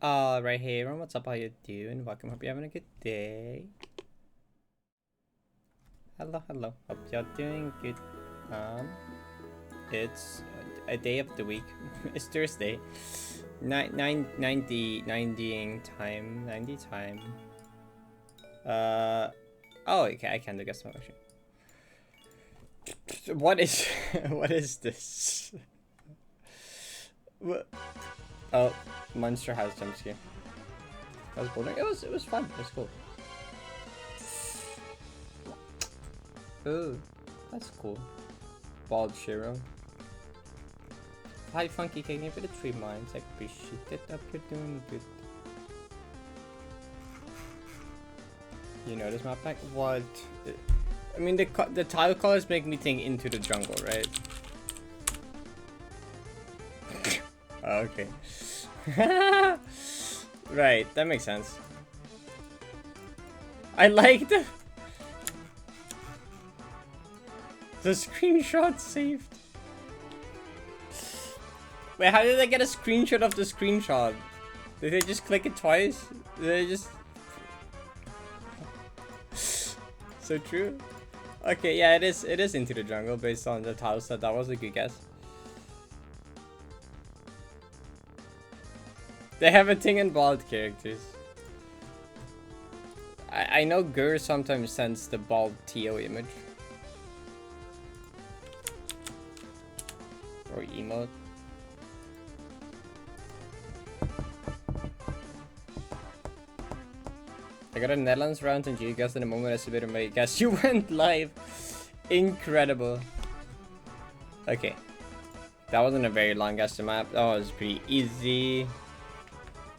Right, hey everyone, what's up, how you doing? Welcome, hope you're having a good day. Hello, hope you're doing good. It's a day of the week. It's Thursday. 90 time. Oh, okay, I can do guess my question. What is, what is this? What? Oh, Monster House jump scare. I was bouldering. It was fun. It was cool. Ooh, that's cool. Bald Shiro. Hi Funky King for the 3 months. I appreciate it. Hope you're doing good. You know this map pack? What? I mean the tile colors make me think Into the Jungle, right? Okay. Right, that makes sense. I like the screenshot saved. Wait, how did I get a screenshot of the screenshot? Did they just click it twice? Did they just... So true. Okay, yeah, it is Into the Jungle based on the tile set. That was a good guess. They have a thing in bald characters. I know Gur sometimes sends the bald Tio image. Or emote. I got a Netherlands round and you guessed in a moment I submitted my guess. You went live. Incredible. Okay. That wasn't a very long guess to map. That was pretty easy.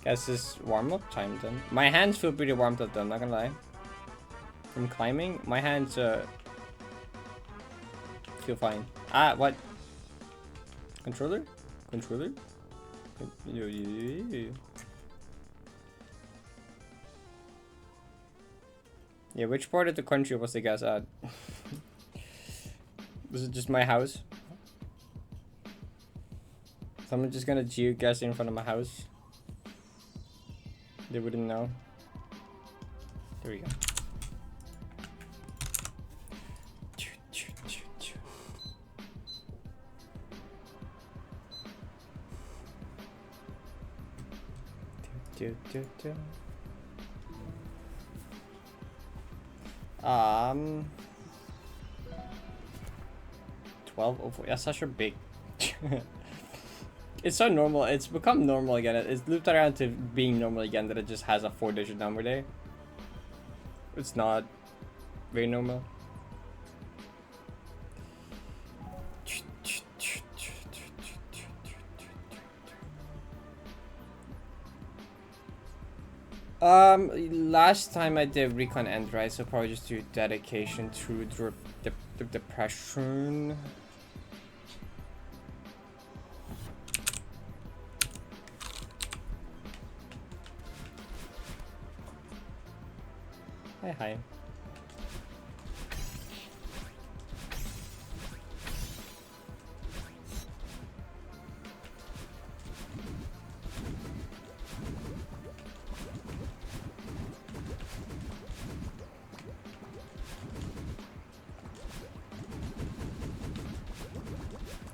Guess this warm up time then. My hands feel pretty warmed up though, I'm not gonna lie. From climbing, my hands feel fine. Ah, what? Controller? Controller? Yeah, which part of the country was the guess at? Was it just my house? Someone just gonna geoguess in front of my house? They wouldn't know. There we go. Do. 1204. That's such a big. It's so normal. It's become normal again. It's looped around to being normal again that it just has a 4-digit number there. It's not very normal. Last time I did Recon End, right? So probably just do dedication to the depression. Hi.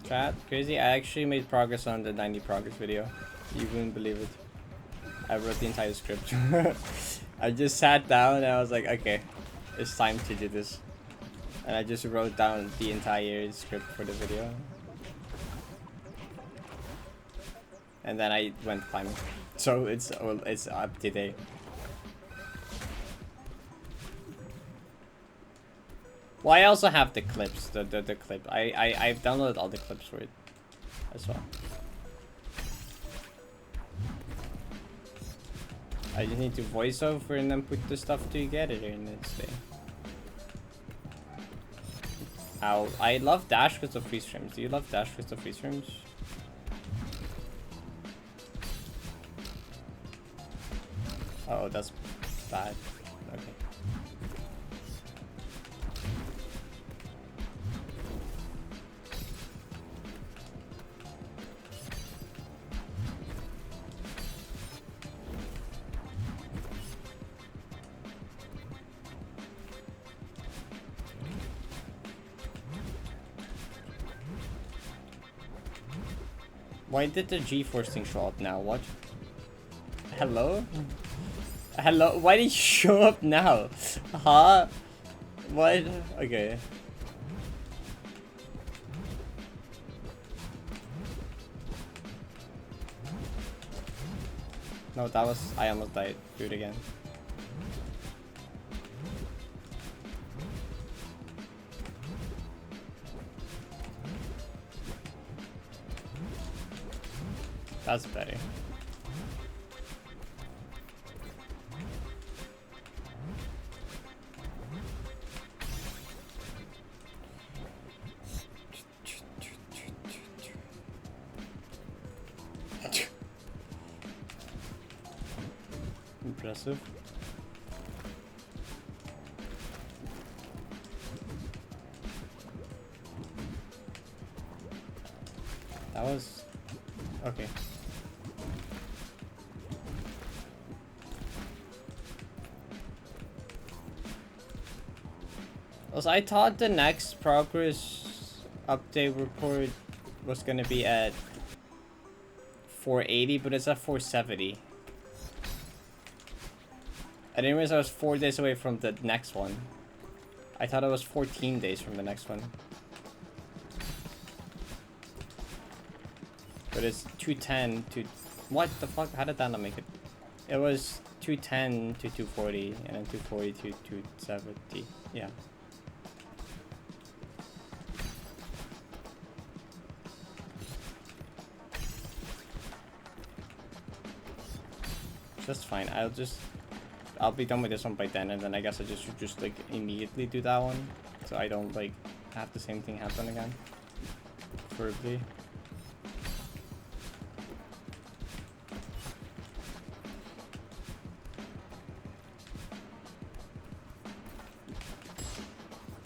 Chat, crazy. I actually made progress on the 90 progress video. You wouldn't believe it. I wrote the entire script. I just sat down and I was like, okay, it's time to do this. And I just wrote down the entire script for the video. And then I went climbing. So it's up to date. Well, I also have the clips, the clip. I've downloaded all the clips for it as well. I just need to voice over and then put the stuff together in its day. I love Dash because of freeze frames. Do you love Dash because of freeze frames? Oh, that's bad. Okay. Why did the G-force thing show up now? What? Hello? Hello? Why did you show up now? Huh? What? Okay. No, that was... I almost died. Do it again. That's better. Impressive. That was... okay. Also, I thought the next progress update report was gonna be at 480, but it's at 470. I didn't realize I was 4 days away from the next one. I thought it was 14 days from the next one. But it's 210 to... what the fuck? How did that not make it? It was 210 to 240, and then 240 to 270. Yeah. That's fine. I'll be done with this one by then, and then I guess I should just like immediately do that one, so I don't like have the same thing happen again. Preferably.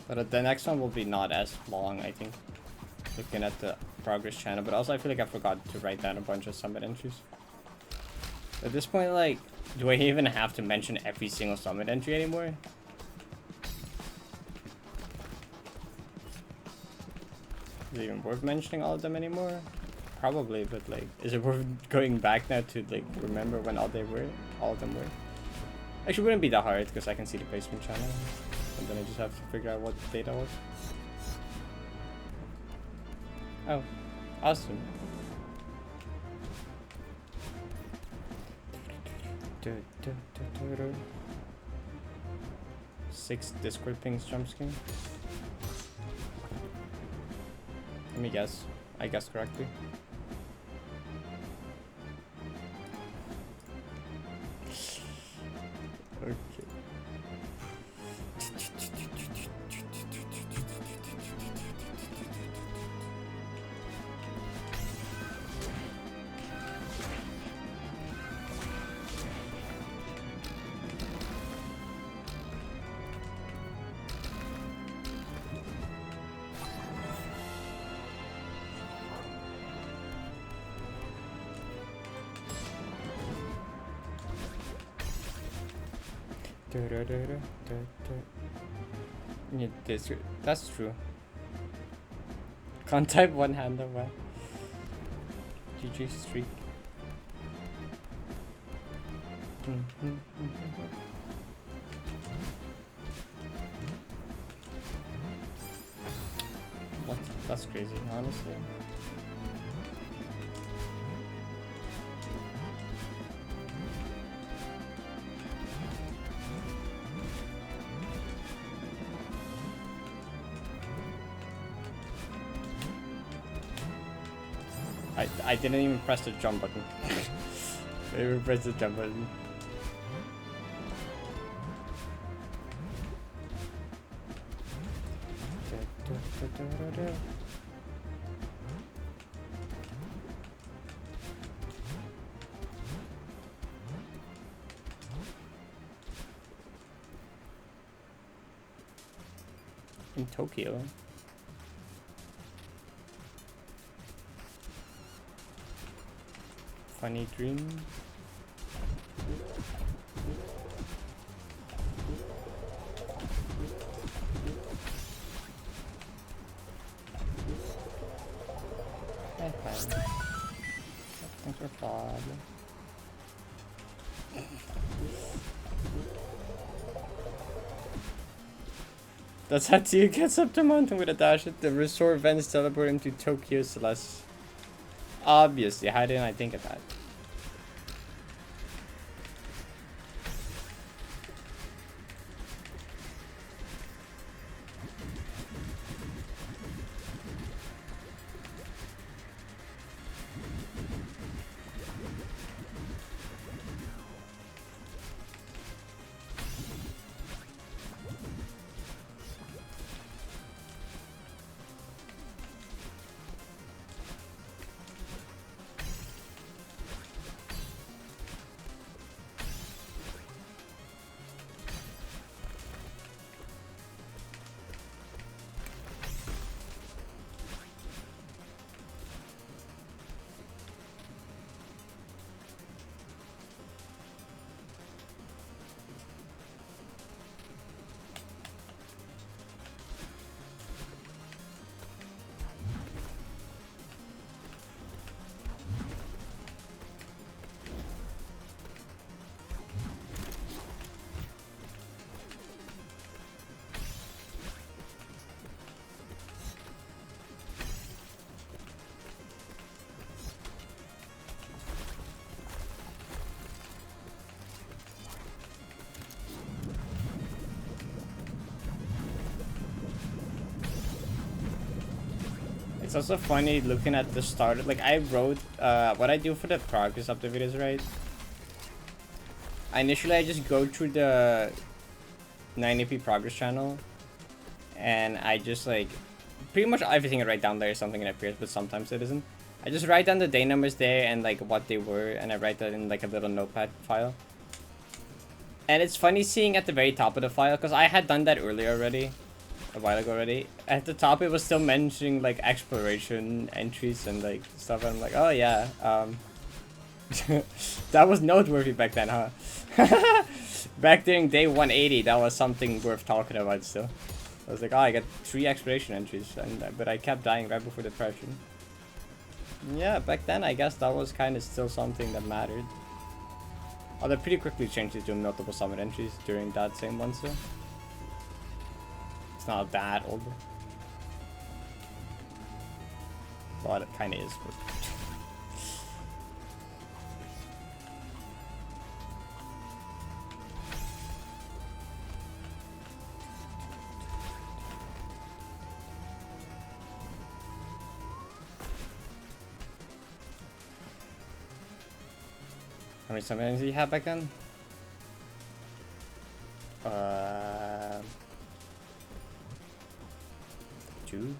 But the next one will be not as long, I think. Looking at the progress channel, but also I feel like I forgot to write down a bunch of summit entries. At this point, like, do I even have to mention every single summit entry anymore? Is it even worth mentioning all of them anymore? Probably, but like, is it worth going back now to like remember when all of them were? Actually, it wouldn't be that hard because I can see the placement channel, and then I just have to figure out what the data was. Oh, awesome. 6 Discord pings jump screen. Let me guess. I guessed correctly. Okay. Yeah, that's true. Can't type one hand of what? GG streak. What? That's crazy, honestly. I didn't even press the jump button. I didn't even press the jump button. In Tokyo. Funny dream. Hi. Thanks for Bob. That's how Tia gets up the mountain with a dash. The resort vents teleport him to Tokyo Celeste. Obviously, how didn't I think of that? It's also funny looking at the start. Like I wrote what I do for the progress of the videos, right? Initially, I just go through the 90p progress channel, and I just like pretty much everything I write down there is something that appears, but sometimes it isn't. I just write down the day numbers there and like what they were, and I write that in like a little notepad file. And it's funny seeing at the very top of the file, because I had done that earlier already. A while ago already. At the top it was still mentioning like exploration entries and like stuff, and I'm like, oh yeah, that was noteworthy back then, huh? Back during day 180, that was something worth talking about still. I was like, oh, I got 3 exploration entries, but I kept dying right before the depression. Yeah, back then I guess that was kind of still something that mattered. Oh, they pretty quickly changed it to multiple summit entries during that same one still. It's not that old. Well, it kind of is. But how many summons did you have back then? 2?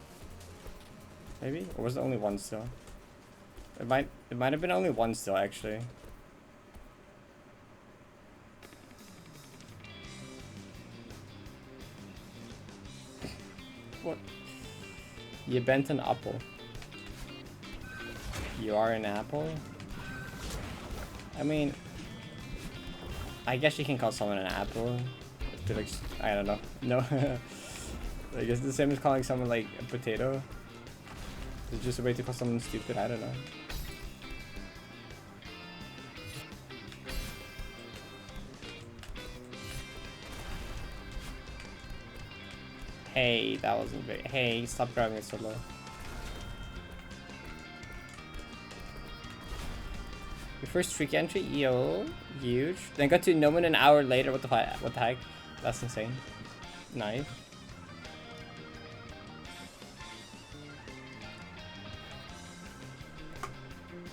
Maybe? Or was it only 1 still? It might have been only 1 still actually. What? You bent an apple. You are an apple? I mean, I guess you can call someone an apple. Like, I don't know. No. I guess the same as calling someone like a potato. It's just a way to call someone stupid. I don't know. Hey, that wasn't very. Hey, stop driving it so low. Your first streak entry, yo, huge. Then got to Nomen an hour later. What the heck? That's insane. Nice.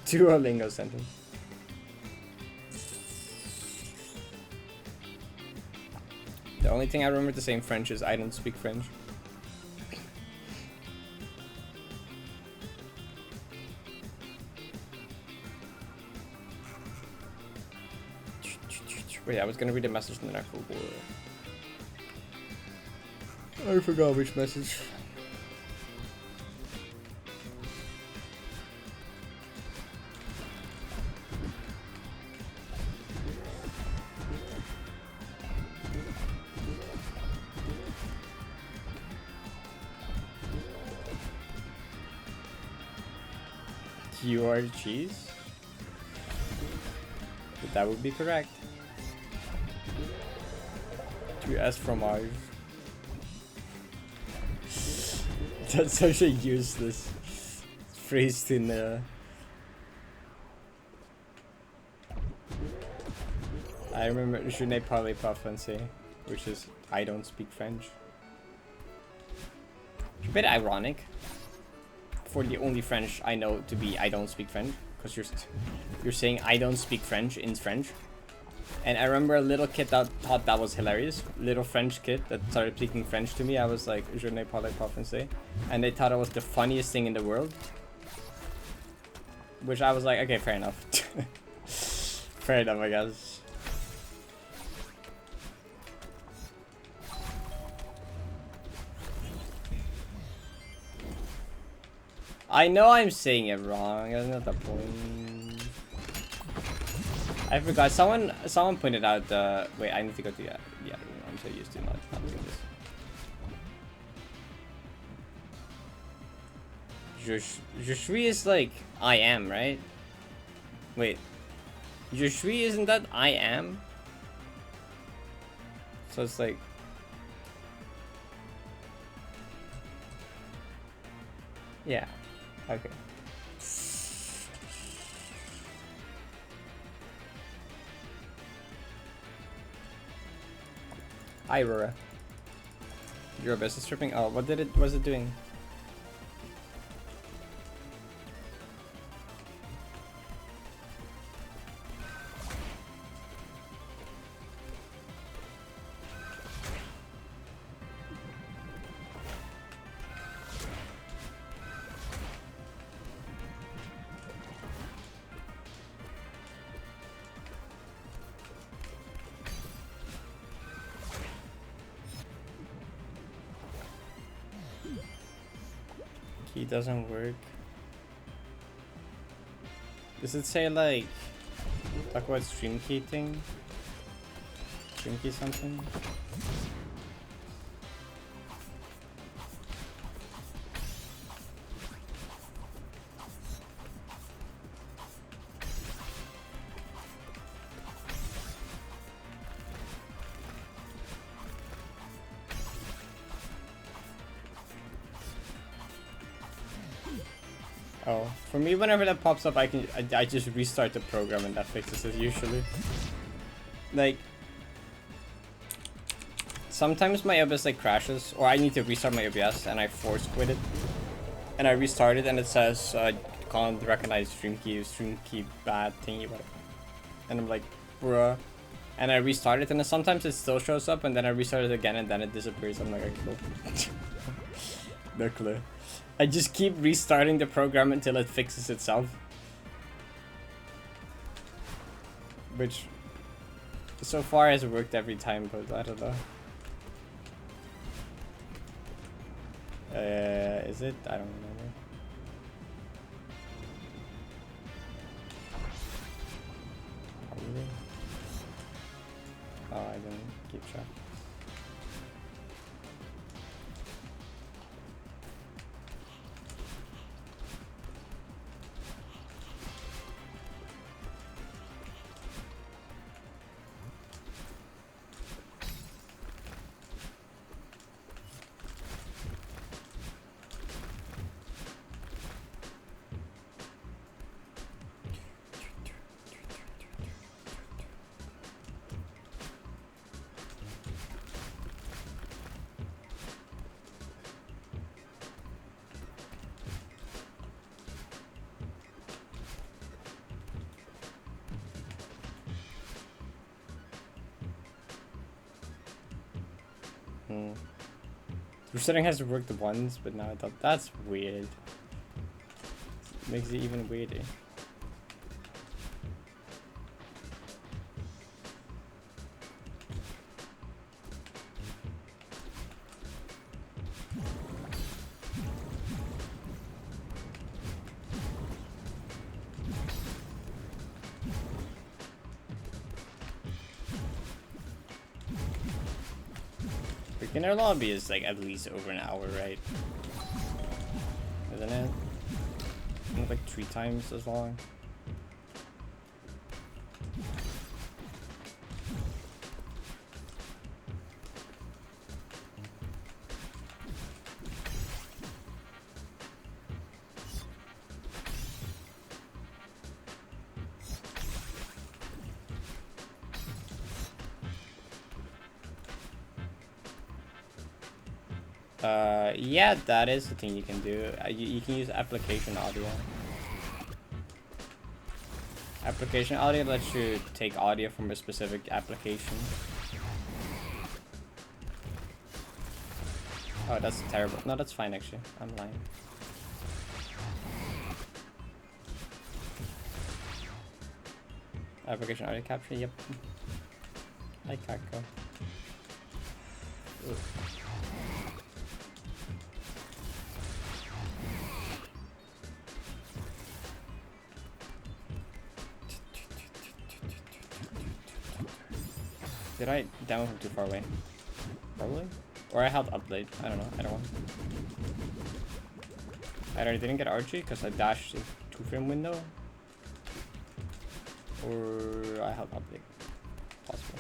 Duolingo sentence. The only thing I remember to say in French is I don't speak French. Wait, I was gonna read a message from the next war. I forgot which message. You are cheese? But that would be correct. 2S fromage. That's such a useless phrase to know. I remember Je ne parle pas français, which is I don't speak French. It's a bit ironic for the only French I know to be I don't speak French, because you're saying I don't speak French in French. And I remember a little kid that thought that was hilarious. Little French kid that started speaking French to me. I was like, Je ne parle pas français. And they thought it was the funniest thing in the world. Which I was like, okay, fair enough. Fair enough, I guess. I know I'm saying it wrong. That's not the point. I forgot. Someone pointed out the. Wait, I need to go to the other room. I'm so used to not doing this. Je suis is like I am, right? Wait, je suis isn't that I am? So it's like. Yeah. Okay. Hi, Aurora. Your business tripping? Oh, what was it doing? Key doesn't work. Does it say like talk about stream key thing? Stream key something? Oh, for me, whenever that pops up, I just restart the program and that fixes it usually. Like, sometimes my OBS like crashes, or I need to restart my OBS and I force quit it, and I restart it and it says can't recognize stream key bad thingy, whatever. And I'm like, bruh. And I restart it and then sometimes it still shows up, and then I restart it again and then it disappears. I'm like, okay, cool. No clue. I just keep restarting the program until it fixes itself. Which so far has worked every time, but I don't know. Is it? I don't remember. Probably. Oh, I didn't keep track. Resetting has worked once, but now I thought that's weird. Makes it even weirder. Beginner lobby is like at least over an hour, right? Isn't it? Like 3 times as long. Yeah, that is the thing you can do. You can use application audio. Application audio lets you take audio from a specific application. Oh, that's terrible. No, that's fine actually. I'm lying. Application audio capture, yep. I can't go. Ooh. Did I down from too far away? Probably. Or I held up late. I don't know. I don't want. I either didn't get Archie because I dashed the 2-frame window. Or I held up late. Possible.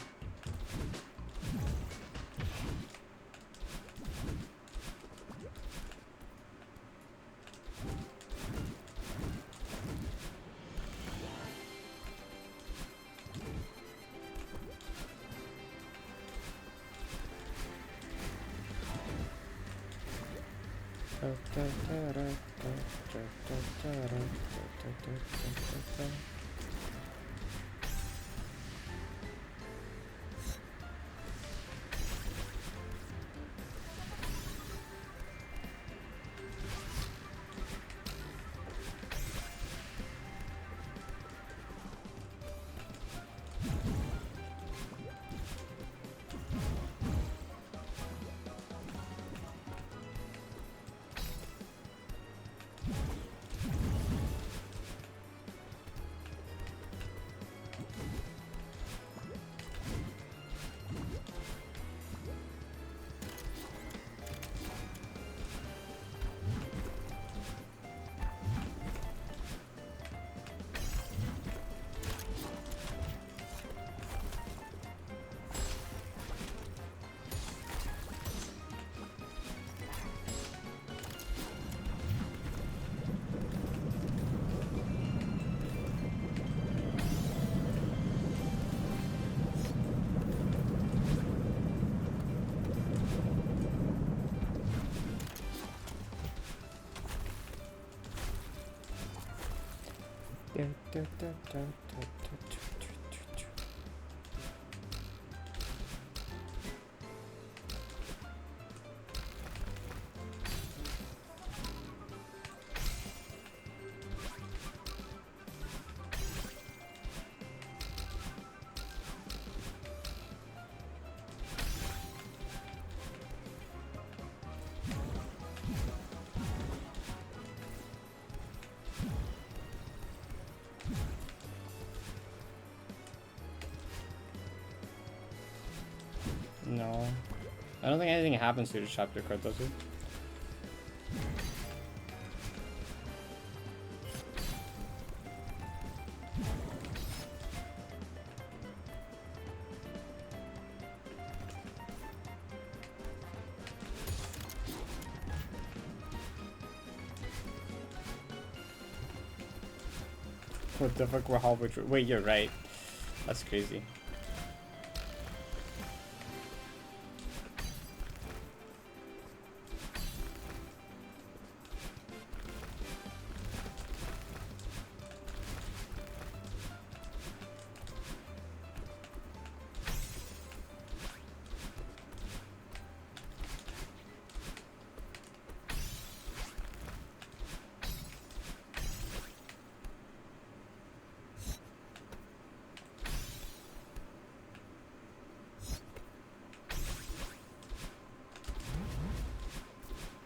No. I don't think anything happens to the chapter card, does it? What the fuck, we're halfway through. Wait, you're right. That's crazy.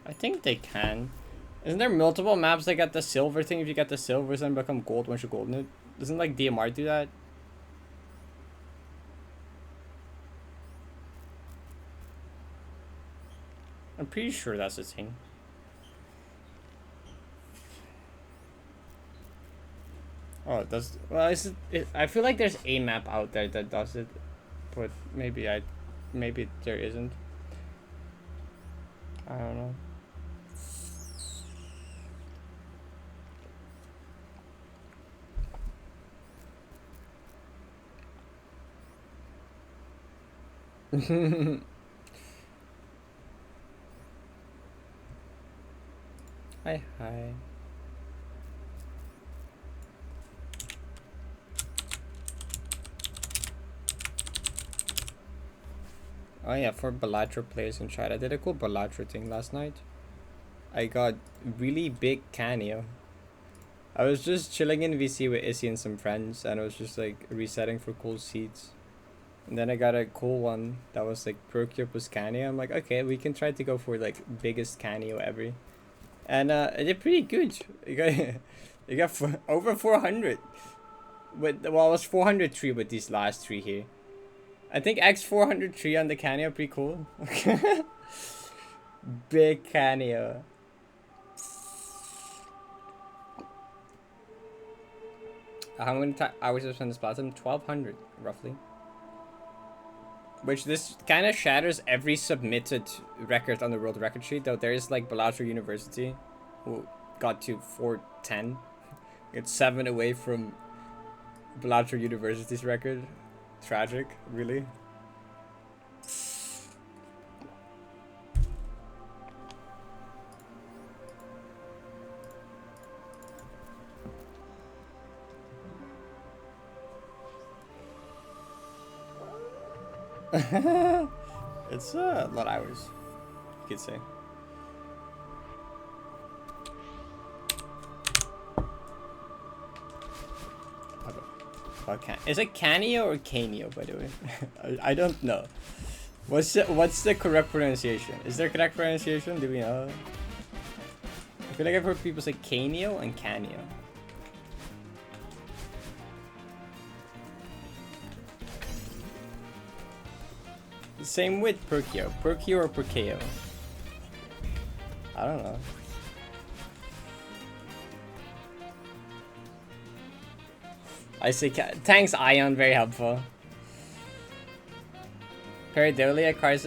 I think they can. Isn't there multiple maps that get the silver thing if you get the silvers and become gold once you're golden it? Doesn't like DMR do that? I'm pretty sure that's the thing. Oh, it does. Well, I feel like there's a map out there that does it, but maybe there isn't. I don't know. Hi, hi. Oh yeah, for Balatro players in chat, I did a cool Balatro thing last night. I got really big Canio. I was just chilling in VC with Issy and some friends, and I was just like resetting for cool seeds. And then I got a cool one that was like Procure plus Canio. I'm like, okay, we can try to go for like biggest Canio ever. And I did pretty good. You got over 400. Well, it was 403 with these last three here. I think X 403 on the Canio pretty cool. Big Canio. How many hours have spent this Platinum? 1200 roughly. Which this kind of shatters every submitted record on the world record sheet, though there is like Balatro University, who got to 410. It's 7 away from Balatro University's record. Tragic, really. It's a lot of hours, you could say. Okay. Is it Canio or Canio, by the way? I don't know. What's the correct pronunciation? Is there correct pronunciation? Do we know? I feel like I've heard people say Canio and Canio. Same with Perkio. Perkio or Perkeo? I don't know. I say thanks, Ion. Very helpful. Pareidolia cars.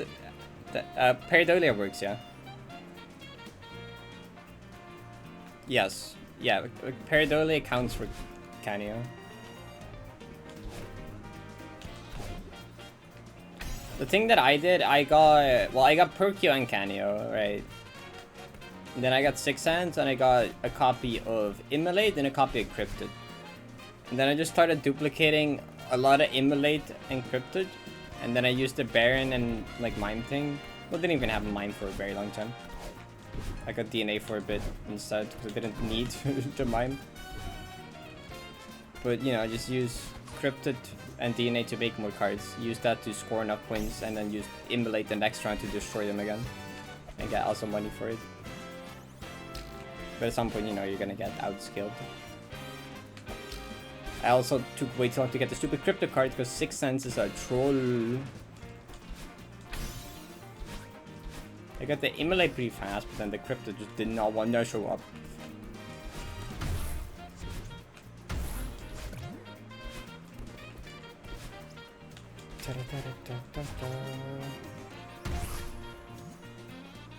Pareidolia works, yeah. Yes. Yeah. Pareidolia counts for Canio. The thing that I did, I got Perkio and Canio, right? And then I got 6 Hands, and I got a copy of Immolate and a copy of Cryptid. And then I just started duplicating a lot of Immolate and Cryptid. And then I used the Baron and like Mime thing. Well, didn't even have a Mime for a very long time. I got DNA for a bit instead, because I didn't need the Mime. But, you know, I just use Cryptid and DNA to make more cards. Use that to score enough points, and then use Immolate the next round to destroy them again. And get also money for it. But at some point, you know, you're gonna get outskilled. I also took way too long to get the stupid crypto card, because 6 Sense is a troll. I got the Immolate pretty fast, but then the crypto just did not want to show up.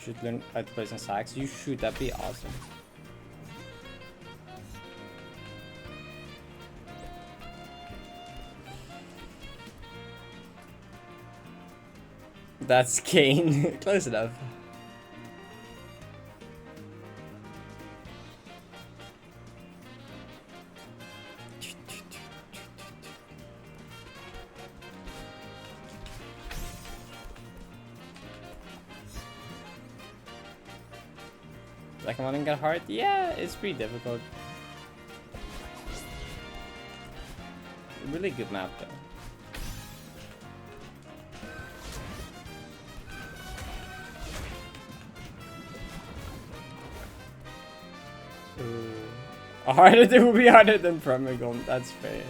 Should learn how to play some sax. You should, that'd be awesome. That's Kane. Close enough. Second one got hard? Yeah, it's pretty difficult. Really good map though. Harder, it will be harder than Premagon, that's fair.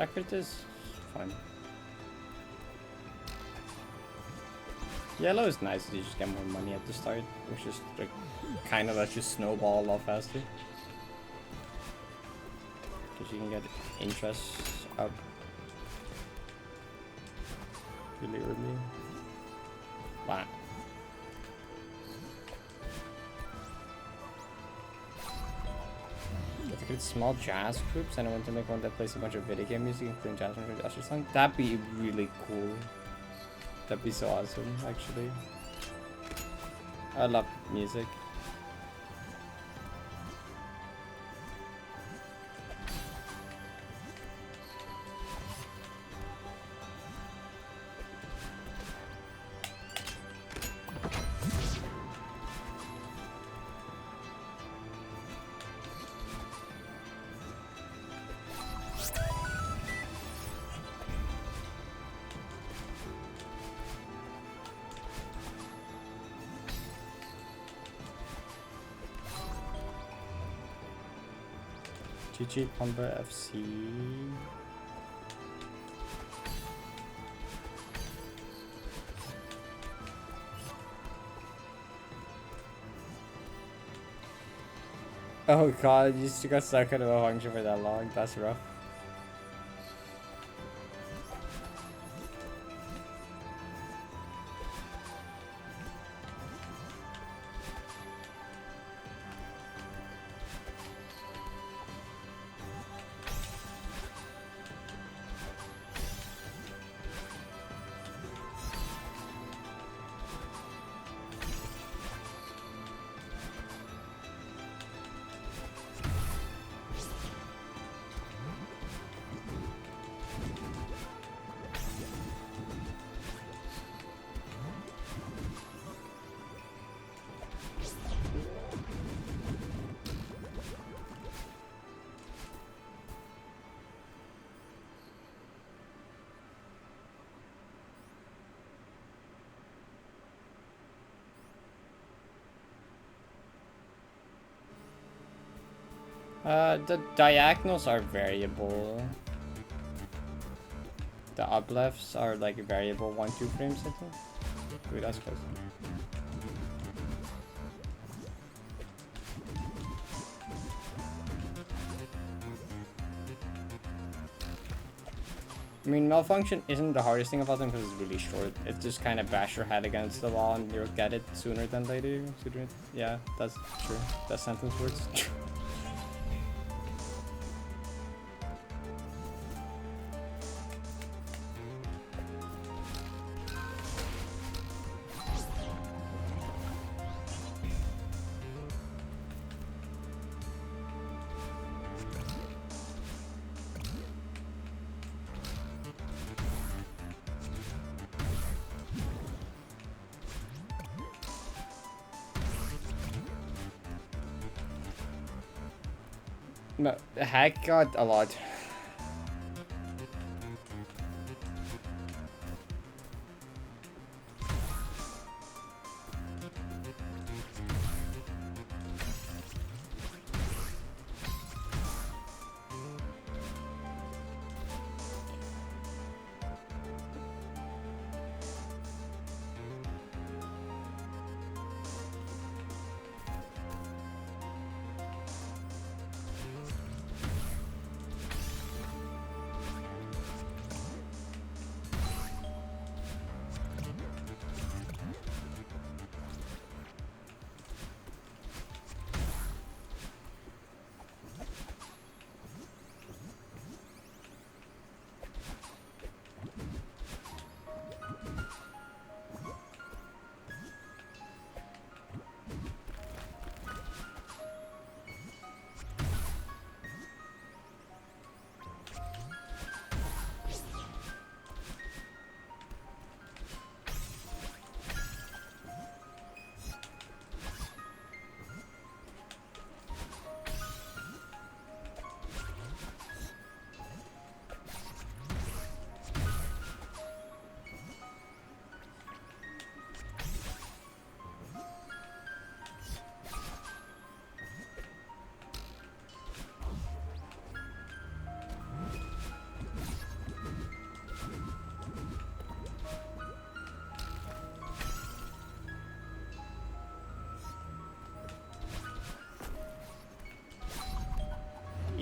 Sacrifice is fine. Yellow is nice, you just get more money at the start, which is like kind of lets you snowball a lot faster. Because you can get interest up really early. Wow. If I could small jazz groups and I want to make one that plays a bunch of video game music, including jazz and Usher song, that'd be really cool. That'd be so awesome, actually. I love music. GG Pumba FC. Oh god, you just got stuck in a function for that long. That's rough. The diagonals are variable. The uplifts are like variable 1-2 frames, I think. Wait, that's close. I mean, malfunction isn't the hardest thing about them because it's really short. It just kind of bash your head against the wall and you'll get it sooner than later. Yeah, that's true. That sentence works. No, the hack got a lot.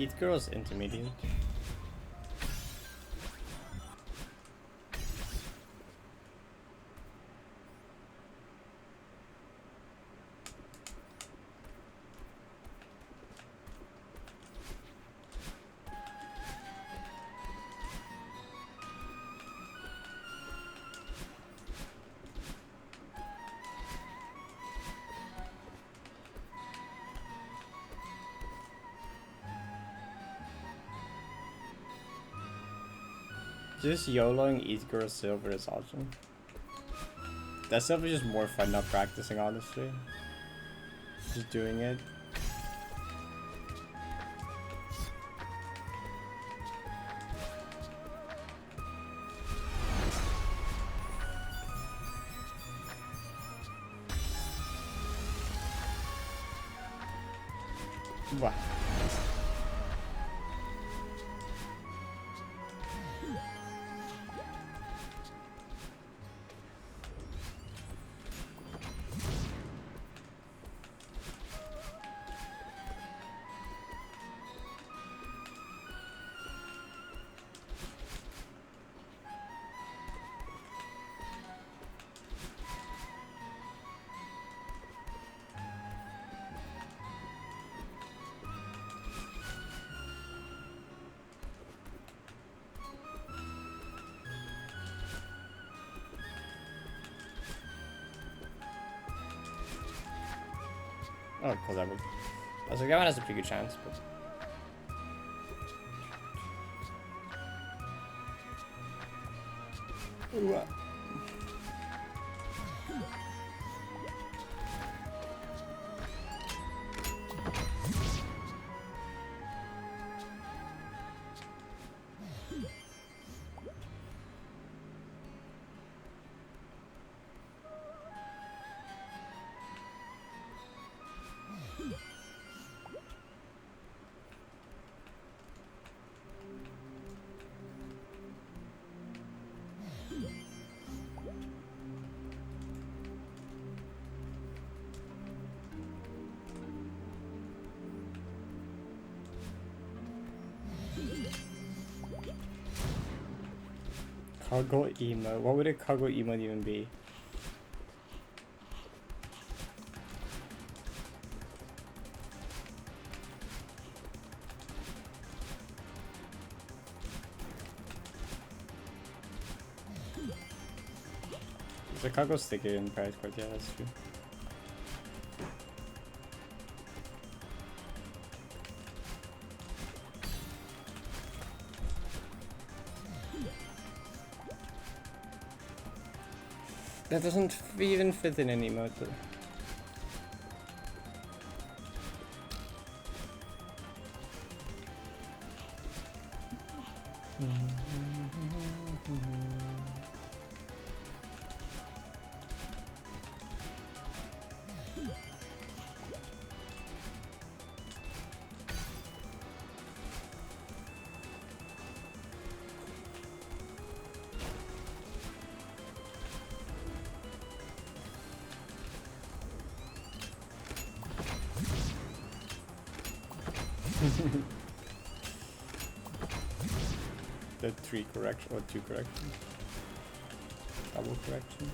Eat girls intermediate. Just YOLOing each girl silver is awesome. That silver is just more fun not practicing, honestly. Just doing it. Wow. Oh, because I was like, that one has a pretty good chance, but. Ooh, Cargo emo. What would a cargo emo even be? The cargo sticker in Parrot, yeah, that's true. That doesn't even fit in any emote though. The 3 correction or 2 corrections. Double correction.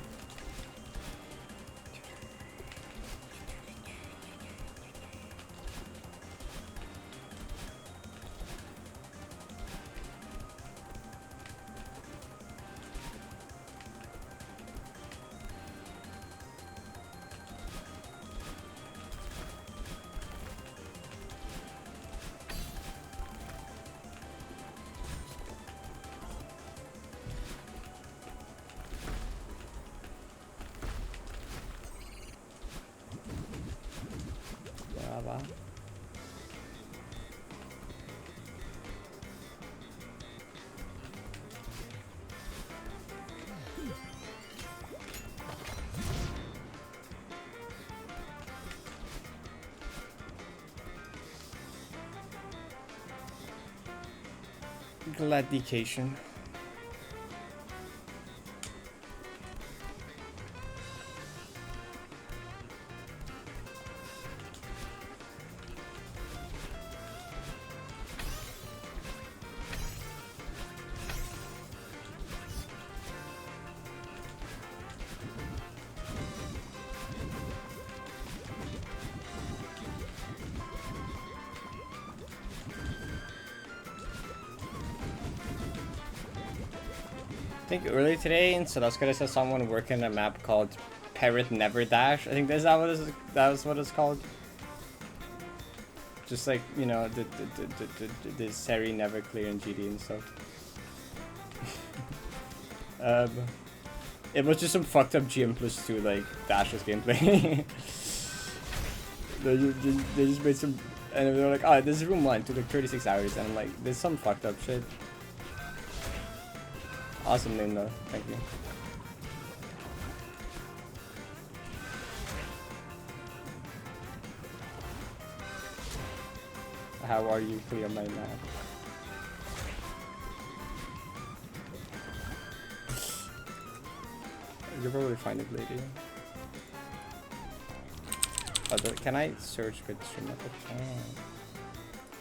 Wow. Gladication. I think earlier today in Celestica I saw someone working a map called Parrot Never Dash. I think that's that was what it's called. Just like, you know, the Seri never clear in GD and stuff. It was just some fucked up GM+2 like Dashes gameplay. they just made some, and they're like, oh, this is room 1 to like 36 hours, and I'm like, there's some fucked up shit. Awesome name though, thank you. How are you clear my map? You'll probably find it later. Oh, can I search with stream map? I can.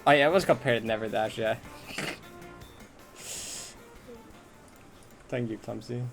Oh yeah, it was compared Never Dash, yeah. Thank you, Clumsy.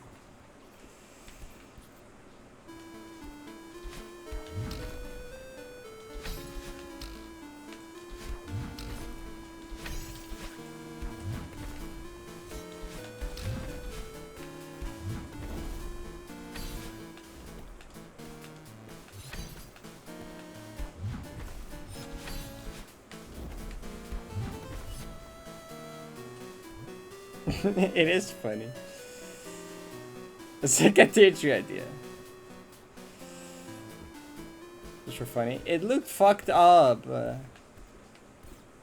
It is funny. It's like a teacher idea. Just for funny. It looked fucked up.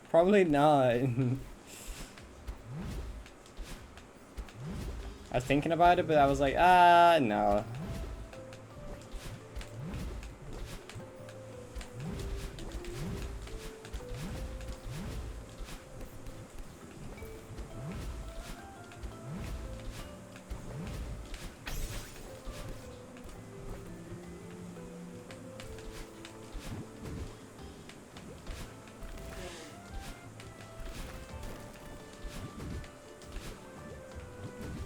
Probably not. I was thinking about it, but I was like, no.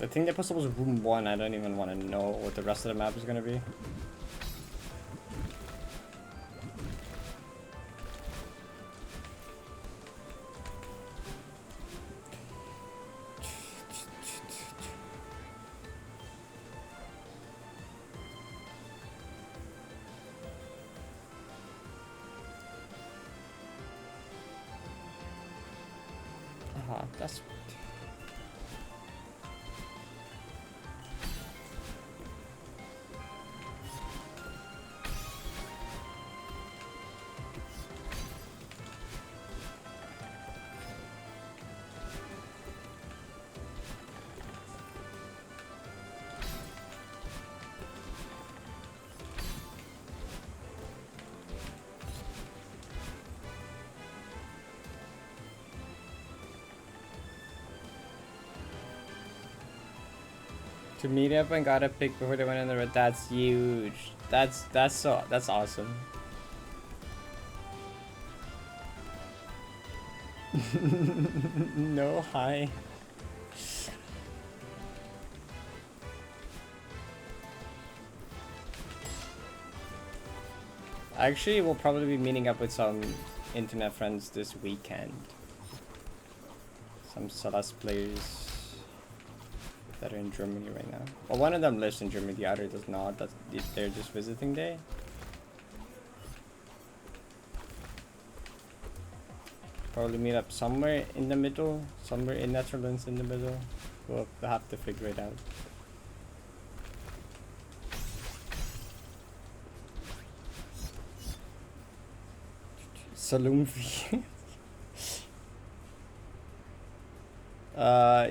I think the puzzle was room 1. I don't even want to know what the rest of the map is going to be. That's... To meet up and got a pick before they went in the red. That's huge. That's awesome. No, hi. Actually, we'll probably be meeting up with some internet friends this weekend. Some Celeste players that are in Germany right now. Well, one of them lives in Germany, the other does not. They're just visiting day. Probably meet up somewhere in the middle, somewhere in Netherlands in the middle. We'll have to figure it out. Saloon fee.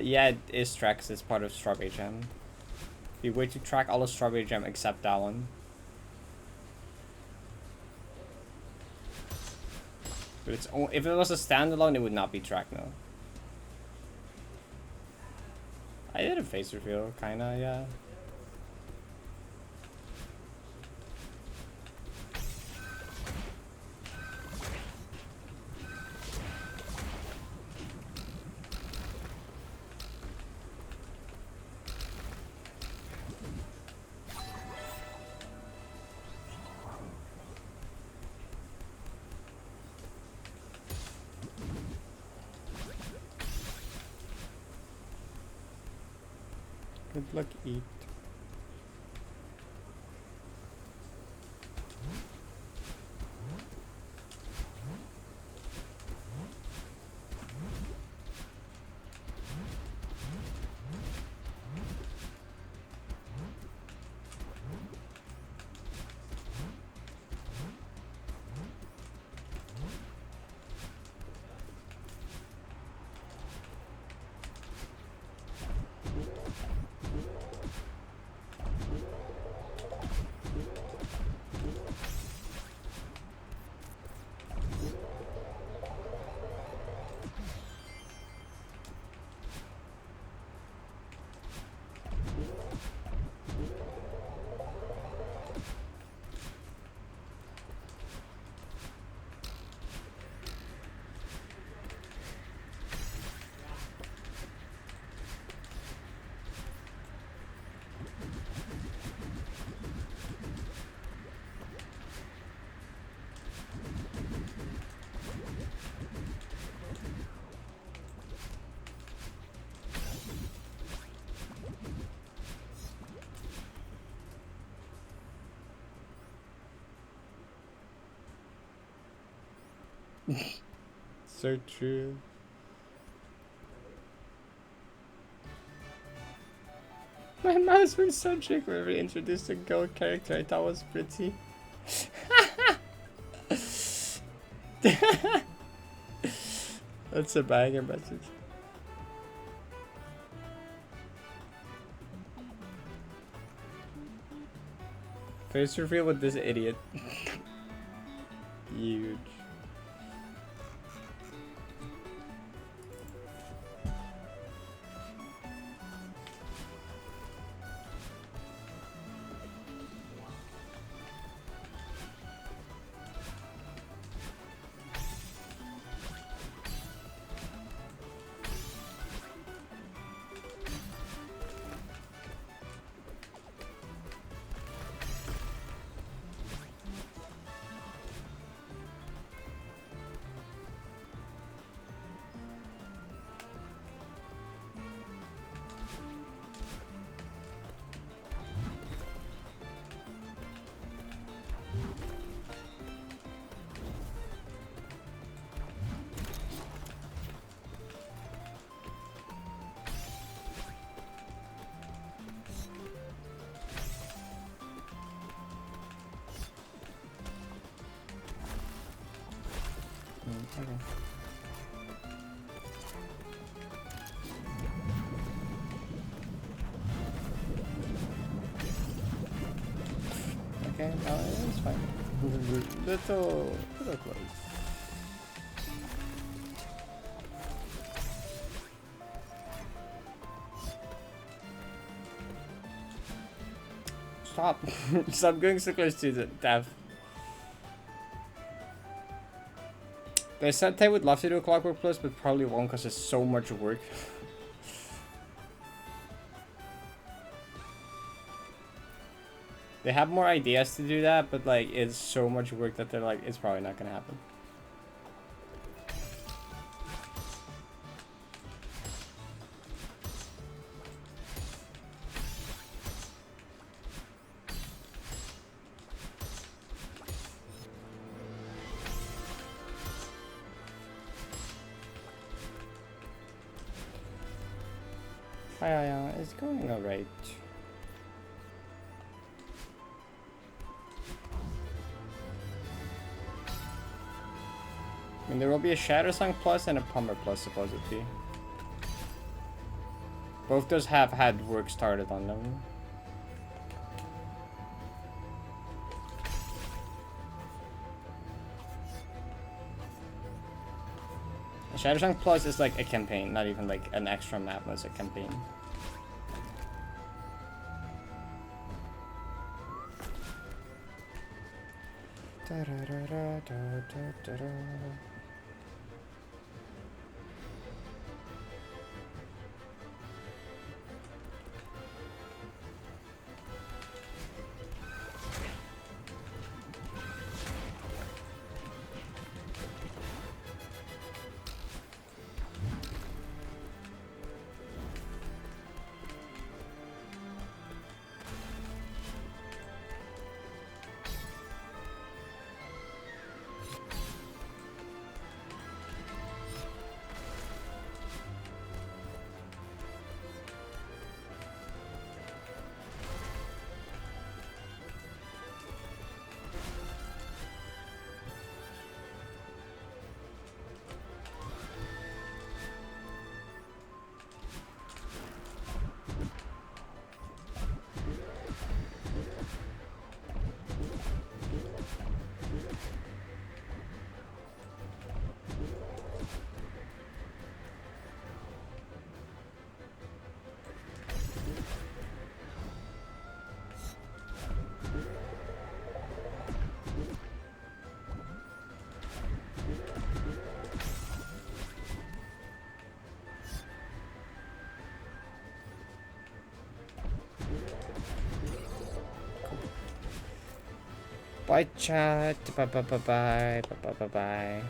Yeah, it is tracks. It's part of Strawberry Jam. Be way to track all of Strawberry Jam except that one. But it's if it was a standalone, it would not be tracked now. I did a face reveal, kinda, yeah. Good luck, eat. So true. My mouse went so trick whenever they introduced a gold character I thought was pretty. That's a banger message. Face reveal with this idiot. Huge. Okay, no, it's fine. little close. Stop! Stop going so close to the death. They said they would love to do a Clockwork Plus, but probably won't because it's so much work. They have more ideas to do that, but like it's so much work that they're like, it's probably not gonna happen. It's going alright. I mean, there will be a Shattersong Plus and a Plumber Plus, supposedly. Both those have had work started on them. A Shattersong Plus is like a campaign, not even like an extra map, but it's a campaign. Bye, chat. Bye, bye, bye, bye, bye, bye, bye, bye.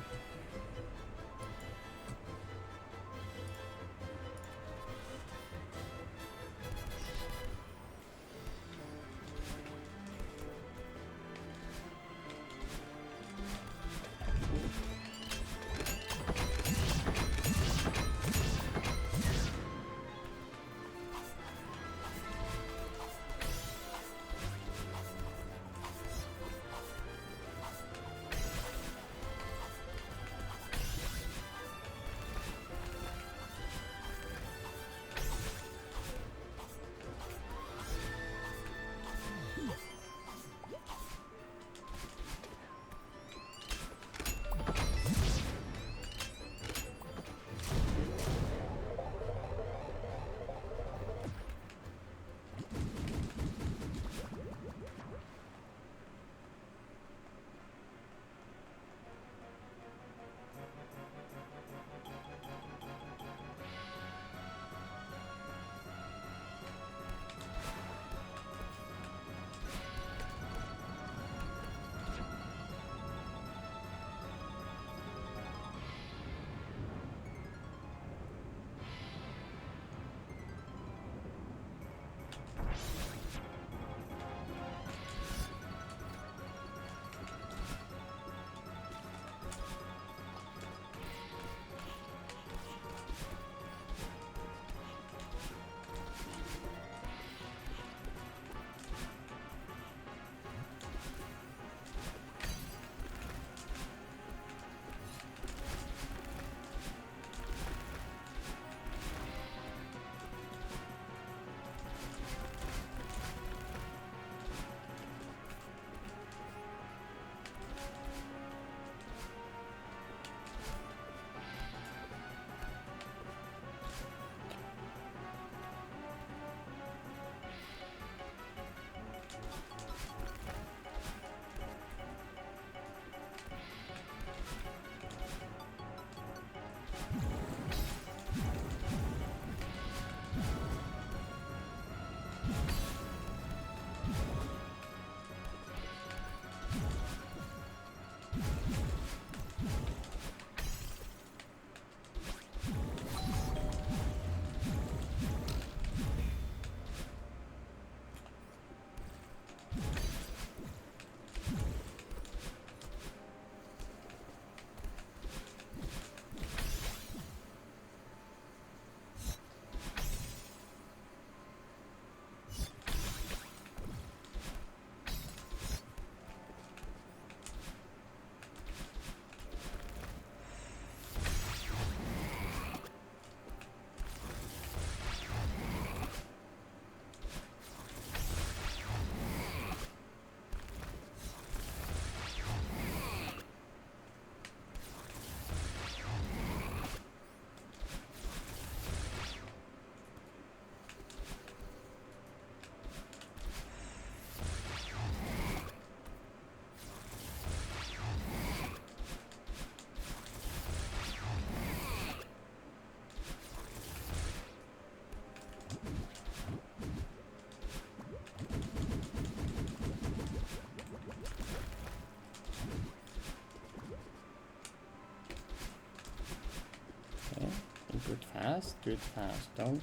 Do it fast. Don't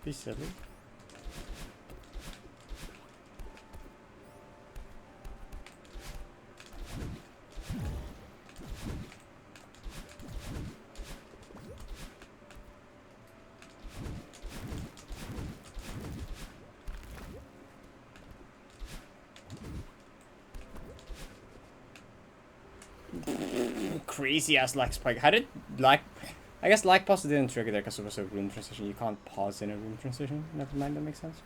be silly. Crazy ass lag spike. How did lag? I guess lag pause didn't trigger there because it was a room transition. You can't pause in a room transition. Never mind, that makes sense.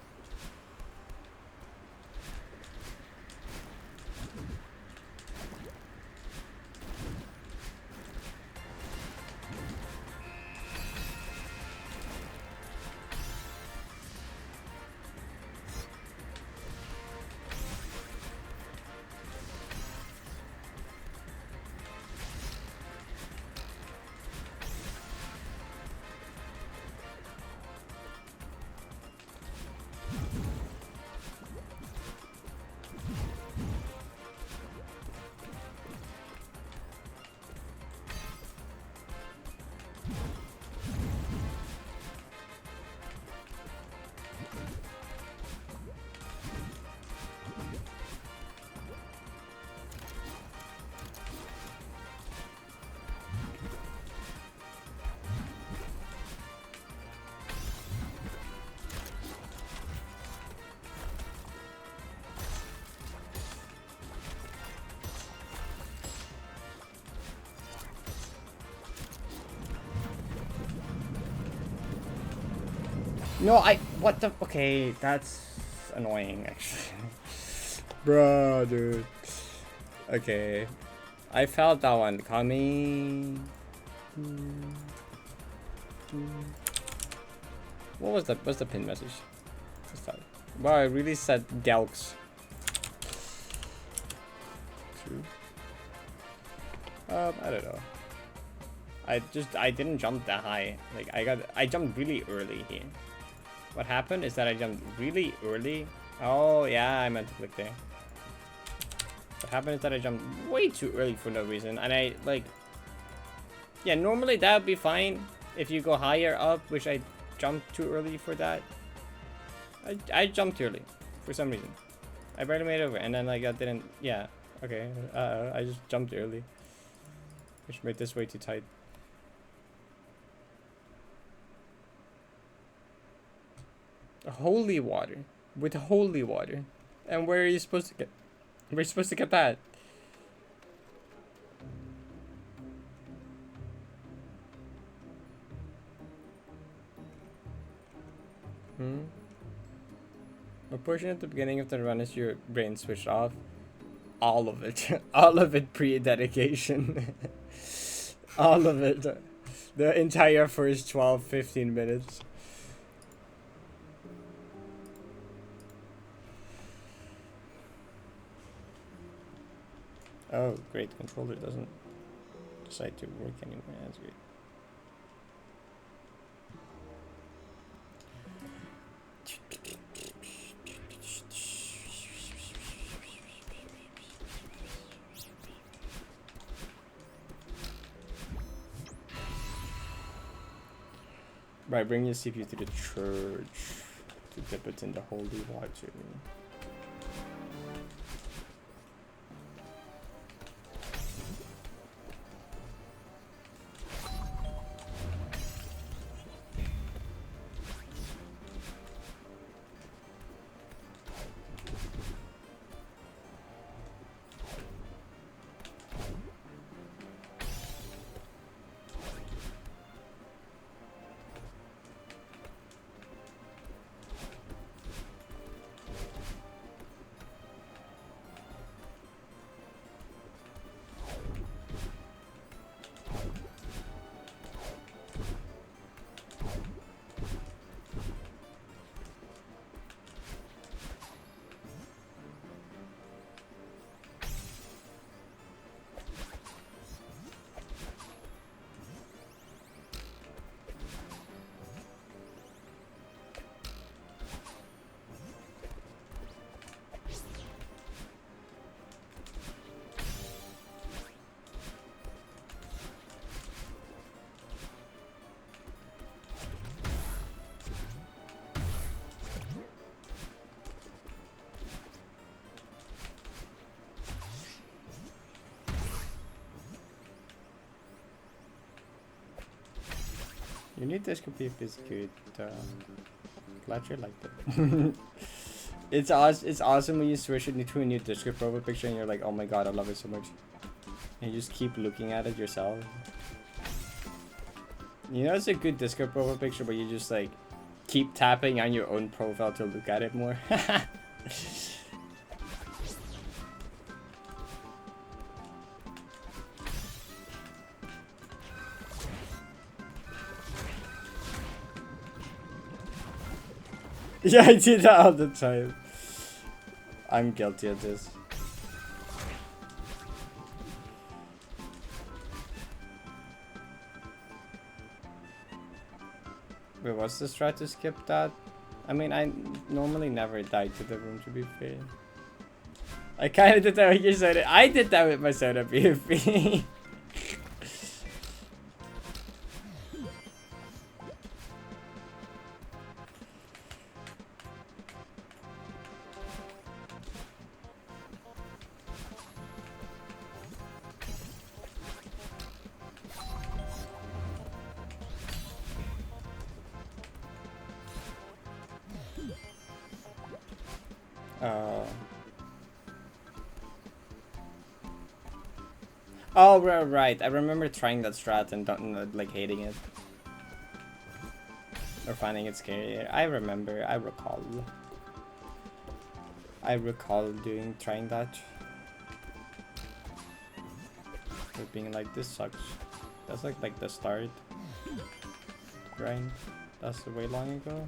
No, what the, okay, that's annoying actually. Bro, dude. Okay. I felt that one coming. What's the pin message? What's that? Wow, I really said Gelks. True. I don't know. I didn't jump that high. Like I jumped really early here. What happened is that I jumped really early. Oh yeah, I meant to click there. What happened is that I jumped way too early for no reason, and I like. Yeah, normally that would be fine if you go higher up, which I jumped too early for that. I jumped early for some reason. I barely made it over, and then like I didn't. Yeah, okay. I just jumped early, which made this way too tight. Holy water, with holy water, and where are you supposed to get? Where are you supposed to get that? What portion at the beginning of the run is your brain switched off? All of it. All of it pre-dedication. All of it. The entire first 12-15 minutes. Oh, great. Controller doesn't decide to work anymore. That's great. Right, bring your CPU to the church to dip it in the holy water. You need this complete is good. Glad you liked it. It's awesome when you switch it into a new Discord profile picture and you're like, oh my god, I love it so much. And you just keep looking at it yourself. You know, it's a good Discord profile picture, but you just like keep tapping on your own profile to look at it more. Yeah, I do that all the time. I'm guilty of this. Wait, what's the strat to skip that? I mean, I normally never die to the room, to be fair. I kind of did that with your soda. I did that with my soda PvP. Oh, right. I remember trying that strat and like hating it. or finding it scary. I remember, I recall trying that. But being like, this sucks. That's like the start grind. That's way long ago.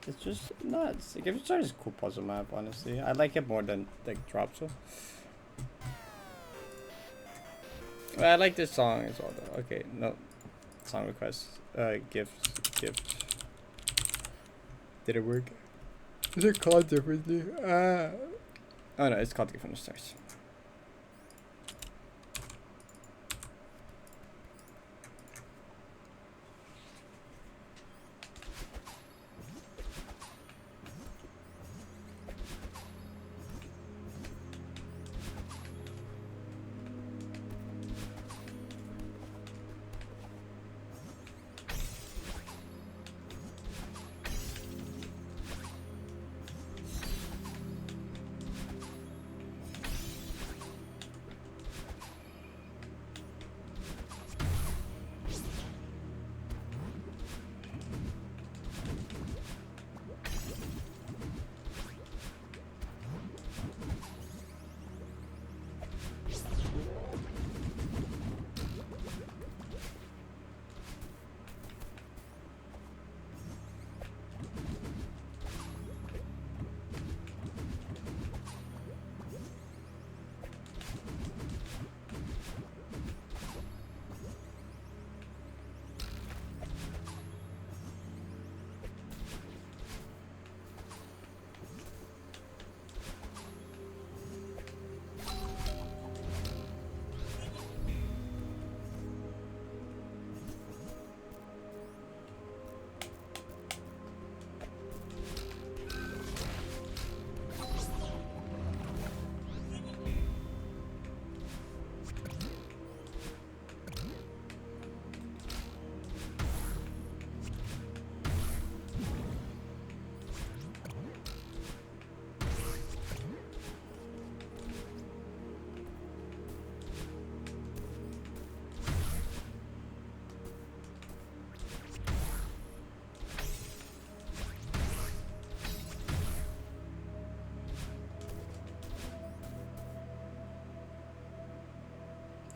It's just nuts. Like, Gifted Stars is a cool puzzle map, honestly. I like it more than like Dropsel. Well, I like this song as well though. Okay, no. Song request. Gift. Did it work? Is it called differently? Oh no, it's called Gift from the Stars.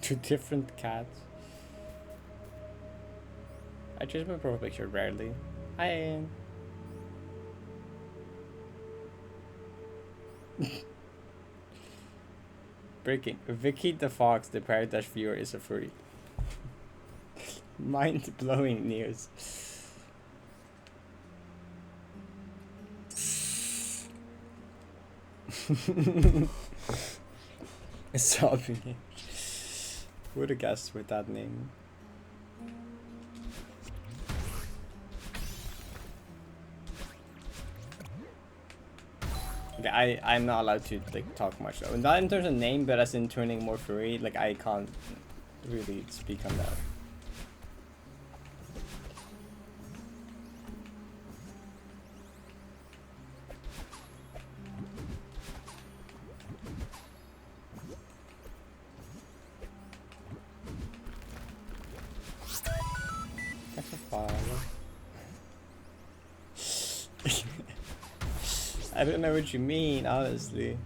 Two different cats. I choose my profile picture rarely. Hi. Breaking. Vicky the Fox, the Parrot Dash viewer, is a furry. Mind-blowing news. Sobbing. Who would have guessed with that name? Okay, I'm not allowed to like talk much though. Not in terms of name, but as in turning more furry, like I can't really speak on that. That's a file. I don't know what you mean, honestly.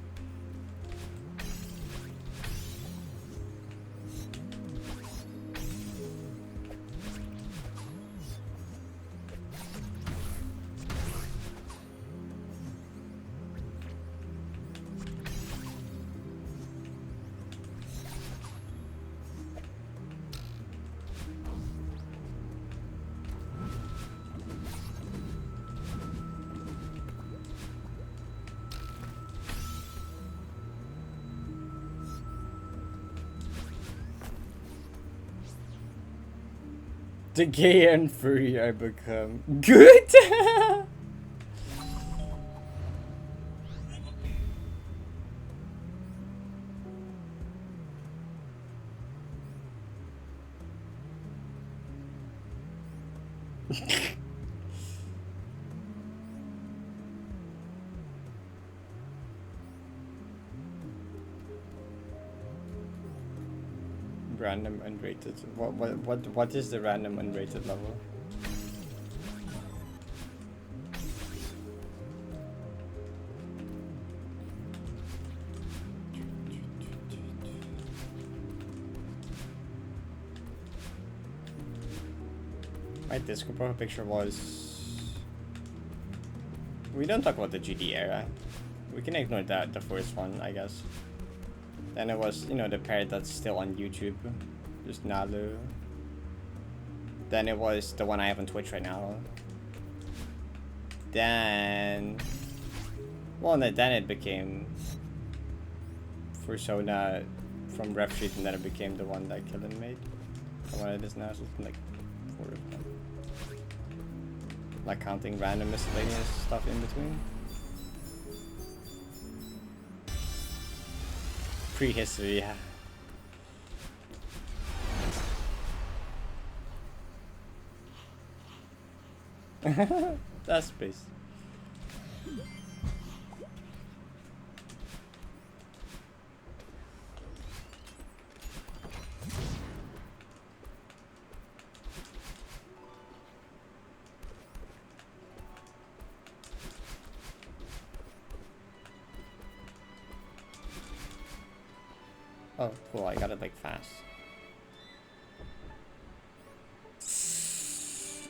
The gay and furry I become. Good! Random unrated. What is the random unrated level? My Discord profile picture was... We don't talk about the GD era. We can ignore that, the first one, I guess. Then it was, you know, the Parrot that's still on YouTube. Just Nalu. Then it was the one I have on Twitch right now. Then... Well, then it became... Fursona from Ref Sheet, and then it became the one that Killen made. The one it is now, so it's like 4 of them. Like counting random miscellaneous stuff in between. Prehistory, yeah. That's space. Oh, cool, I got it like fast.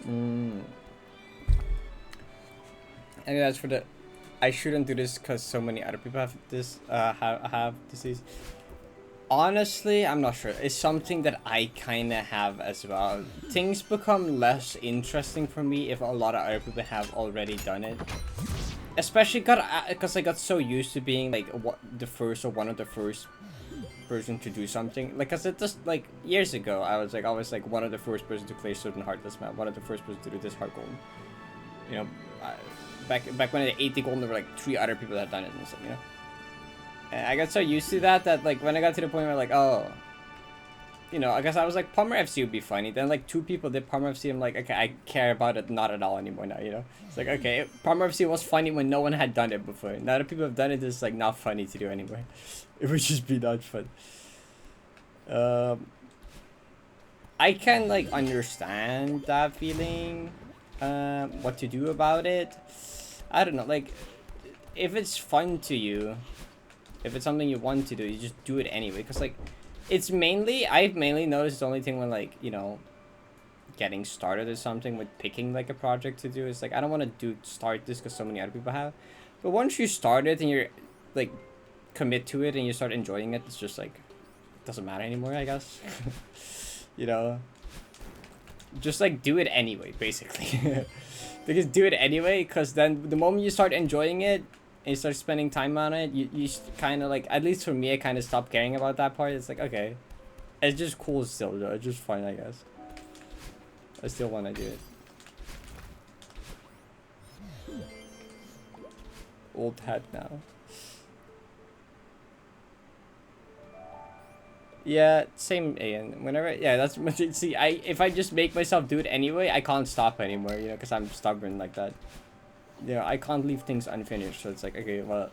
And as for the... I shouldn't do this because so many other people have this, have disease. Honestly, I'm not sure. It's something that I kind of have as well. Things become less interesting for me if a lot of other people have already done it. Especially because I got so used to being like the first or one of the first person to do something. Like, cause it just like years ago, I was like always like one of the first person to play certain heartless map, one of the first person to do this hard goal. You know, back when I had 80 gold, there were like 3 other people that had done it and stuff, you know. And I got so used to that like when I got to the point where like, oh, you know, I guess I was like Palmer FC would be funny. Then like 2 people did Palmer FC. I'm like, okay, I care about it not at all anymore now, you know. It's like, okay, Palmer FC was funny when no one had done it before. Now that people have done it, it's like not funny to do anymore. It would just be not fun. I can like understand that feeling. What to do about it? I don't know. Like, if it's fun to you, if it's something you want to do, you just do it anyway. Cause like, it's mainly I've mainly noticed the only thing when like, you know, getting started or something with picking like a project to do is like I don't want to start this because so many other people have. But once you start it and you're like commit to it and you start enjoying it, it's just like it doesn't matter anymore, I guess. You know, just like do it anyway, basically. Because do it anyway, because then the moment you start enjoying it and you start spending time on it, you kind of like, at least for me, I kind of stopped caring about that part. It's like, okay, it's just cool still though. It's just fun, I guess. I still want to do it. Old hat now. Yeah, same, Ian. Whenever, yeah, that's see. If I just make myself do it anyway, I can't stop anymore. You know, because I'm stubborn like that. You know, I can't leave things unfinished. So it's like, okay, well,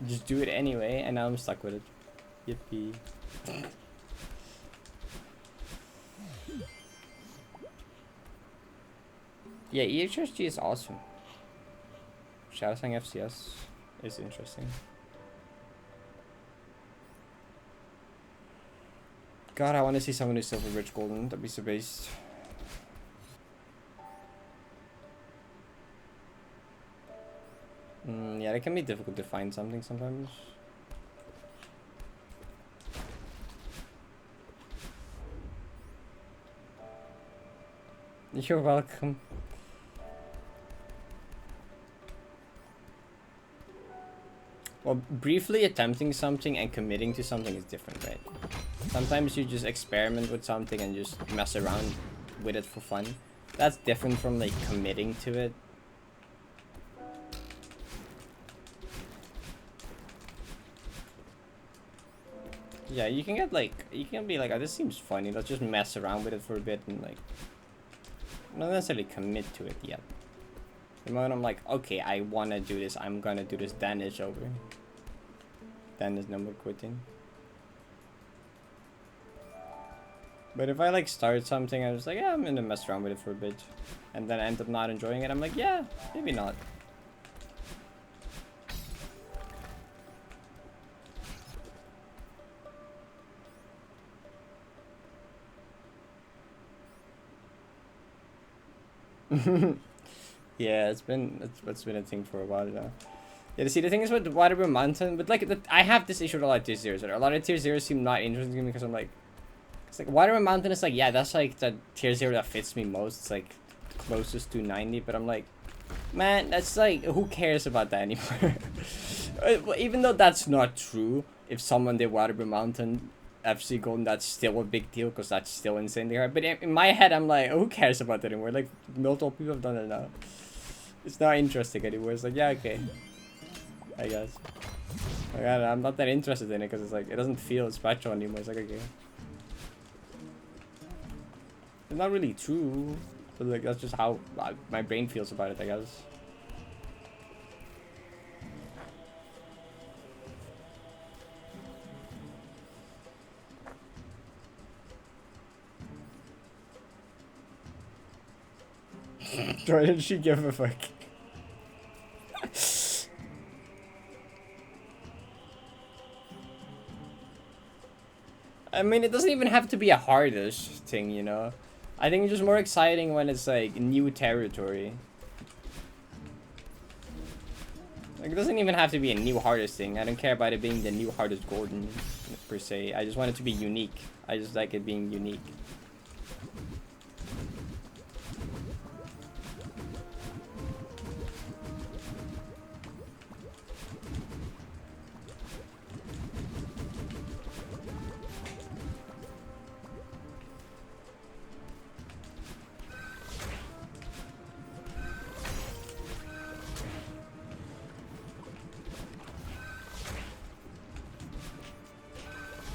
just do it anyway, and now I'm stuck with it. Yippee. Yeah, EHSG is awesome. Shadowsang FCS is interesting. God, I want to see someone who's silver rich golden. That'd be so based. Yeah, it can be difficult to find something sometimes. You're welcome. Well, briefly attempting something and committing to something is different, right? Sometimes you just experiment with something and just mess around with it for fun. That's different from like committing to it. Yeah, you can get like, you can be like, oh, this seems funny, let's just mess around with it for a bit and like, not necessarily commit to it yet. The moment I'm like, okay, I wanna do this, I'm gonna do this, then it's over. Then there's no more quitting. But if I like start something, I was like, yeah, I'm gonna mess around with it for a bit. And then I end up not enjoying it, I'm like, yeah, maybe not. Yeah, it's been a thing for a while now. Yeah, see, the thing is with Waterbury Mountain, but like, I have this issue with a lot of tier zeros. A lot of tier zeros seem not interesting to me because I'm like, it's like Waterbury Mountain is like, yeah, that's like the tier zero that fits me most. It's like closest to 90, but I'm like, man, that's like, who cares about that anymore? Even though that's not true, if someone did Waterbury Mountain FC Golden, that's still a big deal because that's still insanely hard. But in my head, I'm like, who cares about that anymore? Like, multiple people have done it now. It's not interesting anymore. It's like, yeah, okay, I guess. Like, I'm not that interested in it because it's like, it doesn't feel special anymore. It's like, okay. It's not really true, but like, that's just how my brain feels about it, I guess. Why did she give a fuck? I mean, it doesn't even have to be a hardish thing, you know? I think it's just more exciting when it's like new territory. Like, it doesn't even have to be a new hardest thing. I don't care about it being the new hardest golden, per se. I just want it to be unique. I just like it being unique.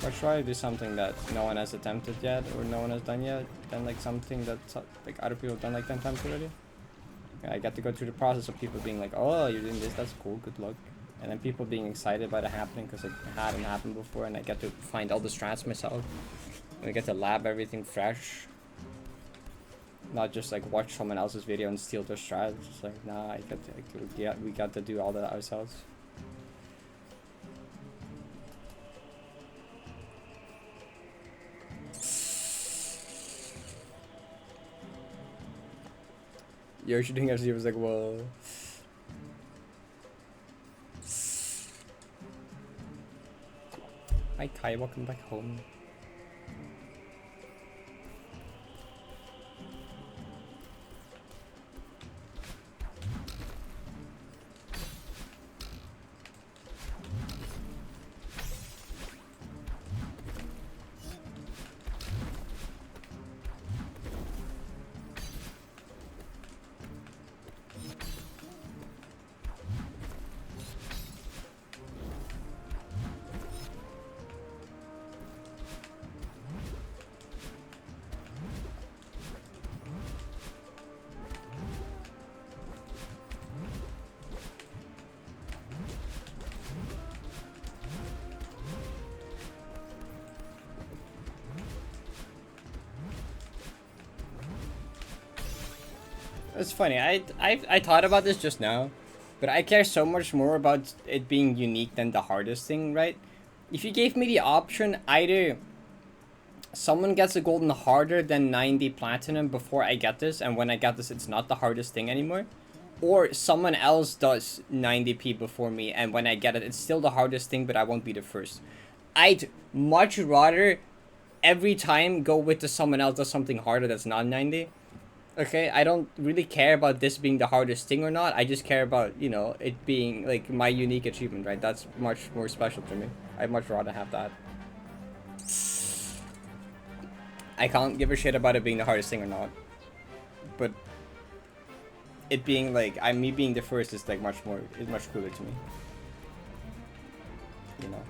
Or try to do something that no one has attempted yet, or no one has done yet, then like something that like other people have done like 10 times already. Yeah, I got to go through the process of people being like, oh, you're doing this, that's cool, good luck. And then people being excited about it happening because it hadn't happened before, and I get to find all the strats myself. And I get to lab everything fresh. Not just like watch someone else's video and steal their strats. It's like, nah, we got to do all that ourselves. You're shooting FC was like, whoa. Hi Kai, welcome back home. It's funny, I thought about this just now, but I care so much more about it being unique than the hardest thing, right? If you gave me the option, either someone gets a golden harder than 90 platinum before I get this, and when I get this it's not the hardest thing anymore, or someone else does 90p before me, and when I get it it's still the hardest thing but I won't be the first. I'd much rather every time go with the someone else does something harder that's not 90. Okay, I don't really care about this being the hardest thing or not. I just care about, you know, it being like my unique achievement, right? That's much more special to me. I'd much rather have that. I can't give a shit about it being the hardest thing or not. But it being like, me being the first is like much cooler to me. You know.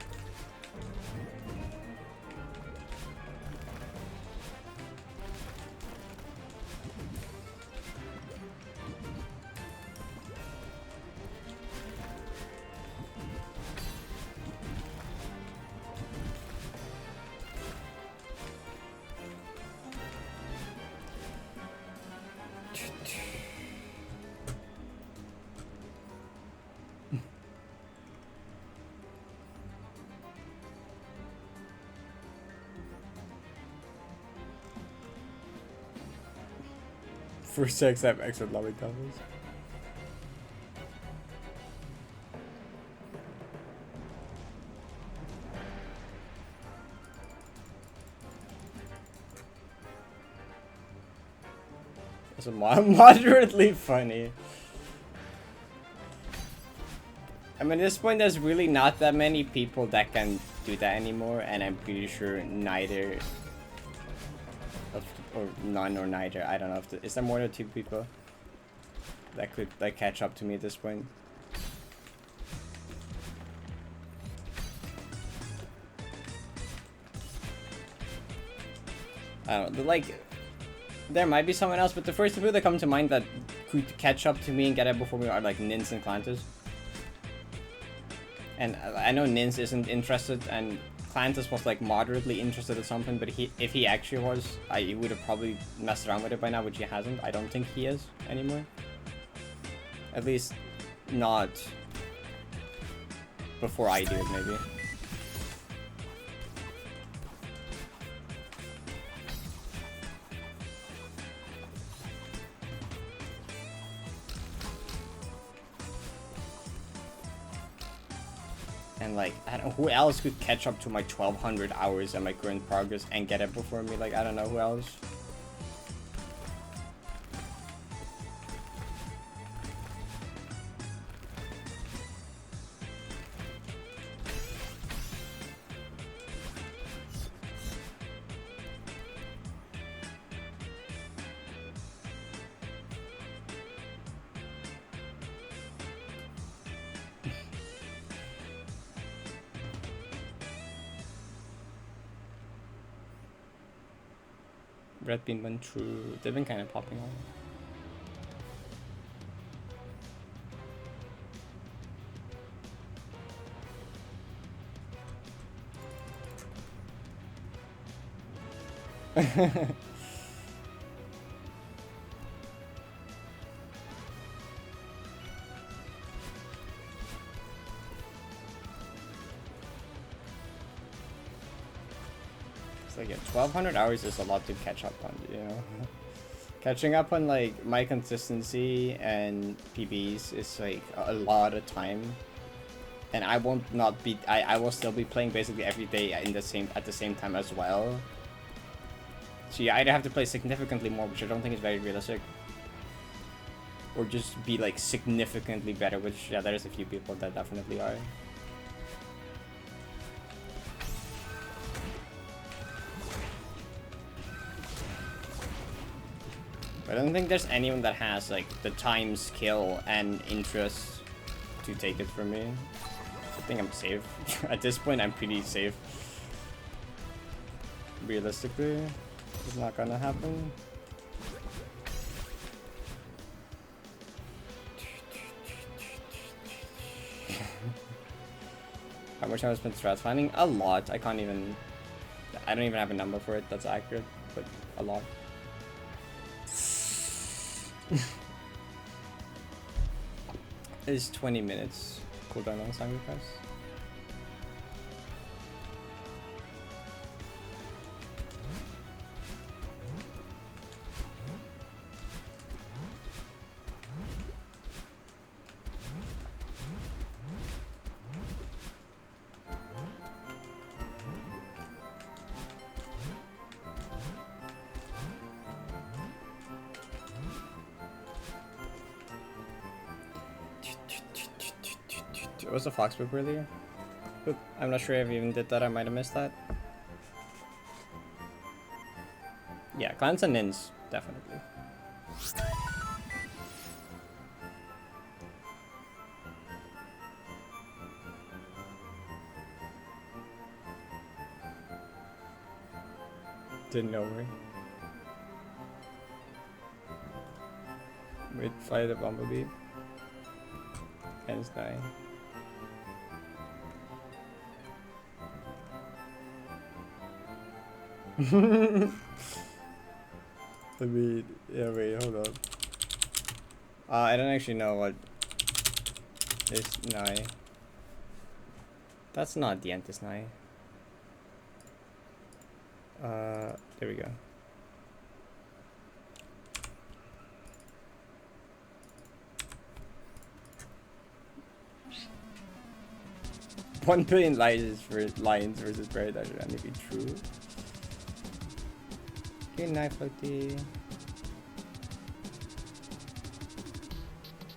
First to accept extra lobby combos. It's moderately funny. I mean, at this point, there's really not that many people that can do that anymore, and I'm pretty sure neither, or none or neither. I don't know if is there more than 2 people that could like catch up to me at this point. I don't know. Like, there might be someone else, but the first people that come to mind that could catch up to me and get it before me are like Nins and Clantus. And I know Nins isn't interested, and Clantus was like moderately interested in something, but if he actually was, he would have probably messed around with it by now, which he hasn't. I don't think he is anymore. At least not before I do it, maybe. And like, I don't know who else could catch up to my 1200 hours and my current progress and get it before me. Like, I don't know who else. Red Bean went through. They've been kind of popping on. Like, yeah, 1200 hours is a lot to catch up on, you know. Catching up on like my consistency and PBs is like a lot of time, and I won't not be. I will still be playing basically every day at the same time as well. So you either have to play significantly more, which I don't think is very realistic, or just be like significantly better, which yeah, there's a few people that definitely are. I don't think there's anyone that has like the time, skill, and interest to take it from me. I think I'm safe. At this point, I'm pretty safe. Realistically, it's not gonna happen. How much time I spent strat finding? A lot. I don't even have a number for it that's accurate, but a lot. It's 20 minutes cooldown on sacrifice. Was a fox whip earlier? Oop, I'm not sure if I even did that. I might have missed that. Yeah, clans and nins, definitely. Didn't know where. Wait, fly the bumblebee. Hence die. Let me. Yeah, wait, hold on. I don't actually know what is Nai. That's not the Antis Nai. There we go. $1 billion lions versus Parrot. That should only be true. Okay, knife like the.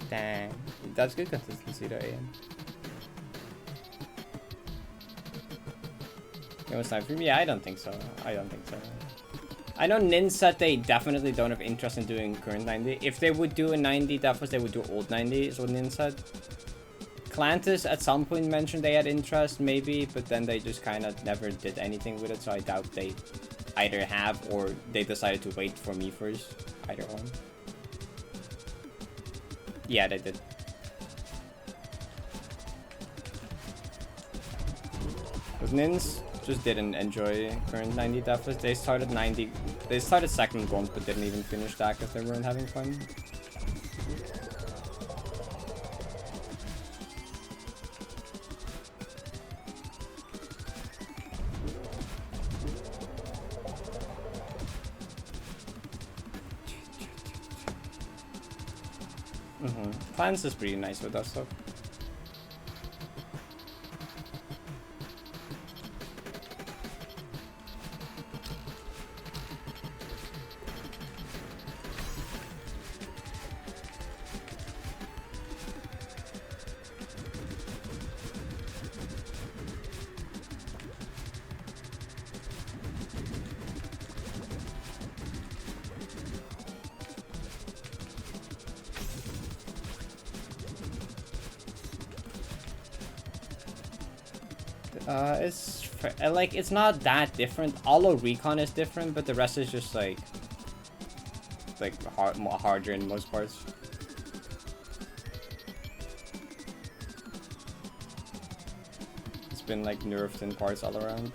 Dang, that's good consistency though, Ian. It was time for me. Yeah, I don't think so. I don't think so. I know Nin said they definitely don't have interest in doing current 90. If they would do a 90 Deathless, they would do old 90, is what Nin said. Clantis at some point mentioned they had interest, maybe, but then they just kind of never did anything with it, so I doubt they either have or they decided to wait for me first. Either one. Yeah, they did. Because Nins just didn't enjoy current 90 Deathless. They started 90. They started second once, but didn't even finish that because they weren't having fun. Clans is pretty nice with that stuff. It's not that different. Although recon is different, but the rest is just like harder in most parts. It's been like nerfed in parts all around.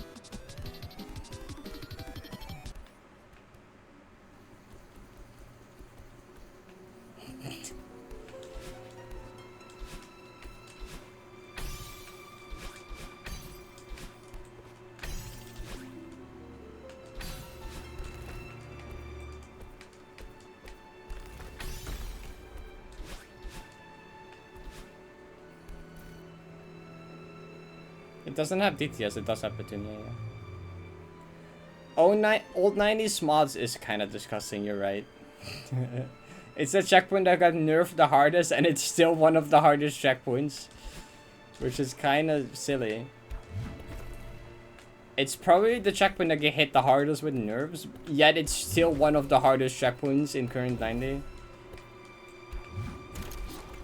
It doesn't have DTS, it does have Petunia, yeah. Old 90s mods is kind of disgusting, you're right. It's a checkpoint that got nerfed the hardest, and it's still one of the hardest checkpoints. Which is kind of silly. It's probably the checkpoint that get hit the hardest with nerfs, yet it's still one of the hardest checkpoints in current 90.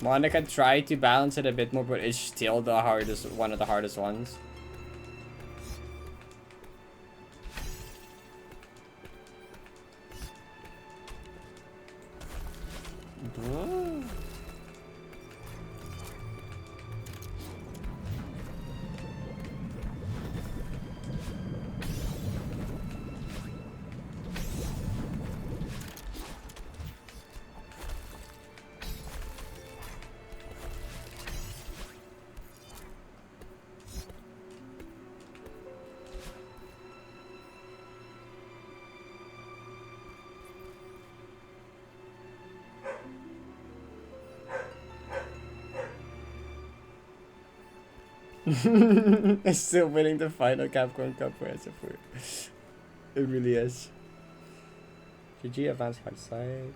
Monica tried to balance it a bit more, but it's still the hardest, one of the hardest ones. Whoa. It's still winning the final Capcom Cup for SFU. It really is. GG advanced hard side.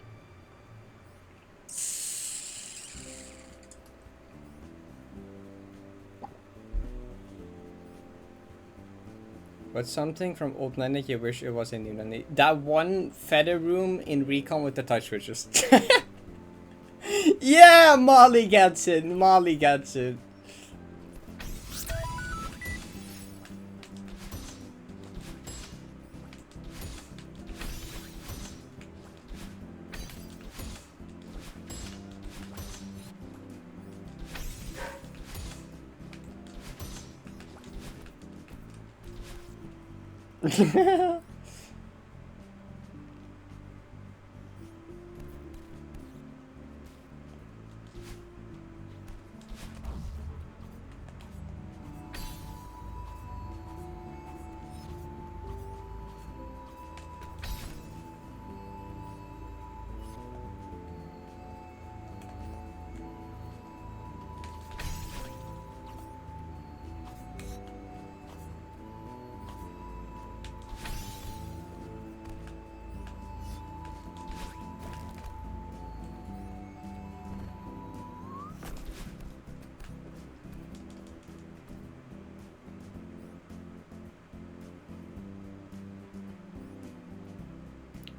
But something from old Nanic you wish it was in new Nanic. That one feather room in Recon with the touch switches. Yeah, Molly gets it. Molly gets it.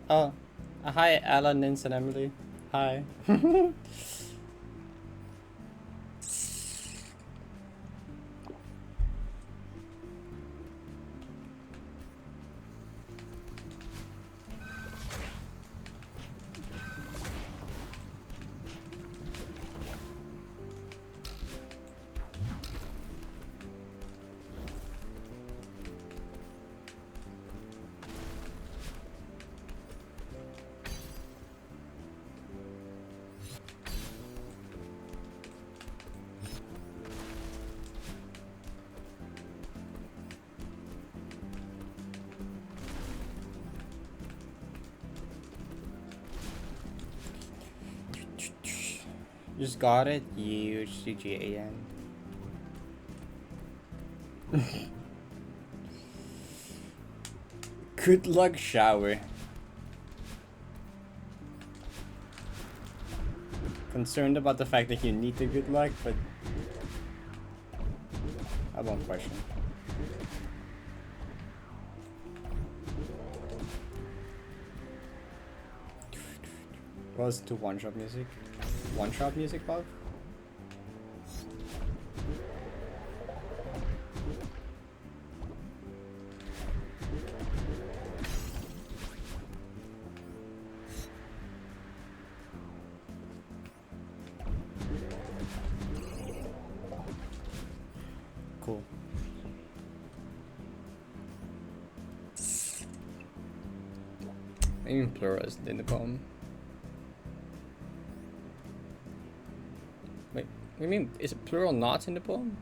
Oh, hi, Alan, Nins, and Emily. Hi. Just got it. Huge CGAN. Good luck shower. Concerned about the fact that you need the good luck, but I won't question. Was to one-shot music? One-shot music, Bob? Cool. Even plural isn't in the poem. Wait, what do you mean? Is it plural not in the poem?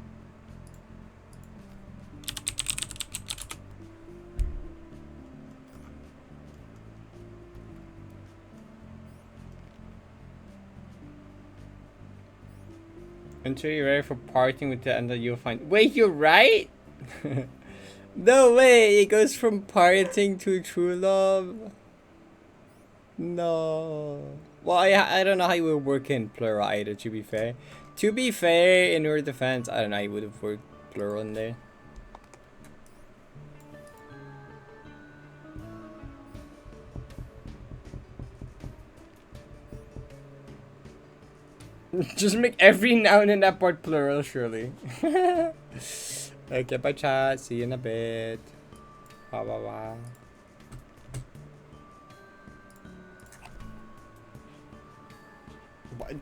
Until you're ready for parting with the end that you'll find. Wait, you're right? No way! It goes from parting to true love. No. Well, I don't know how you would work in plural either, to be fair. To be fair, in your defense, I don't know how you would have worked plural in there. Just make every noun in that part plural, surely. Okay, bye chat. See you in a bit. Bye bye bye.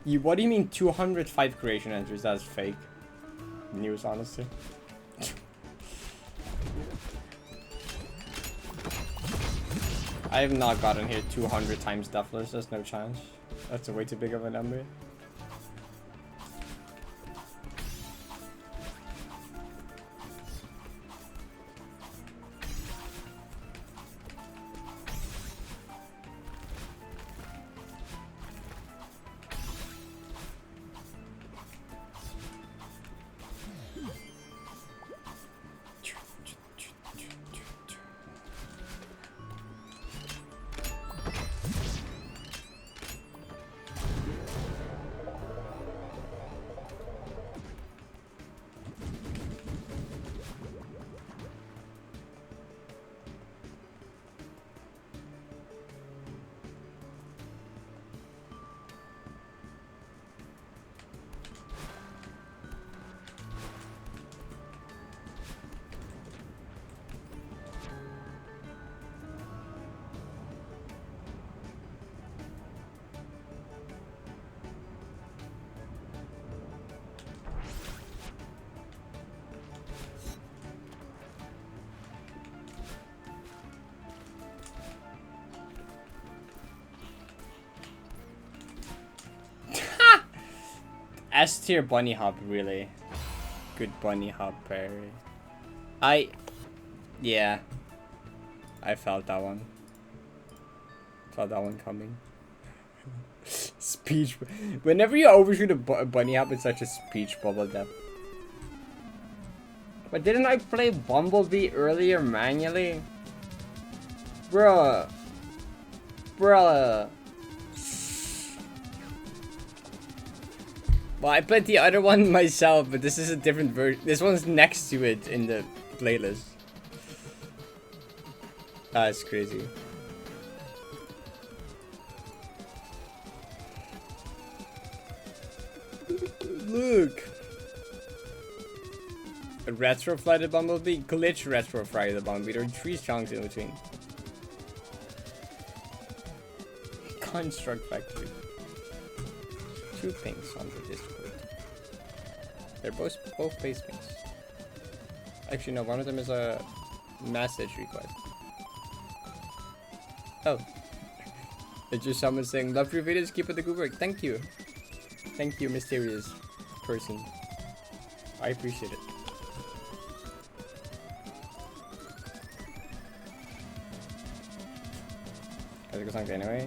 What do you mean 205 creation entries? That's fake news, honestly. I have not gotten here 200 times Deathless. There's no chance. That's way too big of a number. S tier bunny hop, really. Good bunny hop parry. Yeah. I felt that one. Felt that one coming. Speech. Whenever you overshoot a bunny hop, it's such a speech bubble death. But didn't I play Bumblebee earlier manually? Bruh. Bruh. Well, I played the other one myself, but this is a different version. This one's next to it in the playlist. That's crazy. Look. A retro flighted Bumblebee? Glitch retro flighted Bumblebee. There are 3 chunks in between. Construct Factory. 2 pinks on the Discord. They're both base pinks. Actually, no, one of them is a message request. Oh. It's just someone saying, love your videos, keep up the good work. Thank you. Thank you, mysterious person. I appreciate it. It goes anyway.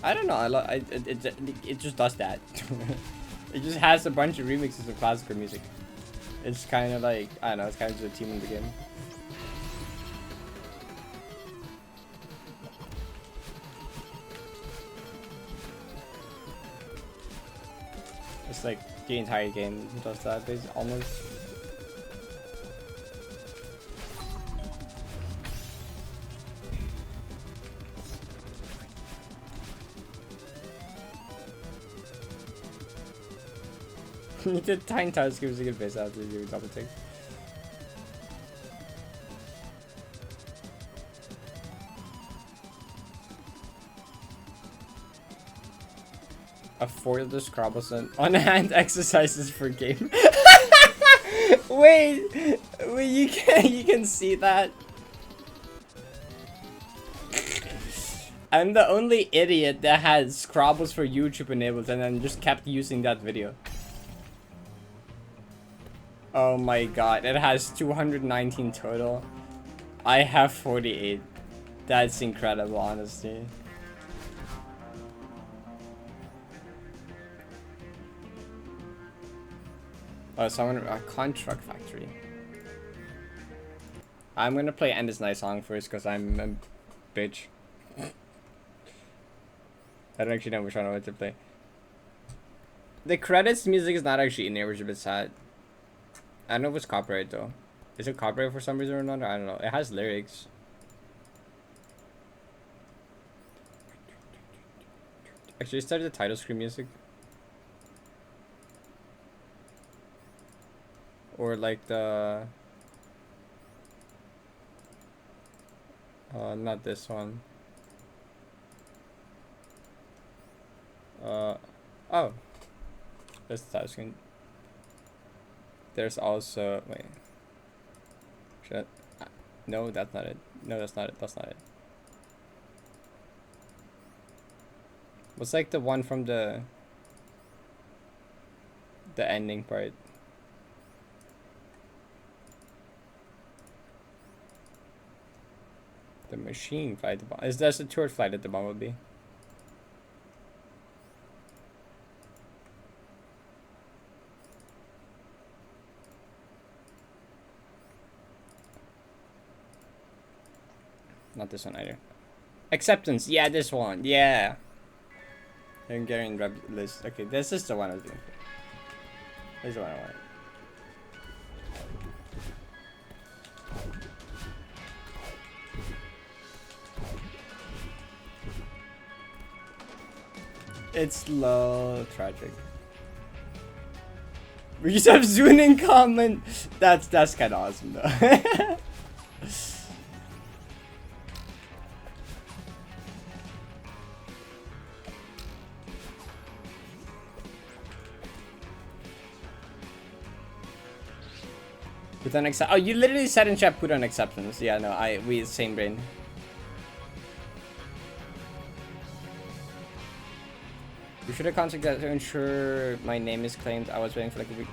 I don't know. It just does that. It just has a bunch of remixes of classical music. It's kind of like, I don't know. It's kind of just a team in the game. It's like the entire game does that, basically, almost. You did Tiny Touch gives a good face after you do double take. Afford the Scrabble on-hand exercises for game. wait, you can see that. I'm the only idiot that had Scrabbles for YouTube enabled and then just kept using that video. Oh my god, it has 219 total. I have 48. That's incredible, honestly. Oh, someone, a Construct Factory. I'm gonna play End Is Night song first because I'm a bitch. I don't actually know which one I want to play. The credits music is not actually in there, which is a bit sad. I don't know if it's copyright though. Is it copyright for some reason or not? I don't know. It has lyrics. Actually, started the title screen music. Or like the... not this one. Oh. That's the title screen. There's also, wait. No, that's not it. No, that's not it. That's not it. What's like the one from the ending part? The machine flight. Is that a turret flight at the Bumblebee? Not this one either. Acceptance. Yeah, this one. Yeah. I'm getting grab list. Okay, this is the one I was doing. This is the one I want. It's low tragic. We just have Zune in common. That's kind of awesome though. Put on accept. Oh, you literally said in chat put on acceptance. Yeah, no, we same brain. You should have contacted to ensure my name is claimed. I was waiting for like a week.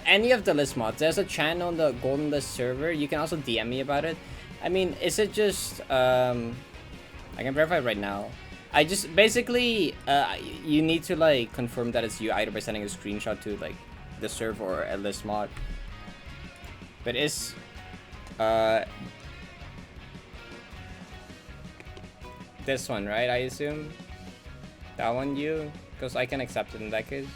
Any of the list mods. There's a channel on the Golden List server. You can also DM me about it. I mean, is it just I can verify right now. I just basically you need to like confirm that it's you either by sending a screenshot to like the server or a list mod. But it's this one, right? I assume. That one you? Because I can accept it in that case.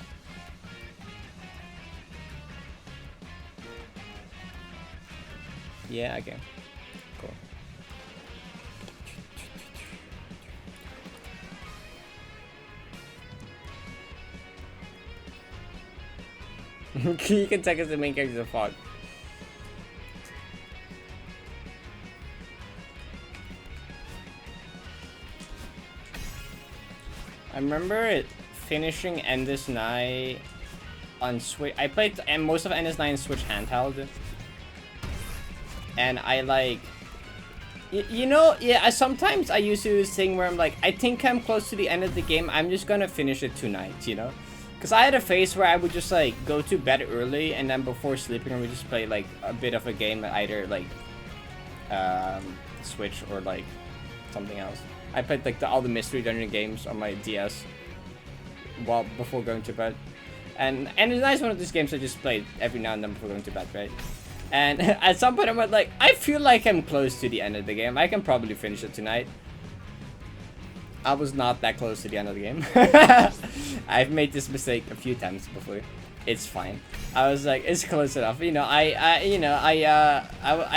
Yeah, okay. Cool. You can take us the main character of Vods. I remember it finishing Endless Night on Switch. I played most of Endless Night on Switch handheld. And I like... You know, yeah, sometimes I used to do this thing where I'm like, I think I'm close to the end of the game. I'm just gonna finish it tonight, you know? Because I had a phase where I would just like go to bed early and then before sleeping I would just play like a bit of a game at either like Switch or like something else. I played like all the mystery dungeon games on my DS while before going to bed, and it's nice one of these games I just played every now and then before going to bed, right? And at some point I went like, I feel like I'm close to the end of the game. I can probably finish it tonight. I was not that close to the end of the game. I've made this mistake a few times before. It's fine. I was like, it's close enough. You know, I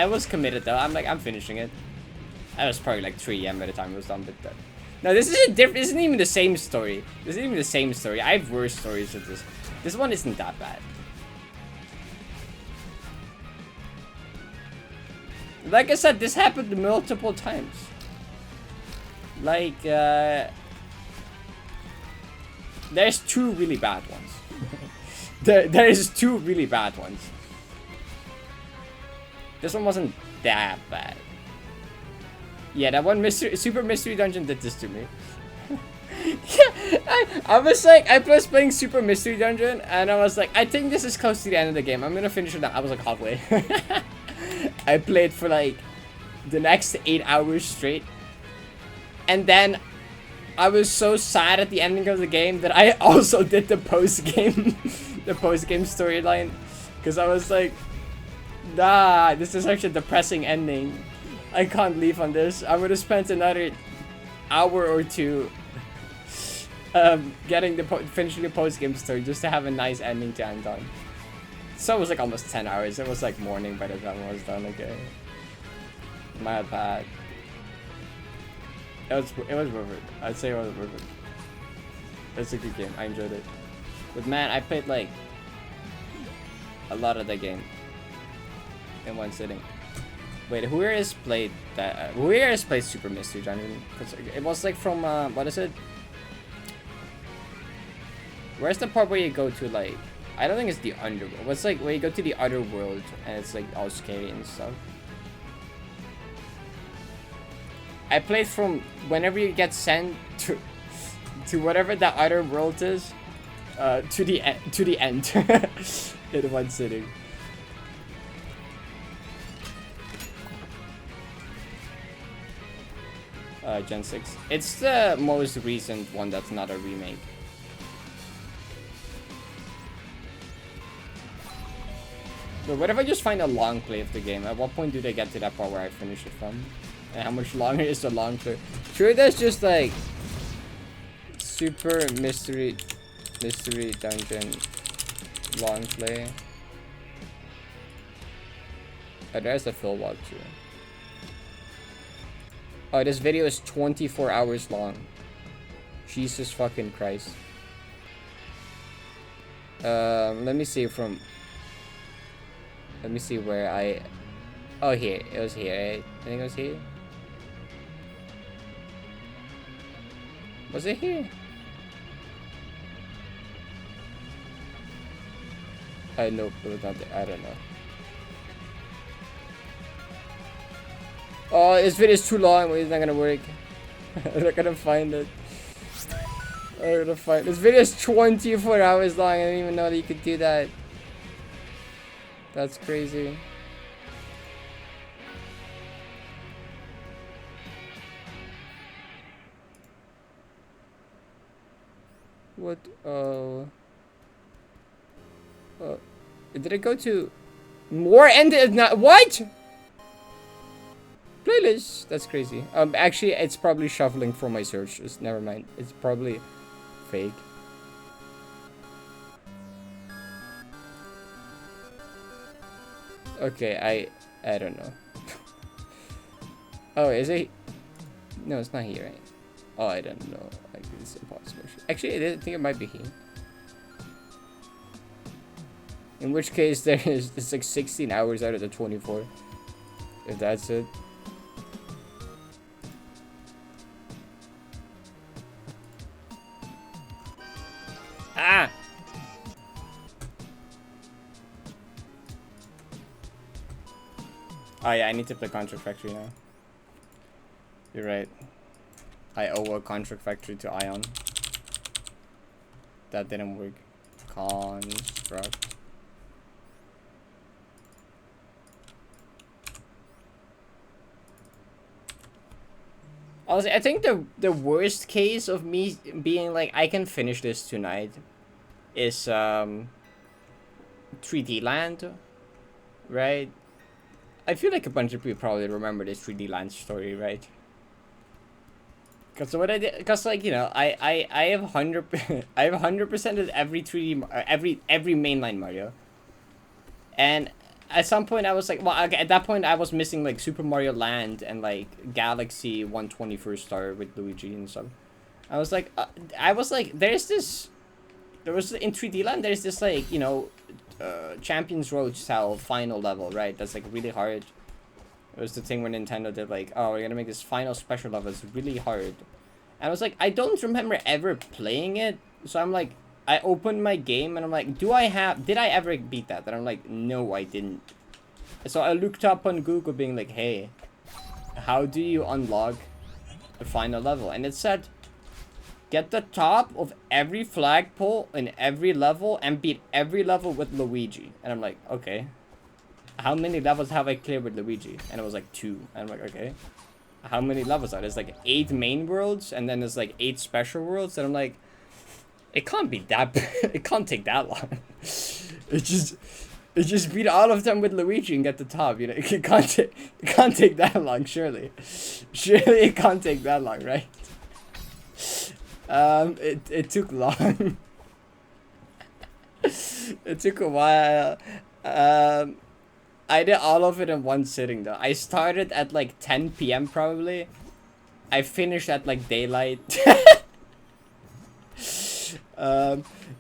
was committed though. I'm like, I'm finishing it. I was probably like 3 AM by the time it was done, but no, this isn't different. This isn't even the same story. This isn't even the same story. I have worse stories than this. This one isn't that bad. Like I said, this happened multiple times. Like, there's 2 really bad ones. there is 2 really bad ones. This one wasn't that bad. Yeah, that one Super Mystery Dungeon did this to me. Yeah, I was like, I was playing Super Mystery Dungeon, and I was like, I think this is close to the end of the game. I'm gonna finish it now. I was like halfway. I played for like the next 8 hours straight. And then I was so sad at the ending of the game that I also did the post-game the post-game storyline. Because I was like, nah, this is actually a depressing ending. I can't leave on this. I would have spent another hour or 2 getting finishing the post-game story just to have a nice ending to end on. So it was like almost 10 hours. It was like morning by the time I was done. Okay, my bad. It was worth it. I'd say it was worth it. It's a good game. I enjoyed it. But man, I played like a lot of that game in one sitting. Wait, who here has played that? Who here has played Super Mystery Dungeon? It was like from what is it? Where's the part where you go to like? I don't think it's the underworld. What's like where you go to the other world and it's like all scary and stuff. I played from whenever you get sent to whatever that other world is, to the end in one sitting. Gen 6. It's the most recent one that's not a remake. But what if I just find a long play of the game? At what point do they get to that part where I finish it from? And how much longer is the long play? Sure, that's just like Super Mystery Dungeon long play. Oh, there's the full walkthrough. Oh, this video is 24 hours long. Jesus fucking Christ. Let me see from... Let me see where I... Oh, here. It was here, right? I think it was here. Was it here? Nope, it was not there. I don't know. Oh, this video is too long. It's not gonna work. I'm not gonna find it. I'm gonna find this video is 24 hours long. I didn't even know that you could do that. That's crazy. What? Did it go to more ended? Not what? Playlist. That's crazy. Actually, it's probably shuffling for my search. Never mind. It's probably fake. Okay, I don't know. Oh, is it? No, it's not here, right? Oh, I don't know. Like, it's impossible. Actually, I think it might be here. In which case, it's like 16 hours out of the 24. If that's it. Ah! Oh yeah, I need to play Contract Factory now. You're right. I owe a Contract Factory to Ion. That didn't work. Construct. Also, I think the worst case of me being like I can finish this tonight is 3D Land, right? I feel like a bunch of people probably remember this 3D Land story, right? Cause what I did, cause like you know, I have 100%, I have 100% of every 3D, every mainline Mario, and at some point I was like, well, at that point I was missing like Super Mario Land and like Galaxy 121st Star with Luigi and stuff. I was like, there's this, there was in 3D Land, there's this like you know, Champions Road style final level, right? That's like really hard. It was the thing where Nintendo did like, oh, we're gonna make this final special level. It's really hard. And I was like, I don't remember ever playing it. So I'm like, I opened my game and I'm like, did I ever beat that? And I'm like, no, I didn't. So I looked up on Google being like, hey, how do you unlock the final level? And it said, get the top of every flagpole in every level and beat every level with Luigi. And I'm like, okay. How many levels have I cleared with Luigi? And it was like 2. And I'm like, okay. How many levels are there? There's like 8 main worlds and then there's like 8 special worlds. And I'm like, it can't be that it can't take that long. It just beat all of them with Luigi and get the top, you know. It can't take that long, surely. Surely it can't take that long, right? It took long. It took a while. I did all of it in one sitting though. I started at like 10 p.m. probably. I finished at like daylight.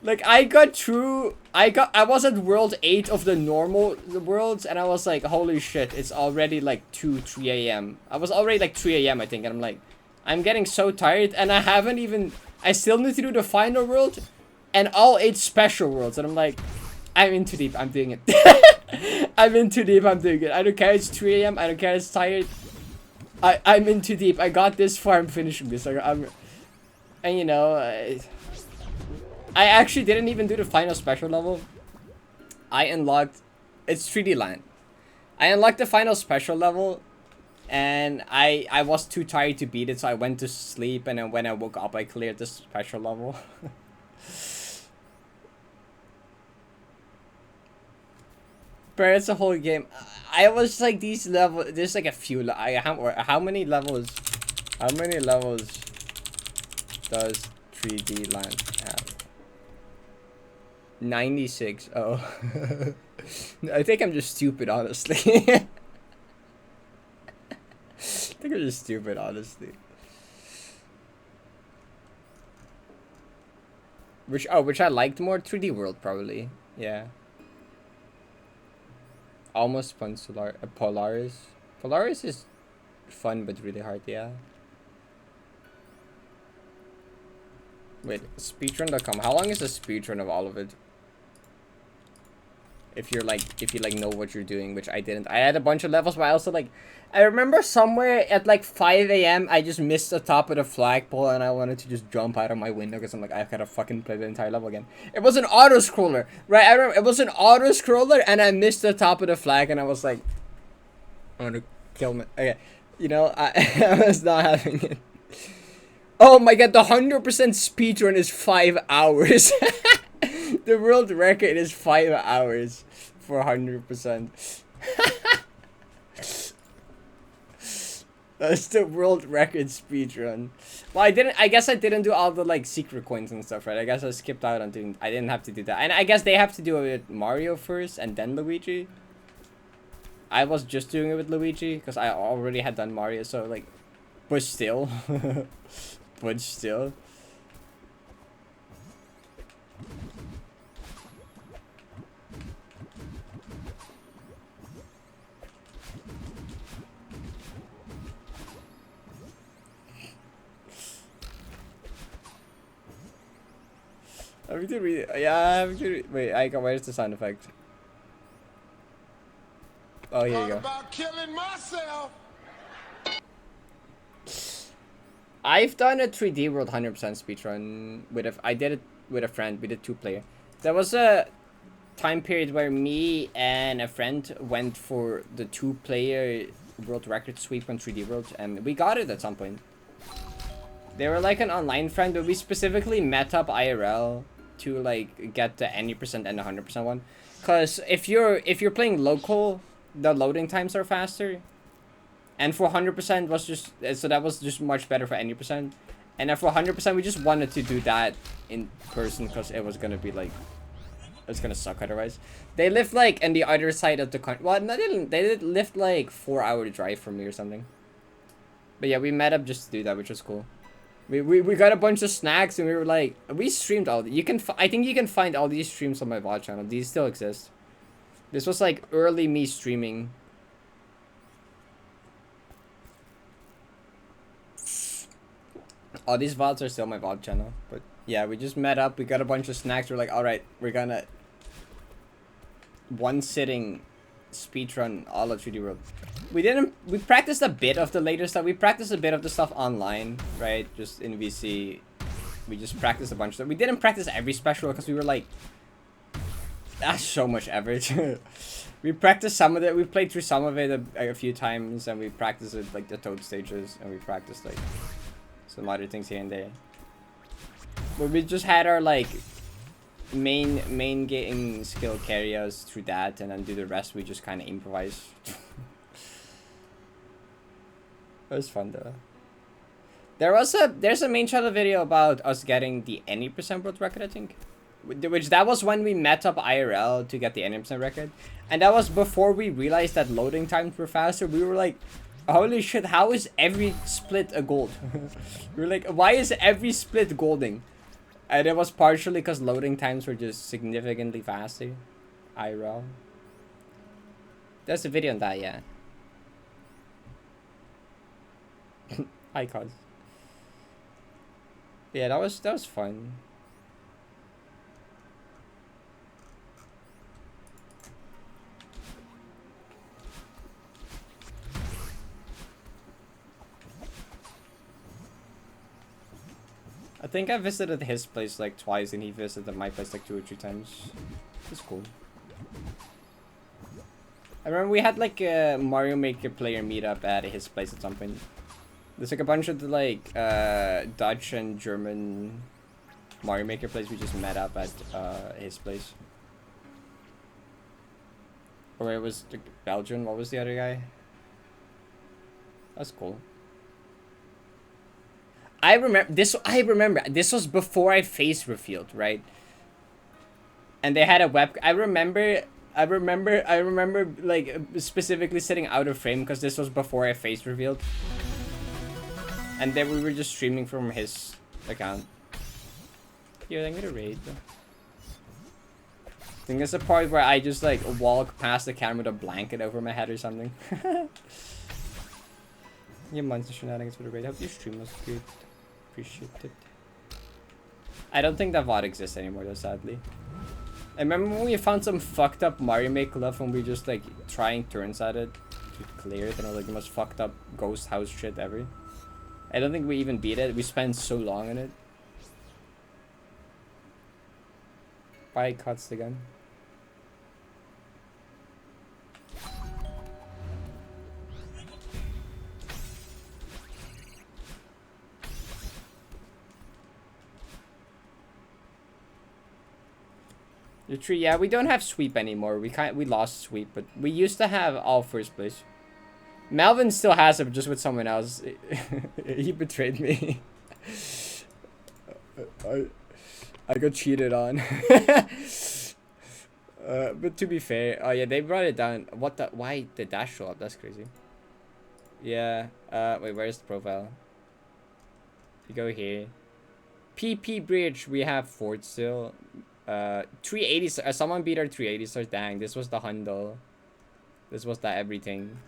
Like I got through. I was at world 8 of the normal worlds, and I was like, holy shit! It's already like 3 a.m. I was already like 3 a.m. I think, and I'm like, I'm getting so tired, and I still need to do the final world, and all 8 special worlds, and I'm like, I'm in too deep. I'm doing it. I'm in too deep. I'm doing it. I don't care. It's 3 a.m. I don't care. It's tired. I'm in too deep. I got this far. I'm finishing this. And you know, I actually didn't even do the final special level. I unlocked. It's 3D Land. I unlocked the final special level, and I was too tired to beat it, so I went to sleep. And then when I woke up, I cleared the special level. But it's a whole game. I was like these levels. There's like a few. How many levels? How many levels does 3D Land have? 96. Oh, I think I'm just stupid, honestly. I think I'm just stupid, honestly. Which I liked more, 3D World probably. Yeah. Almost fun Polaris. Polaris is fun but really hard, yeah. Wait, speedrun.com. How long is the speedrun of all of it? if you like know what you're doing, which I didn't. I had a bunch of levels, but I also like, I remember somewhere at like 5 a.m. I just missed the top of the flagpole and I wanted to just jump out of my window because I'm like, I've got to fucking play the entire level again. It was an auto scroller, right? I remember it was an auto scroller and I missed the top of the flag and I was like, I want to kill me. Okay, you know, I was not having it. Oh my god, the 100% speedrun is 5 hours. The world record is 5 hours for 100%. That's the world record speedrun. Well, I guess I didn't do all the like secret coins and stuff, right? I guess I skipped out on doing, I didn't have to do that. And I guess they have to do it with Mario first and then Luigi. I was just doing it with Luigi because I already had done Mario, so like, but still. But still. Having to read. Yeah, having to read. Wait, where's the sound effect? Oh, here you go. About killing myself. I've done a 3D World 100% speedrun with I did it with a friend. We did 2-player. There was a time period where me and a friend went for the 2-player world record sweep on 3D World, and we got it at some point. They were like an online friend, but we specifically met up IRL to like get the any percent and the 100% one. Cause if you're playing local, the loading times are faster. And for 100% was just, so that was just much better for any percent. And then for 100% we just wanted to do that in person because it was gonna be like, it's gonna suck otherwise. They lived like on the other side of the country. Well, no, they lived like 4-hour drive from me or something. But yeah, we met up just to do that, which was cool. We got a bunch of snacks and we were like, we streamed all. I think you can find all these streams on my VOD channel. These still exist. This was like early me streaming. All these VODs are still my VOD channel. But yeah, we just met up. We got a bunch of snacks. We're like, all right, we're gonna one sitting speedrun all of 3D World. We practiced a bit of the later stuff. We practiced a bit of the stuff online, right? Just in VC. We just practiced a bunch of stuff. We didn't practice every special because we were like, that's so much effort. We practiced some of it. We played through some of it a few times, and we practiced it like the Toad stages, and we practiced like some other things here and there. But we just had our like main game skill carry us through that, and then do the rest we just kind of improvise. It was fun though. There's a main channel video about us getting the any percent world record, I think. Which that was when we met up IRL to get the any percent record. And that was before we realized that loading times were faster. We were like, holy shit, how is every split a gold? We were like, why is every split golding? And it was partially because loading times were just significantly faster. IRL. There's a video on that, yeah. Icons. Yeah, that was fun. I think I visited his place like twice and he visited my place like 2 or 3 times. It's cool. I remember we had like a Mario Maker player meetup at his place at some point. There's like a bunch of the like Dutch and German Mario Maker players. We just met up at his place. Or it was the Belgian. What was the other guy? That's cool. I remember this was before I face revealed, right? And they had a web. I remember like specifically sitting out of frame because this was before I face revealed. And then we were just streaming from his account. Yo, I'm gonna raid. I think there's a part where I just like walk past the camera with a blanket over my head or something. Yeah, monster shenanigans for the raid. Hope your stream was good. Appreciate it. I don't think that VOD exists anymore though, sadly. I remember when we found some fucked up Mario Maker left when we just like trying turns at it to clear it, and it was like the most fucked up ghost house shit ever. I don't think we even beat it. We spent so long on it. Why cuts the gun? You're true. Yeah, we don't have sweep anymore. We lost sweep, but we used to have all first place. Melvin still has it, just with someone else. He betrayed me. I got cheated on. But to be fair, oh yeah, they brought it down. What the? Why did that show up? That's crazy. Yeah. Wait, where's the profile? You go here. PP bridge. We have fort still. 380. Someone beat our 380 stars. Dang, this was the Hundle. This was the everything.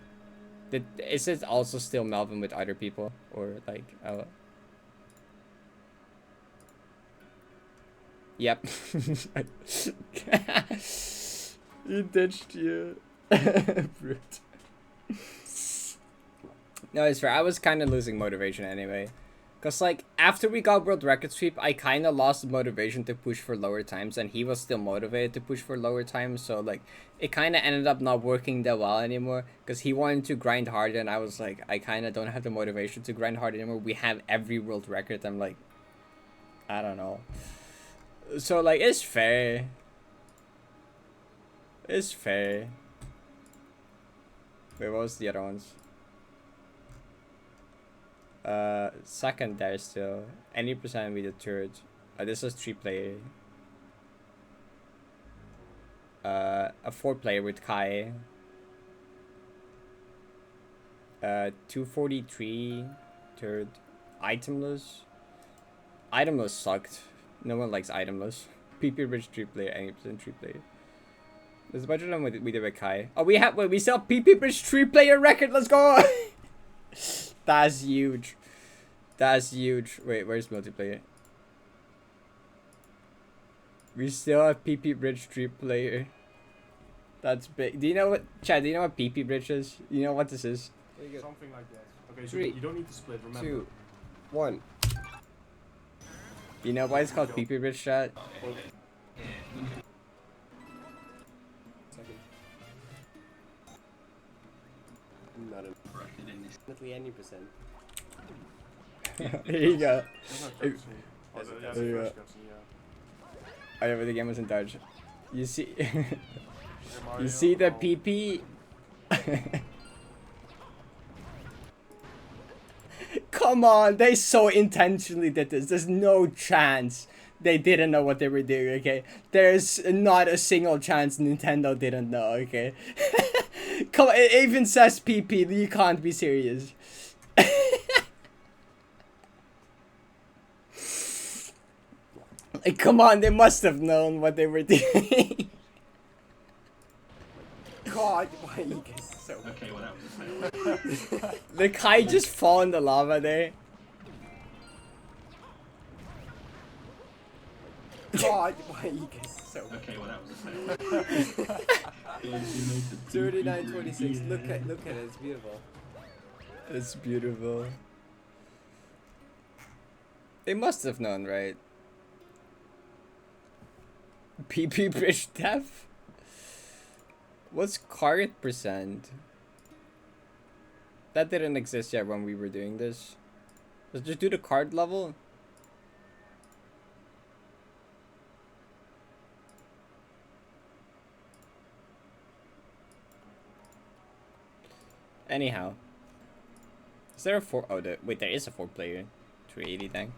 Is it also still Melvin with other people, or like? Yep. He ditched you. Brute. No, it's fair. I was kind of losing motivation anyway. Because, like, after we got world record sweep, I kind of lost motivation to push for lower times, and he was still motivated to push for lower times, so, like, it kind of ended up not working that well anymore, because he wanted to grind harder, and I was like, I kind of don't have the motivation to grind hard anymore. We have every world record. I'm like, I don't know. So, like, it's fair. It's fair. Wait, what was the other ones? Second there still. Any percent with the third. This is 3-player. A 4-player with Kai. 243 third. Itemless. Itemless sucked. No one likes itemless. PP rich 3-player, any percent 3-player. There's a bunch of them we did with Kai. Oh, we still have PP rich 3-player record. Let's go. That's huge. That's huge. Wait, where's multiplayer? We still have PP Bridge 3-player. That's big. Do you know what, Chad? Do you know what PP Bridge is? You know what this is? Something like that. Okay, so you don't need to split. Remember. 2, 1. You know why it's called PP Bridge, Chad? Not definitely any percent. Here you go. Yeah, There you go. Oh yeah, but the game was in Dutch. You see, you see the PP. Come on, they so intentionally did this. There's no chance they didn't know what they were doing. Okay, there's not a single chance Nintendo didn't know. Okay, come on, it even says PP. You can't be serious. Like, come on, they must have known what they were doing. God, why are you guys so... Okay, whatever. The Kai just fall in the lava there. God, why are you guys so... Okay, whatever. 39-26. Look at it. It's beautiful. It's beautiful. They must have known, right? PP Bridge Def? What's card percent? That didn't exist yet when we were doing this. Let's just do the card level. Anyhow. Is there a 4? Oh, wait, there is a 4-player. 380 thing.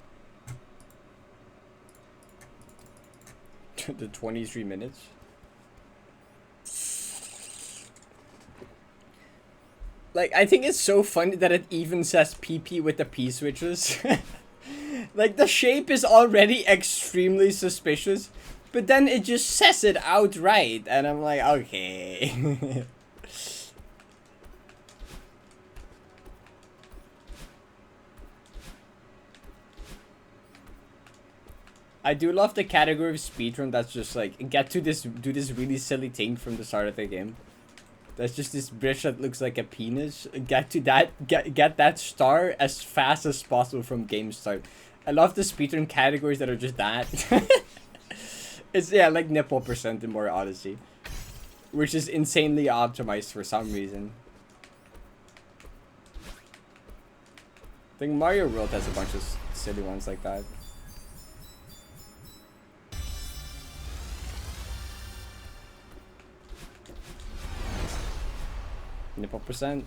The 23 minutes. Like, I think it's so funny that it even says PP with the P switches. Like, the shape is already extremely suspicious, but then it just says it outright, and I'm like, okay. I do love the category of speedrun that's just like do this really silly thing from the start of the game. That's just this bridge that looks like a penis. Get that star as fast as possible from game start. I love the speedrun categories that are just that. It's like nipple percent in Mario Odyssey, which is insanely optimized for some reason. I think Mario World has a bunch of silly ones like that. Nipple percent.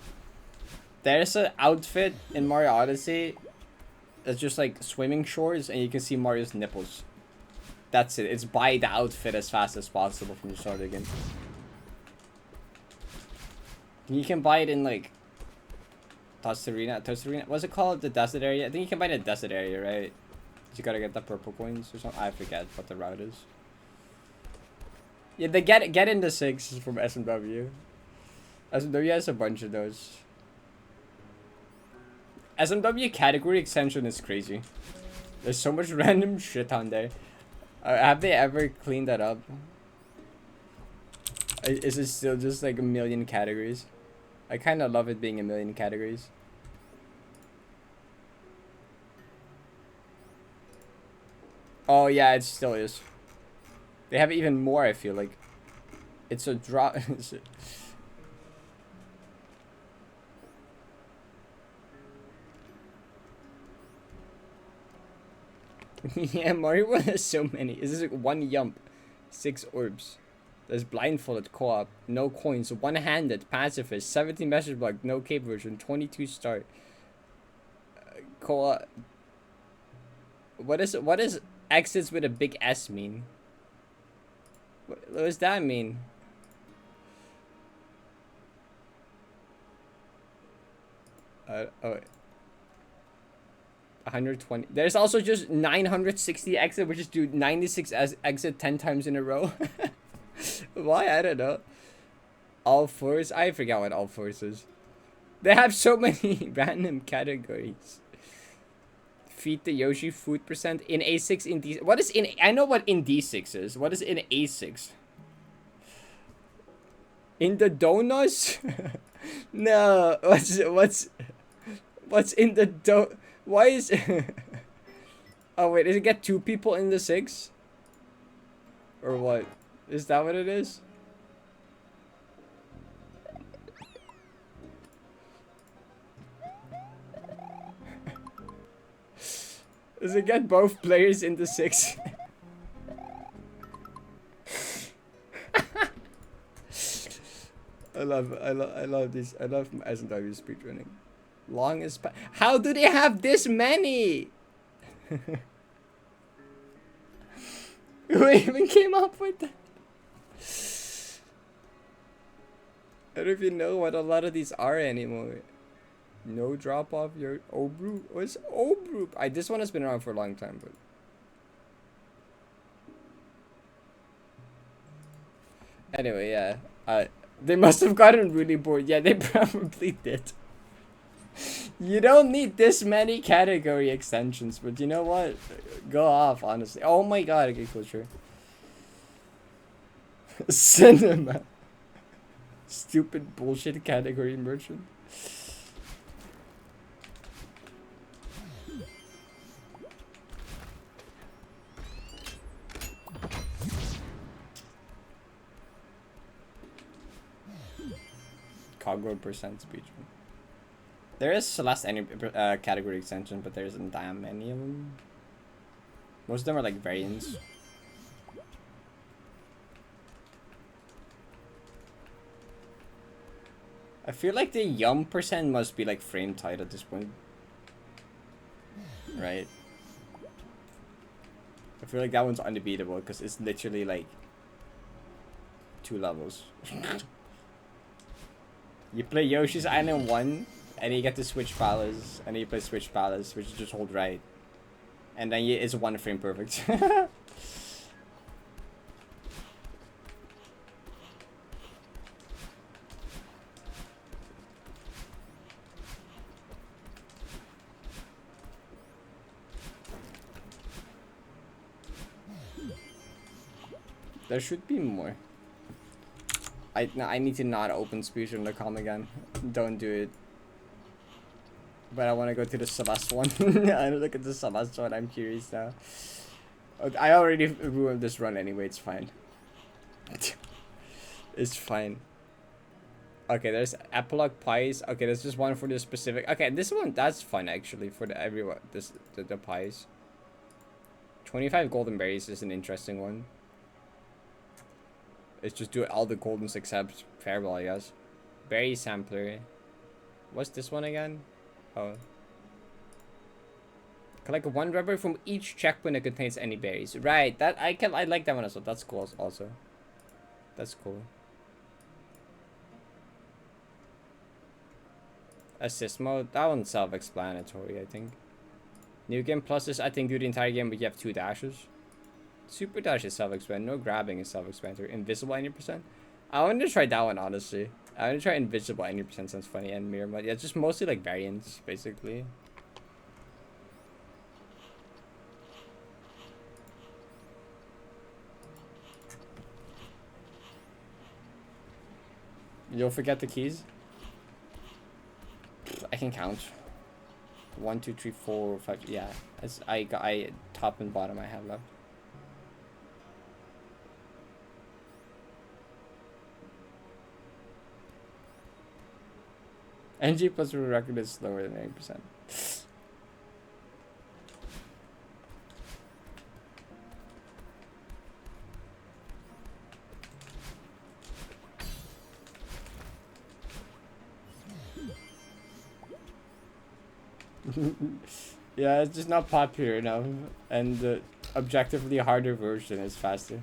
There's an outfit in Mario Odyssey that's just like swimming shorts and you can see Mario's nipples. That's it. It's buy the outfit as fast as possible from the start of the game. You can buy it in like Tostarena. What's it called? The desert area? I think you can buy it in the desert area, right? You gotta get the purple coins or something. I forget what the route is. Yeah, they get in the 6 from SMW. SMW has a bunch of those. SMW category extension is crazy. There's so much random shit on there. Have they ever cleaned that up? Is it still just like a million categories? I kind of love it being a million categories. Oh yeah, it still is. They have even more, I feel like. It's a drop. Yeah, Mario World has so many. Is this like 1 yump, 6 orbs. There's blindfolded co-op, no coins, one-handed, pacifist, 17 message block, no cape version, 22 start. Co-op. What is exits with a big S mean? What does that mean? Oh. 120. There's also just 960 exit, which is do 96 as exit 10 times in a row. Why? I don't know. All fours? I forgot what all fours is. They have so many random categories. Feed the Yoshi food percent in A6 in D. What is in? I know what in D6 is. What is in A6? In the donuts? No. What's in the do? Why is? Oh wait, does it get 2 people in the 6? Or what? Is that what it is? Does it get both players in the 6? I love this. I love SMW speedrunning. Longest how do they have this many? Who even came up with that? I don't even know what a lot of these are anymore. No drop off your Obru. What's Obru? This one has been around for a long time, but anyway, yeah. They must have gotten really bored. Yeah, they probably did. You don't need this many category extensions, but you know what? Go off, honestly. Oh my god, okay, culture. Cinema. Stupid bullshit category merchant. Cogword percent speedrun. There is Celeste any category extension, but there isn't that many of them. Most of them are like variants. I feel like the yum percent must be like frame tight at this point. Right? I feel like that one's unbeatable because it's literally like 2 levels. You play Yoshi's Island 1, and you get to switch palace, and then you play switch palace, which is just hold right. And then it's 1 frame perfect. There should be more. I need to not open speech.com again. Don't do it. But I want to go to the Celeste one. I look at the Celeste one. I'm curious now. I already ruined this run anyway. It's fine. It's fine. Okay, there's epilogue pies. Okay, there's just one for the specific. Okay, this one that's fun actually for the everyone. The pies. 25 golden berries is an interesting one. It's just do all the goldens except farewell, I guess. Berry sampler. What's this one again? Oh. Collect one rubber from each checkpoint that contains any berries. Right, that I like that one also. That's cool also. That's cool. Assist mode. That one's self-explanatory, I think. New game pluses, I think, do the entire game, but you have 2 dashes. Super dash is self-explanatory. No grabbing is self-explanatory. Invisible 90%. I want to try that one, honestly. I want to try invisible 90%. Sounds funny. And mirror mode. Yeah, it's just mostly like variants, basically. You'll forget the keys? I can count. 1, 2, 3, 4, 5. Yeah, as I top and bottom I have left. NG plus record is lower than 80%. Yeah, it's just not popular enough, and the objectively harder version is faster.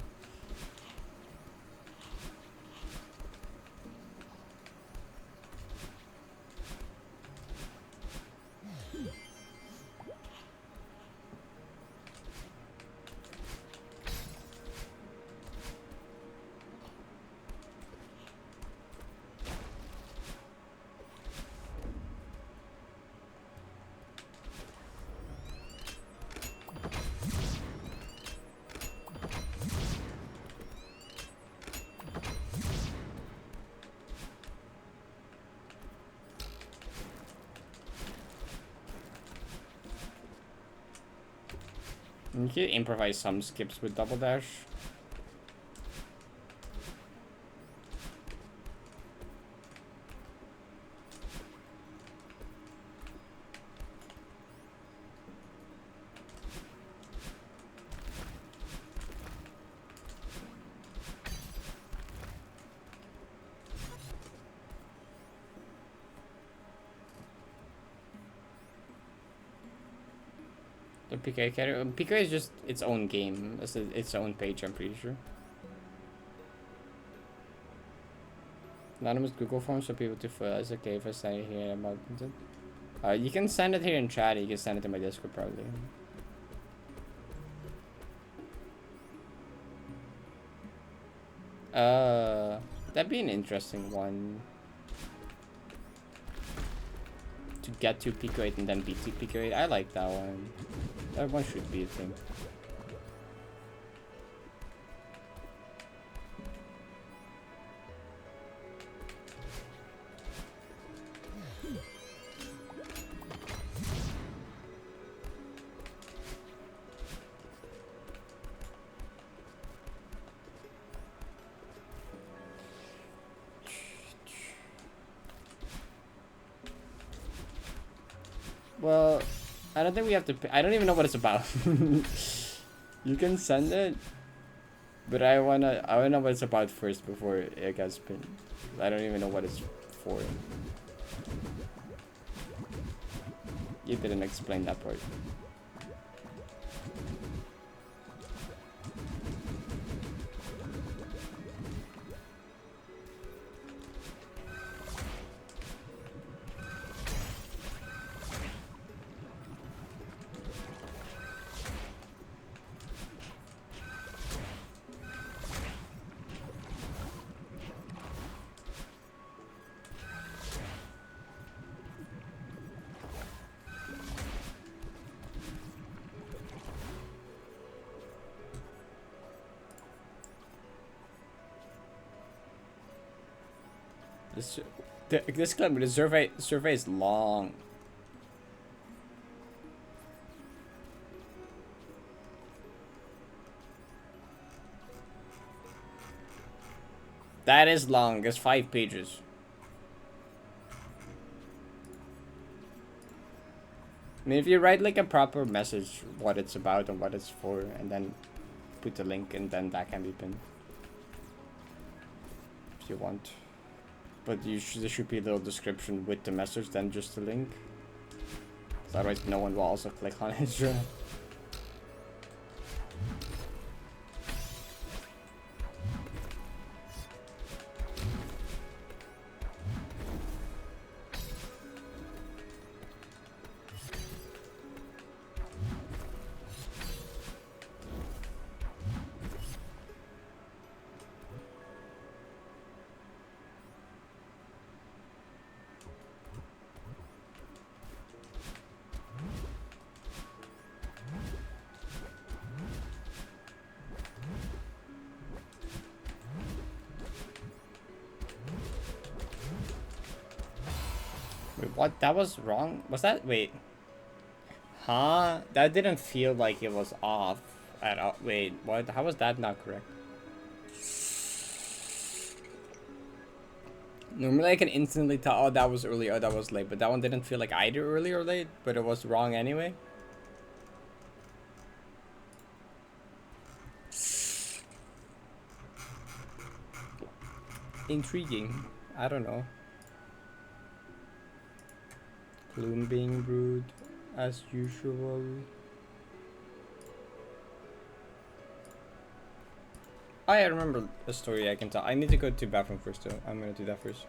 You can improvise some skips with double dash. The PK category. PK is just its own game. It's its own page, I'm pretty sure. Anonymous Google form so people to fill. It's okay if I send it here about it. You can send it here in chat. You can send it to my Discord probably. That'd be an interesting one. To get to Pico 8 and then beat to Pico 8. I like that one. That one should be a thing. Well, I don't think we have to. I don't even know what it's about. You can send it, but I wanna know what it's about first before it gets pinned. I don't even know what it's for. You didn't explain that part. This clip, the survey is long. That is long. It's 5 pages. I mean, if you write like a proper message, what it's about and what it's for, and then put the link, and then that can be pinned. If you want. But there should be a little description with the message, then just the link. Otherwise, no one will also click on it. Sure. Wait, what? That was wrong? Was that? Wait. Huh? That didn't feel like it was off at all. Wait, what? How was that not correct? Normally I can instantly tell, oh, that was early, oh, that was late. But that one didn't feel like either early or late, but it was wrong anyway. Intriguing. I don't know. Gloom being brewed as usual. I remember a story I can tell. I need to go to the bathroom first though. I'm gonna do that first.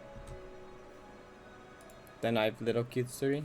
Then I have little cute story.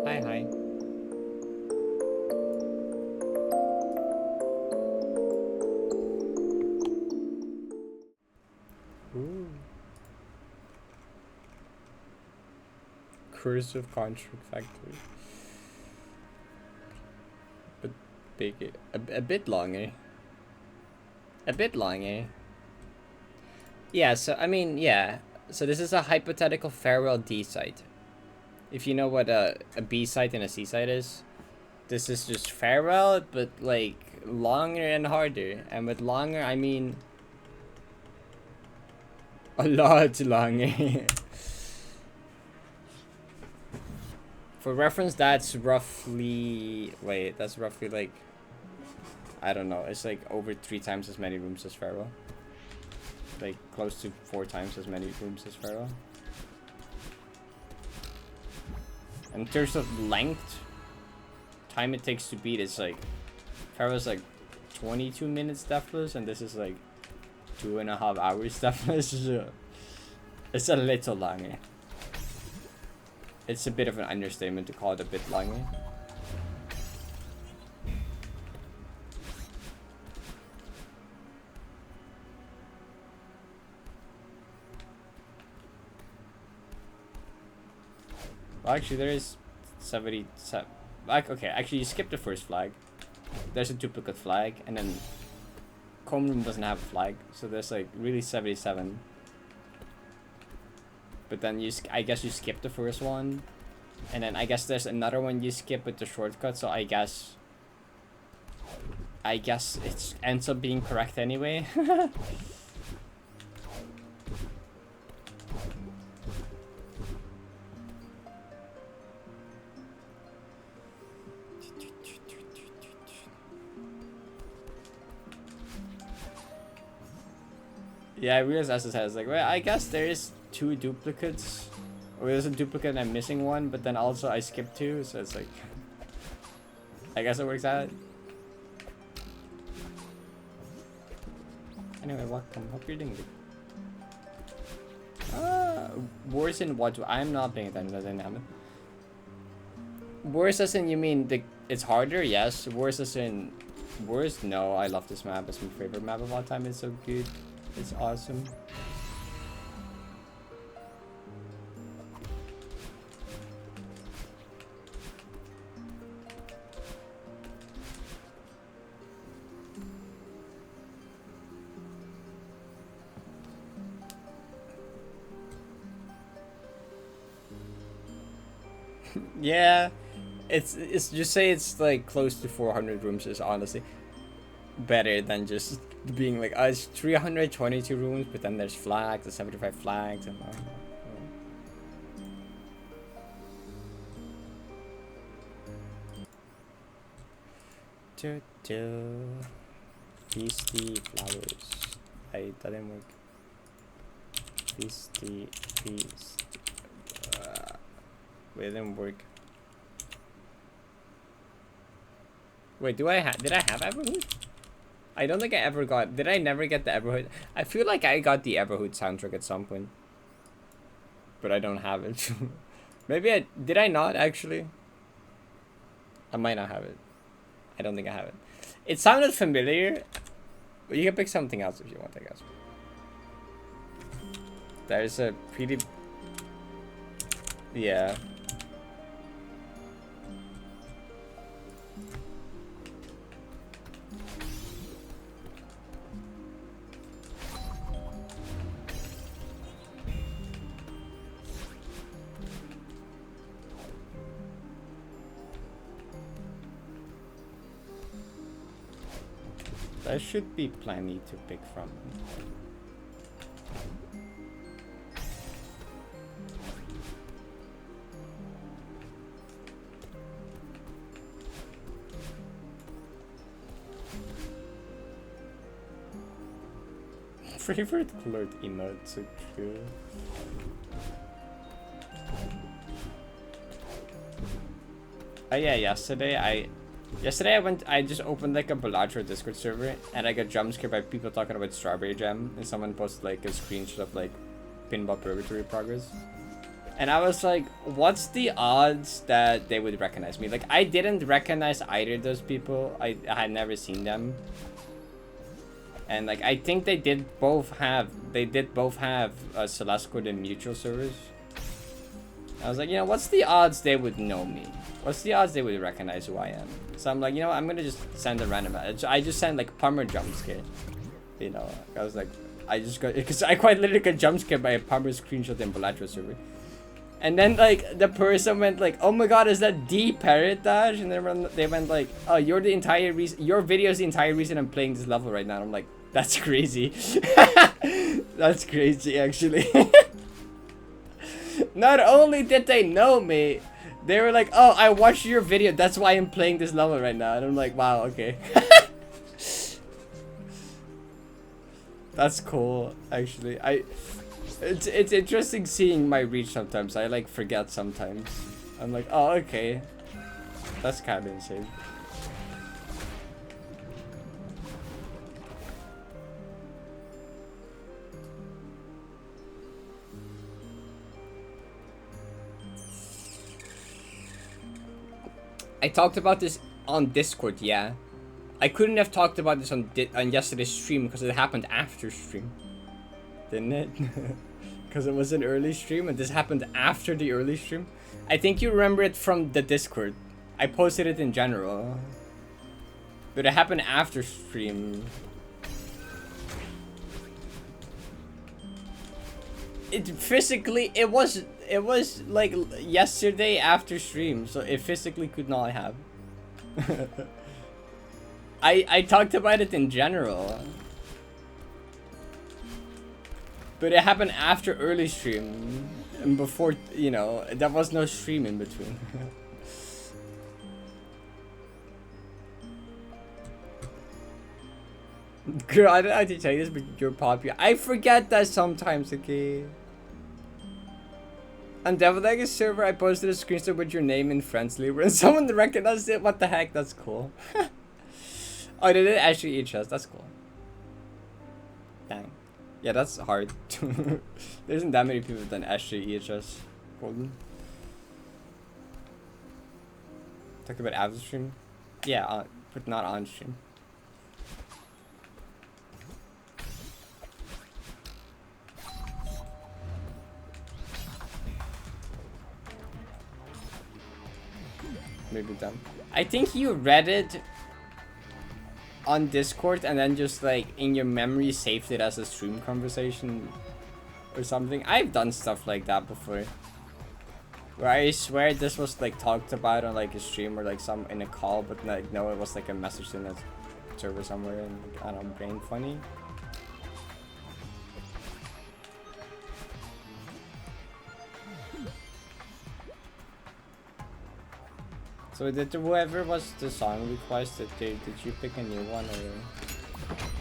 Hi, hi. Ooh. Cursive Construct Factory. But big, a bit longer. A bit longer. Yeah, so, I mean, yeah. So this is a hypothetical farewell D site. If you know what a B site and a C site is, this is just farewell, but like longer and harder. And with longer, I mean a lot longer. For reference, that's roughly... Wait, that's roughly like... I don't know. It's like over 3 times as many rooms as Pharaoh. Like close to 4 times as many rooms as Pharaoh. In terms of length, time it takes to beat, it's like... Pharaoh's like 22 minutes Deathless, and this is like 2.5 hours Deathless. It's a little longer. It's a bit of an understatement to call it a bit longer. Well, actually, there is 77. Like, okay, actually, you skip the first flag. There's a duplicate flag, and then Comb Room doesn't have a flag, so there's like really 77. But then I guess you skip the first one, and then I guess there's another one you skip with the shortcut. So I guess it ends up being correct anyway. Yeah, I realized as it says like, well, I guess there is 2 duplicates, or there's a duplicate and I'm missing one, but then also I skipped 2, so it's like, I guess it works out. Anyway, welcome. Hope you're doing good. Worse in what? I'm not paying attention to the dynamic. Worse as in you mean it's harder? Yes. Worse as in worse? No. I love this map. It's my favorite map of all time. It's so good. It's awesome. Yeah, it's just say it's like close to 400 rooms is honestly better than just being like, it's 322 rooms, but then there's flags, there's 75 flags, and Feasty flowers. That didn't work. Feast. Wait, it didn't work. Wait, did I have Everhood? I don't think I ever got... Did I never get the Everhood? I feel like I got the Everhood soundtrack at some point. But I don't have it. Maybe did I not, actually? I might not have it. I don't think I have it. It sounded familiar. But you can pick something else if you want, I guess. There's a pretty... Yeah. There should be plenty to pick from. Favorite colored emote, so true. Oh yeah, yesterday I just opened like a Balatro Discord server, and I got jump scared by people talking about Strawberry Jam, and someone posted like a screenshot of like Pinball Purgatory progress. And I was like, what's the odds that they would recognize me? Like, I didn't recognize either of those people. I had never seen them. And like, I think they did both have Celeste and mutual servers. I was like, you know, what's the odds they would know me? What's the odds they would recognize who I am? So I'm like, you know what, I'm gonna just send a random message. I just sent like Palmer jump scare. You know, I was like, I just got, because I quite literally got jump scared by a Palmer screenshot in Balatro server. And then like the person went like, oh my god, is that the Parrot Dash? And they went like, oh, you're the entire reason, your video is the entire reason I'm playing this level right now. And I'm like, that's crazy. That's crazy actually. Not only did they know me, They were like, oh, I watched your video, that's why I'm playing this level right now. And I'm like, wow, okay. That's cool, actually. It's interesting seeing my reach sometimes. I like forget sometimes. I'm like, oh, okay. That's kind of insane. I talked about this on Discord, yeah. I couldn't have talked about this on yesterday's stream because it happened after stream. Didn't it? Because it was an early stream and this happened after the early stream. I think you remember it from the Discord. I posted it in general. But it happened after stream. It was like yesterday after stream, so it physically could not have. I talked about it in general. But it happened after early stream and before, you know, there was no stream in between. Girl, I don't have to tell you this, but you're popular. I forget that sometimes, okay? On Deathless server, I posted a screenshot with your name in Friendly, and someone recognized it. What the heck? That's cool. Oh, they did actually eat us. That's cool. Dang. Yeah, that's hard. There isn't that many people that actually EHS. Golden. Talked about after stream? Yeah, but not on stream. Maybe dumb. I think you read it on Discord and then just like in your memory saved it as a stream conversation or something. I've done stuff like that before. Where I swear this was like talked about on like a stream or like some in a call, but like no, it was like a message in a server somewhere and like, I don't know, brain funny. So did whoever was the song request, did you pick a new one or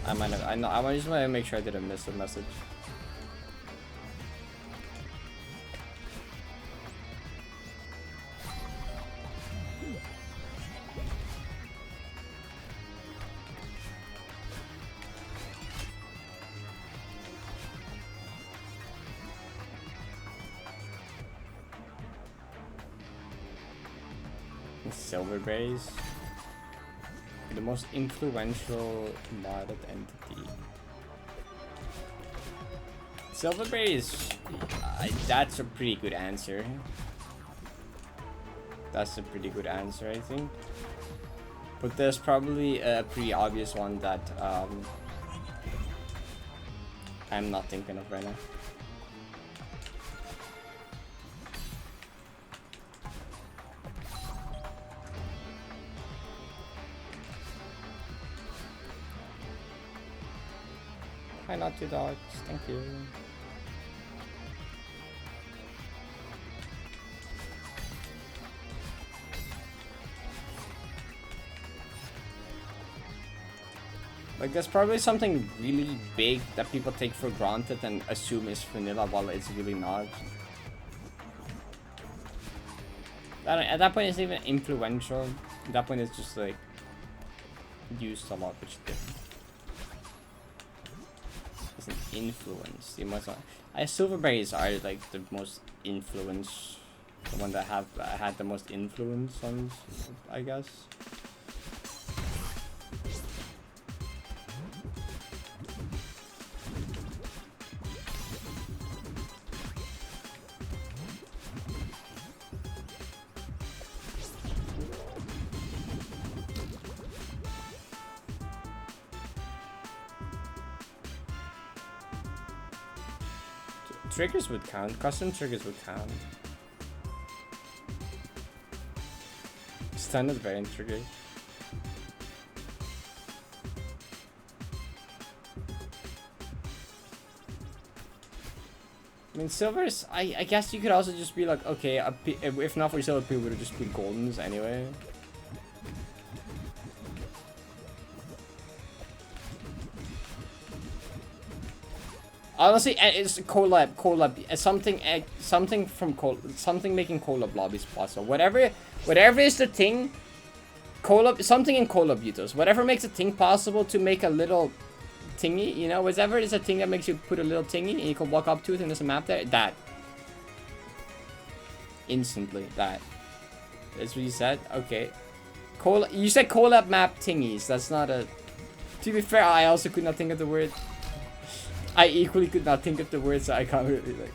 I might have, I just want to make sure I didn't miss a message. Silverberries, the most influential modded entity. Silverberries, that's a pretty good answer. That's a pretty good answer, I think. But there's probably a pretty obvious one that I'm not thinking of right now. Hi, not two dogs. Thank you. Like, there's probably something really big that people take for granted and assume is vanilla while it's really not. At that point, it's even influential. At that point, it's just like used a lot, which is different. An influence. You must. Silverberries are like the most influence, the one that have had the most influence on, I guess. Triggers would count. Custom triggers would count. Standard variant triggers. I mean, silvers, I guess you could also just be like, okay, if not for silver, people would have just put goldens anyway. Honestly, it's collab, something from something making collab lobbies possible. Whatever is the thing, collab, something in collab utos. Whatever makes a thing possible to make a little thingy, you know, whatever is a thing that makes you put a little thingy and you can walk up to it and there's a map there, that. Instantly, that. That's what you said? Okay. You said collab map thingies, that's not a... To be fair, I also could not think of the word. I equally could not think of the word, so I can't really, like...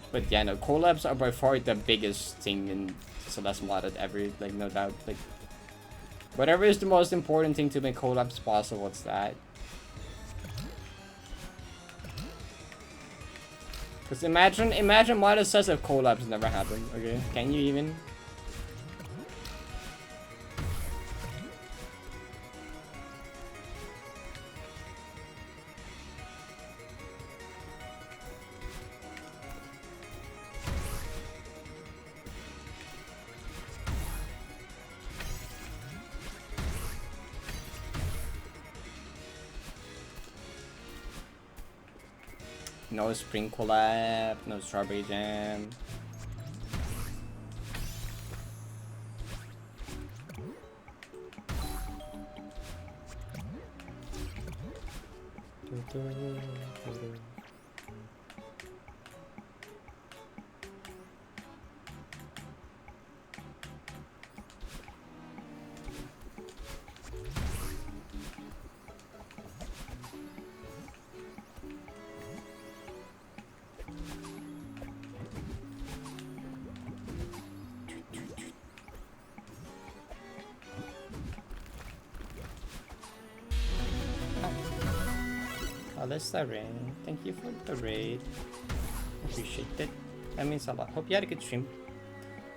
But yeah, no, collabs are by far the biggest thing in Celeste modded ever, like, no doubt. Like, whatever is the most important thing to make collabs possible, it's that. Because imagine what it says if collabs never happened, okay? Can you even? No spring collab, no strawberry jam. That's the rain. Thank you for the raid. Appreciate it. That means a lot. Hope you had a good stream.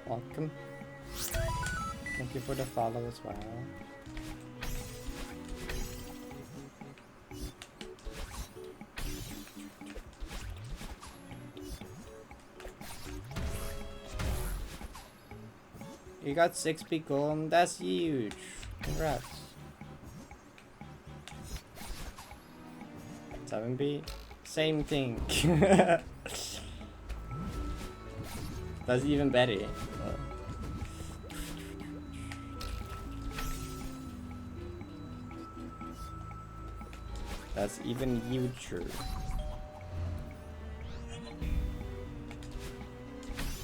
Welcome. Thank you for the follow as well. You got 6 people. That's huge. Congrats. 7B, same thing. That's even better. That's even huger.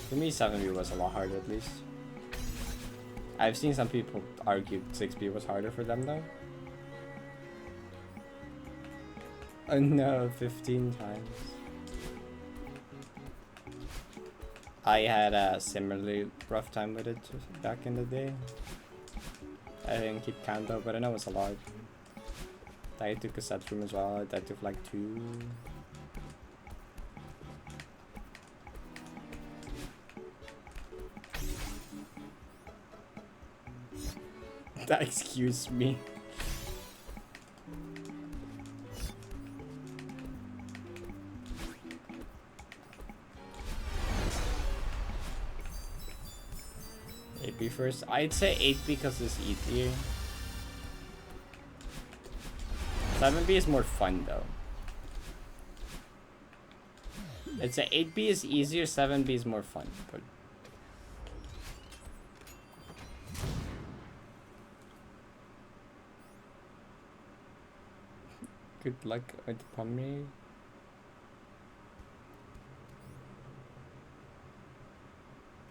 For me, 7B was a lot harder at least. I've seen some people argue 6B was harder for them though. Oh no, 15 times. I had a similarly rough time with it back in the day. I didn't keep count though, but I know it's a lot. I took a set room as well, I took like 2. Excuse me. First, I'd say 8 because it's easier. 7B is more fun though. I'd say 8B is easier, 7B is more fun. But good luck with Pomni.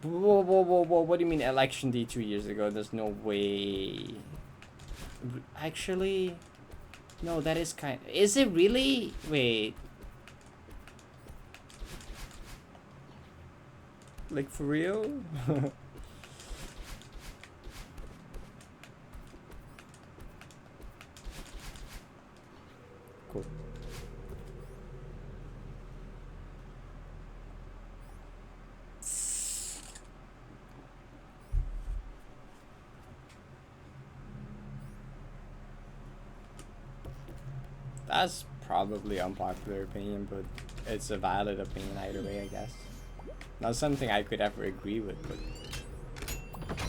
Whoa, what do you mean election day 2 years ago? There's no way. Actually, no, that is kind. Is it really? Wait. Like for real? Cool. That's probably unpopular opinion, but it's a valid opinion either way, I guess. Not something I could ever agree with, but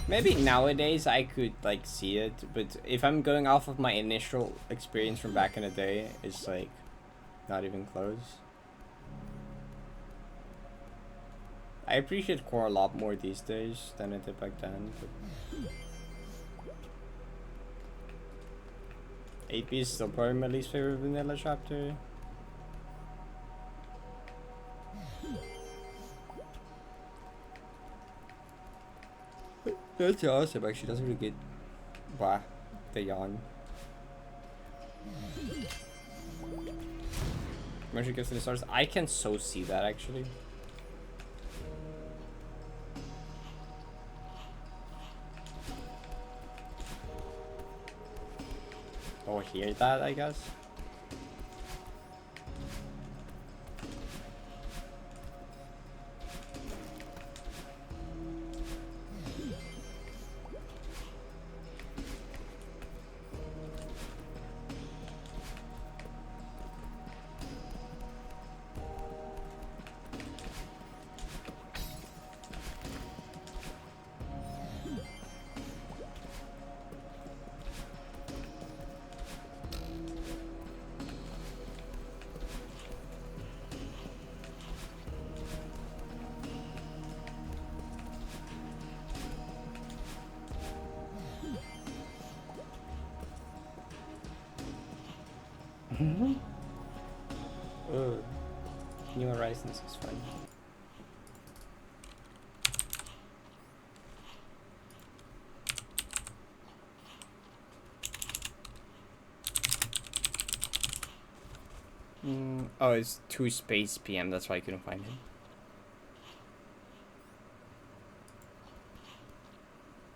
maybe nowadays I could like see it, but if I'm going off of my initial experience from back in the day, it's like not even close. I appreciate core a lot more these days than I did back then, but 8B is still probably my least favorite vanilla chapter. That's awesome, actually. That's really good. Wow, the yawn. Commercial gifts to the stars. I can so see that actually. Or hear that, I guess. New Horizons is fun. Oh, it's 2 space PM, that's why I couldn't find it.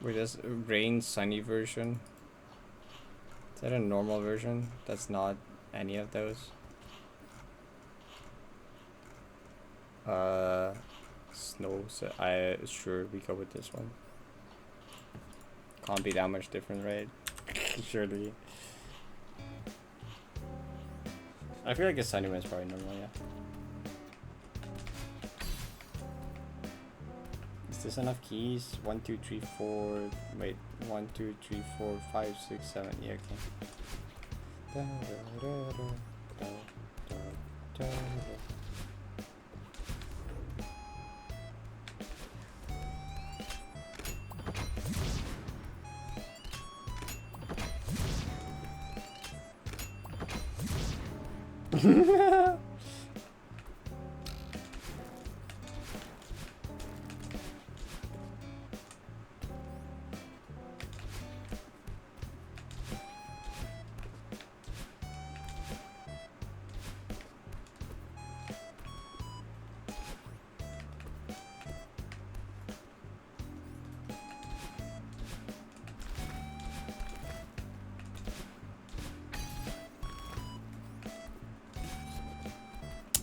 Wait, there's a rain sunny version. Is that a normal version? That's not any of those. Snow, so sure we go with this one. Can't be that much different, right? Surely. I feel like a sunny one is probably normal, yeah. Is this enough keys? 1, 2, 3, 4. Wait, 1, 2, 3, 4, 5, 6, 7. Yeah, okay.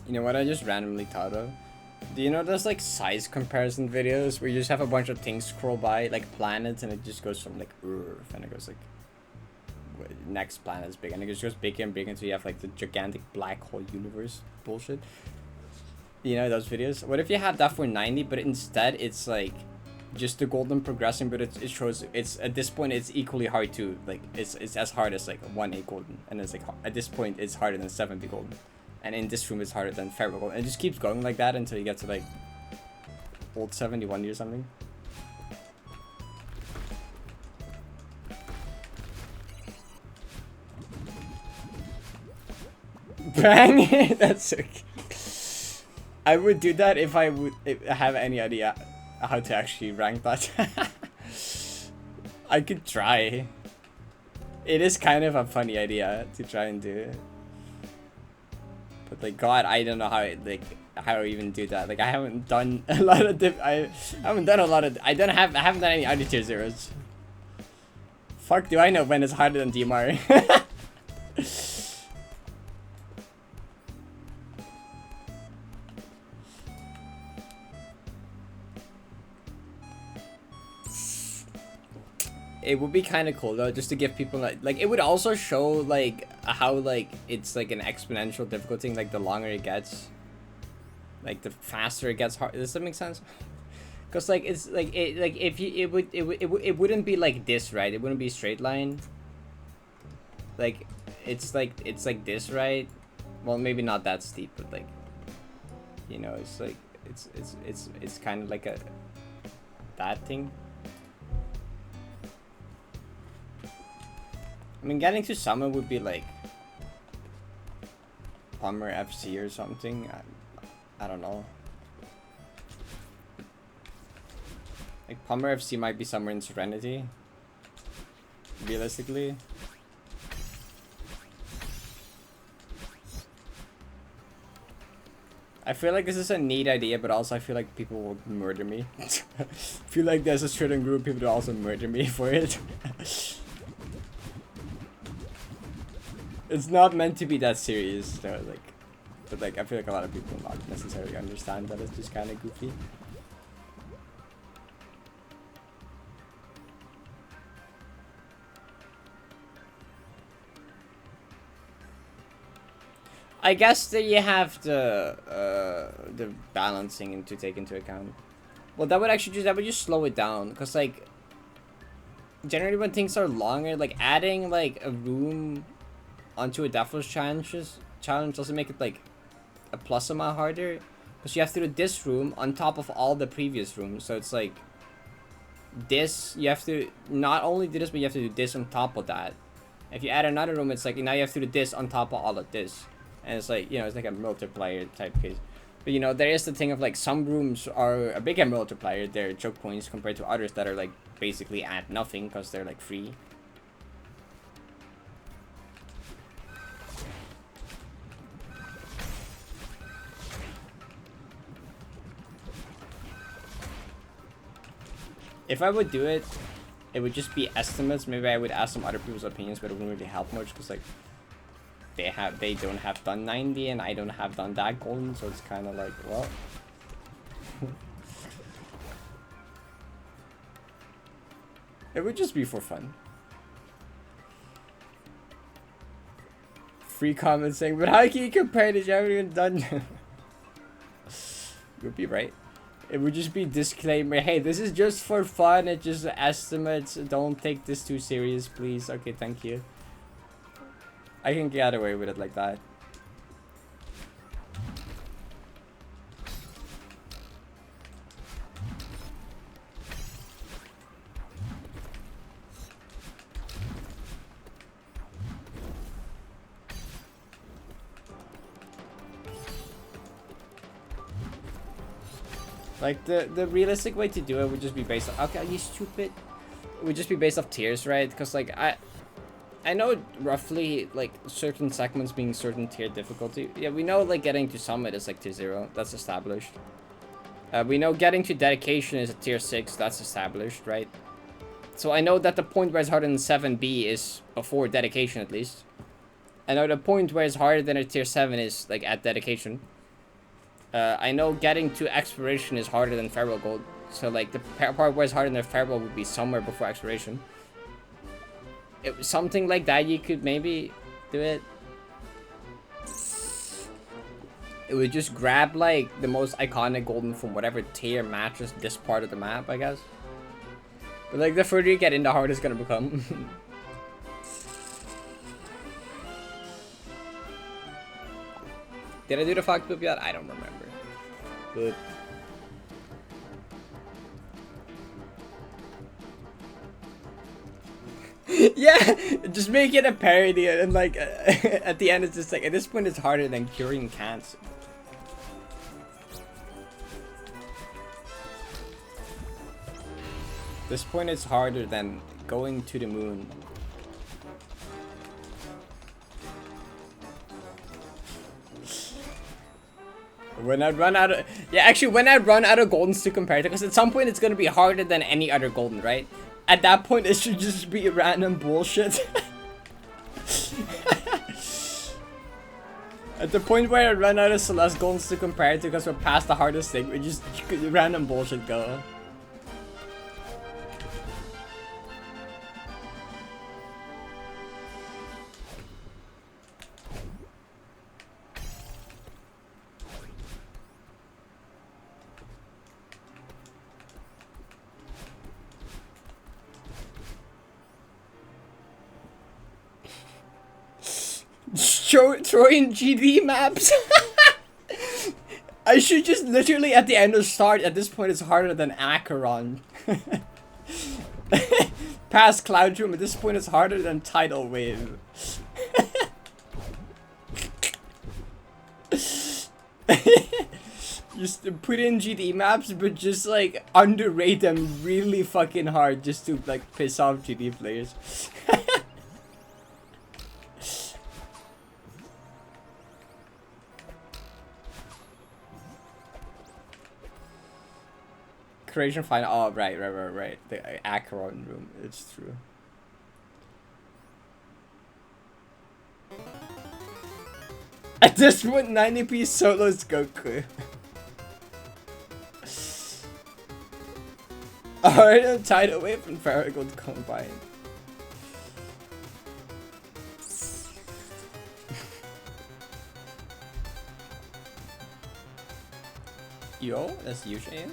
You know what I just randomly thought of? Do you know those like size comparison videos where you just have a bunch of things scroll by, like planets, and it just goes from like Earth, and it goes like next planet is big, and it just goes bigger and bigger until you have like the gigantic black hole universe bullshit. You know those videos? What if you had that for 90, but instead it's like just the golden progression, but it shows it's at this point it's equally hard to like it's as hard as like 1A golden, and it's like at this point it's harder than 7B golden. And in this room, it's harder than Feral Gold. And it just keeps going like that until you get to like old 71 or something. Bang! That's okay. I would do that if I would have any idea how to actually rank that. I could try. It is kind of a funny idea to try and do it. But like God, I don't know how I even do that. Like I haven't done a lot of I haven't done any other tier zeros. Fuck do I know when it's harder than DMR. It would be kind of cool though, just to give people like it would also show like how like it's like an exponential difficulty, like the longer it gets, like the faster it gets hard. Does that make sense? Cause like it's like if you it wouldn't be like this, right? It wouldn't be a straight line. Like it's like this, right? Well, maybe not that steep, but like, you know, it's like it's kind of like that thing. I mean, getting to summit would be like Plumber FC or something. I don't know. Like Plumber FC might be somewhere in Serenity. Realistically. I feel like this is a neat idea, but also I feel like people will murder me. I feel like there's a certain group of people that also murder me for it. It's not meant to be that serious, though, like, but like I feel like a lot of people will not necessarily understand that it's just kind of goofy. I guess that you have the balancing to take into account. Well, that would actually just slow it down, cause like generally when things are longer, like adding like a room onto a Deathless challenge doesn't make it like a plus amount harder, because you have to do this room on top of all the previous rooms. So it's like this, you have to not only do this, but you have to do this on top of that. If you add another room, it's like now you have to do this on top of all of this, and it's like, you know, it's like a multiplier type case. But you know, there is the thing of like some rooms are a bigger multiplier, they're choke points, compared to others that are like basically at nothing because they're like free. If I would do it, it would just be estimates. Maybe I would ask some other people's opinions, but it wouldn't really help much because like they don't have done 90 and I don't have done that golden, so it's kind of like, well. It would just be for fun. Free comments saying, but how can you compare this? You haven't even done. You'll be right. It would just be disclaimer, hey, this is just for fun, it's just estimates, don't take this too serious, please. Okay, thank you. I can get away with it like that. Like the realistic way to do it would just be based on, okay, are you stupid? It would just be based off tiers, right? Because like I know roughly like certain segments being certain tier difficulty. Yeah, we know like getting to summit is like tier 0, that's established. We know getting to dedication is a tier 6, that's established, right? So I know that the point where it's harder than 7B is before dedication at least. I know the point where it's harder than a tier 7 is like at dedication. I know getting to exploration is harder than Feral Gold, so like the part where it's harder than Feral would be somewhere before exploration. Something like that, you could maybe do it. It would just grab like the most iconic golden from whatever tier matches this part of the map, I guess. But like the further you get in, the harder it's gonna become. Did I do the fox poop yet? I don't remember. But yeah, just make it a parody, and like at the end it's just like, at this point it's harder than curing cancer. This point it's harder than going to the moon. When I run out of, yeah, actually when I run out of goldens to compare to, because at some point it's gonna be harder than any other golden, right? At that point it should just be random bullshit. At the point where I run out of Celeste goldens to compare to, because we're past the hardest thing, we just random bullshit go. throw in GD maps. I should just literally at the end of start. At this point, it's harder than Acheron. Past Cloud Room. At this point, it's harder than Tidal Wave. Just put in GD maps, but just like underrate them really fucking hard, just to like piss off GD players. Creation final. Oh, right. The Acheron room. It's true. At this point, 90p solos Goku. Alright, I'm tied away from Parrot combined. Yo, that's huge, Ian.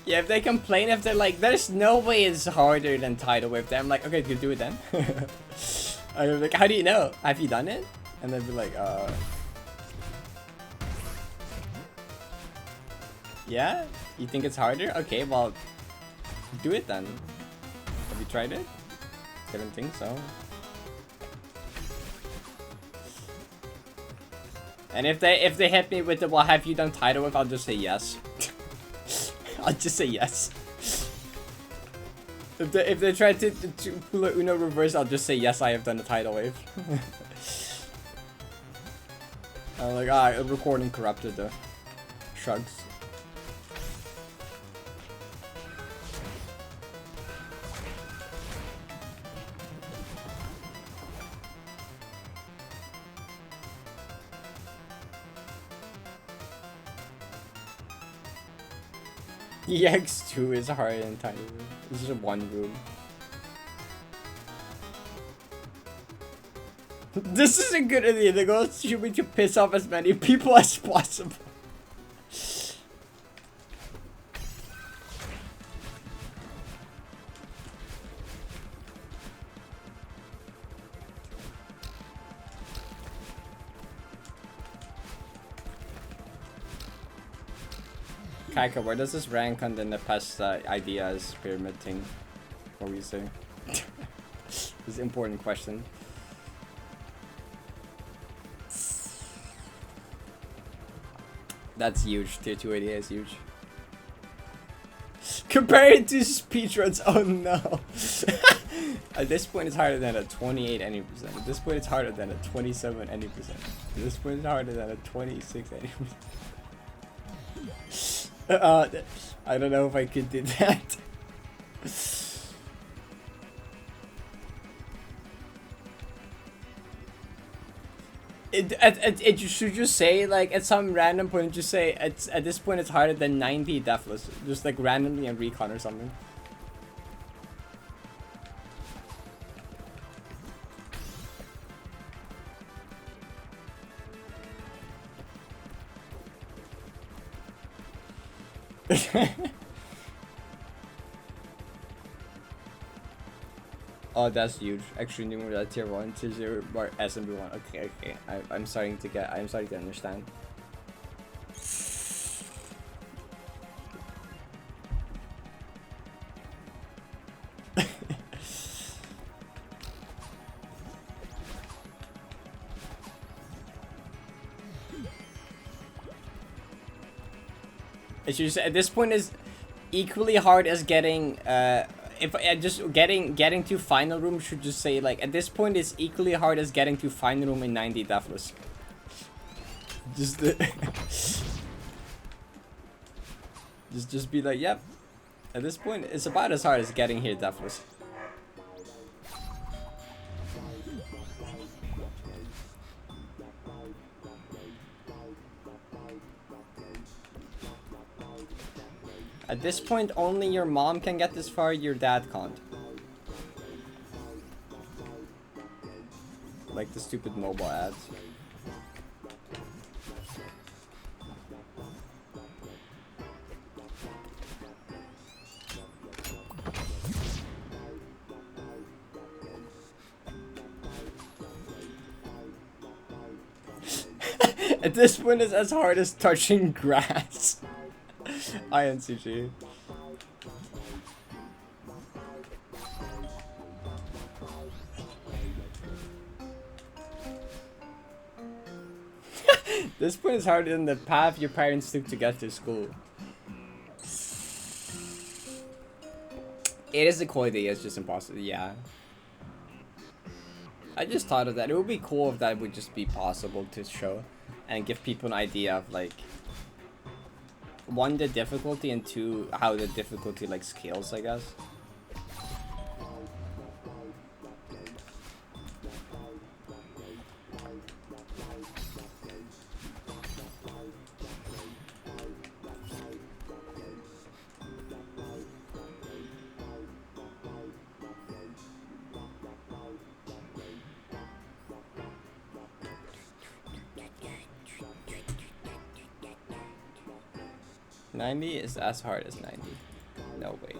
Yeah, if they complain, if they're like, there's no way it's harder than Tidal Wave, then I'm like, okay, you do it then. I'm like, how do you know? Have you done it? And they'd be like, yeah? You think it's harder? Okay, well, do it then. Have you tried it? Didn't think so. And if they hit me with the, well, have you done Tidal Wave? I'll just say yes. I'll just say yes. If they try to pull a Uno reverse, I'll just say yes, I have done a Tidal Wave. I'm like, recording corrupted though. Shrugs. EX2 is harder than Tiny Room. This is a one room. This is a good idea. The goal should be to piss off as many people as possible. Kaika, where does this rank on the Nepes ideas pyramid thing? What were you saying? This is an important question. That's huge. Tier 2 ADA is huge. Compared to speedruns, oh no. At this point it's harder than a 28 any percent. At this point it's harder than a 27 any percent. At this point it's harder than a 26 any percent. I don't know if I could do that. It should just say, like, at some random point, just say at this point it's harder than 90 Deathless, just like randomly in recon or something. Oh, that's huge. Actually, numeral tier 1, tier 0, bar SMB1. Okay. I'm starting to understand. It's just, at this point is equally hard as getting if just getting to final room should just say, like, at this point it's equally hard as getting to final room in 90 Deathless. Just be like, yep. At this point it's about as hard as getting here Deathless. At this point, only your mom can get this far, your dad can't. Like the stupid mobile ads. At this point, it's as hard as touching grass. INCG. This point is harder than the path your parents took to get to school. It is a cool idea, it's just impossible, yeah. I just thought of that. It would be cool if that would just be possible to show and give people an idea of like, one, the difficulty, and two, how the difficulty like scales, I guess. $90 is as hard as 90. No way.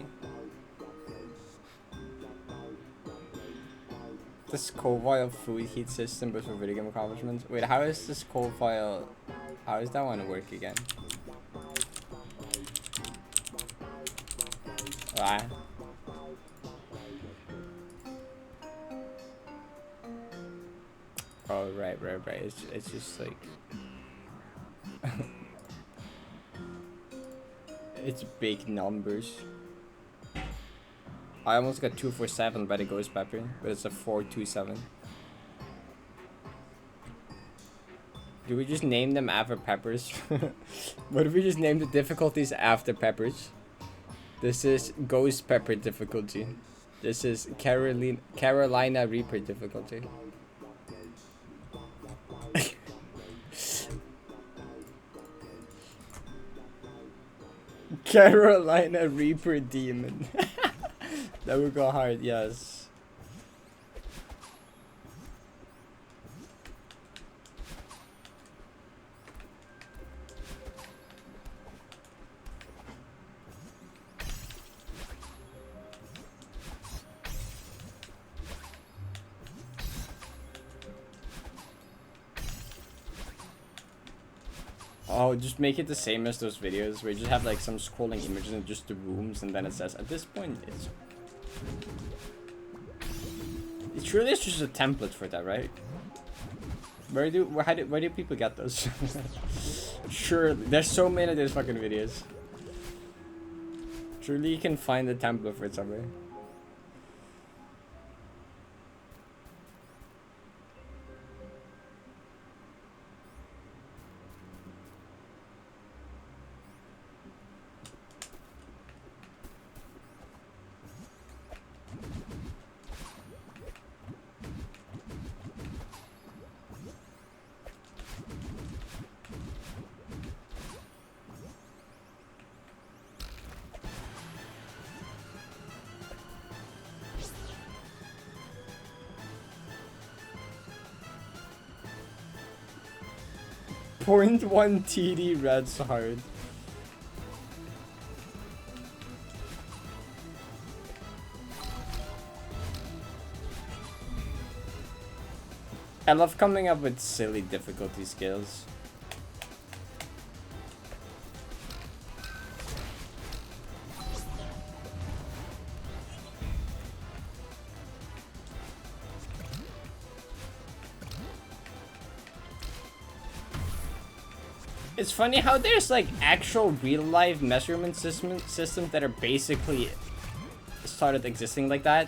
This Covile food heat system but for video game accomplishments. Wait, how is this Covile? How does that one work again? Ah. Oh right. It's just like. It's big numbers. I almost got 247 by the Ghost Pepper, but it's a 427. Do we just name them after peppers? What if we just name the difficulties after peppers? This is Ghost Pepper difficulty. This is Carolina Reaper difficulty. Carolina Reaper Demon. That would go hard, yes. Oh, just make it the same as those videos where you just have like some scrolling images and just the rooms, and then it says at this point it's really just a template for that, right? Where do people get those? Surely there's so many of those fucking videos. Surely you can find the template for it somewhere. .1 TD red's hard. I love coming up with silly difficulty scales. It's funny how there's like actual real-life measurement systems that are basically started existing like that.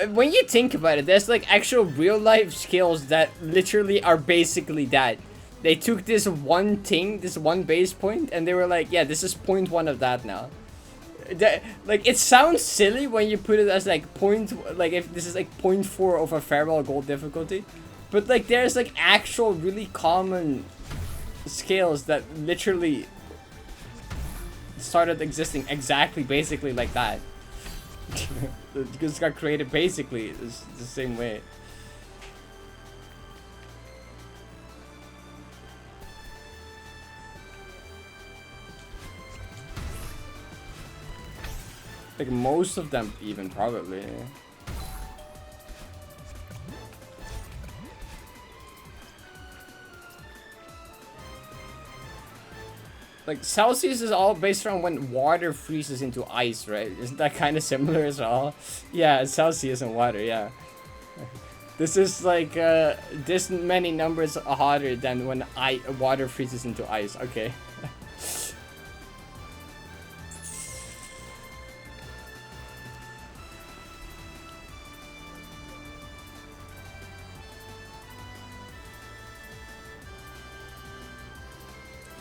When you think about it, there's like actual real-life scales that literally are basically that. They took this one thing, this one base point, and they were like, yeah, this is 0.1 of that now. Like, it sounds silly when you put it as like if this is like 0.4 of a farewell gold difficulty. But like there's like actual really common scales that literally started existing exactly basically like that. Because it got created basically the same way. Like most of them even probably. Like, Celsius is all based on when water freezes into ice, right? Isn't that kind of similar as well? Yeah, Celsius and water, yeah. This is like, this many numbers hotter than when water freezes into ice. Okay.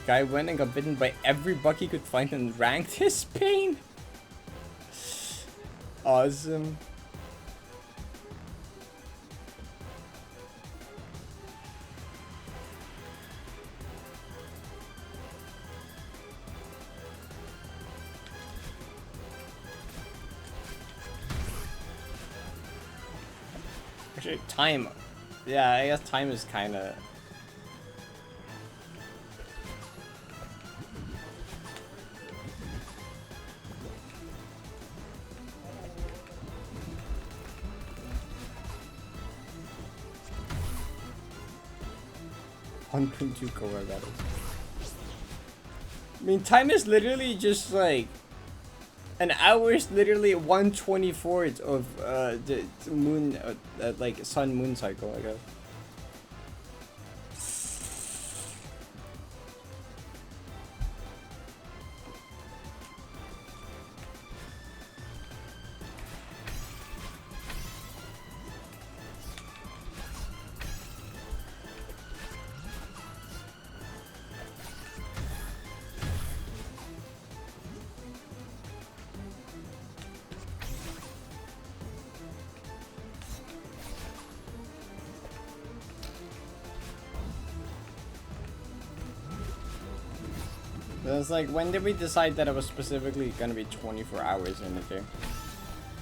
Guy went and got bitten by every bug he could find and ranked his pain. Awesome. Actually, time. Yeah, I guess time is kind of. $1.2 core battles. I mean, time is literally just like an hour is literally 1/24th of the moon, like sun moon cycle, I guess. It's like, when did we decide that it was specifically gonna be 24 hours in the game?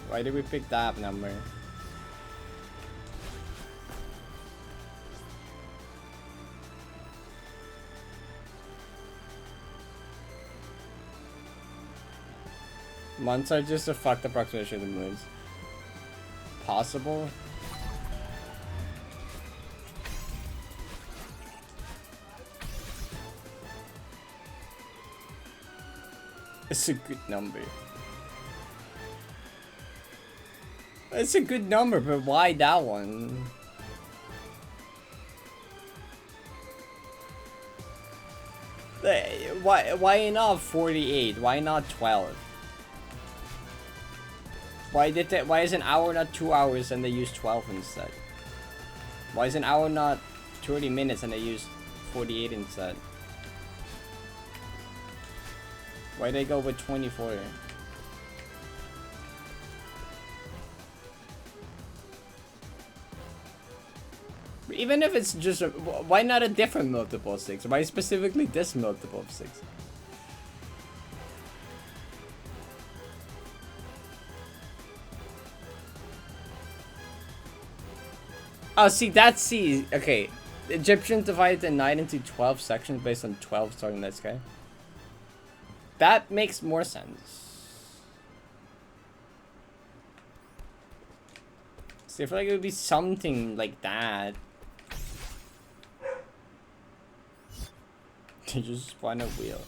Why did we pick that number? Months are just a fucked approximation of the moons. Possible? It's a good number. It's a good number, but why that one? Why not 48? Why not 12? Why is an hour not 2 hours and they use 12 instead? Why is an hour not 30 minutes and they use 48 instead? Why they go with 24? Even if it's just why not a different multiple of 6? Why specifically this multiple of 6? Oh, see, okay. Egyptians divided the night into 12 sections based on 12 starting in the sky. That makes more sense. See, I feel like it would be something like that. To just spawn a wheel.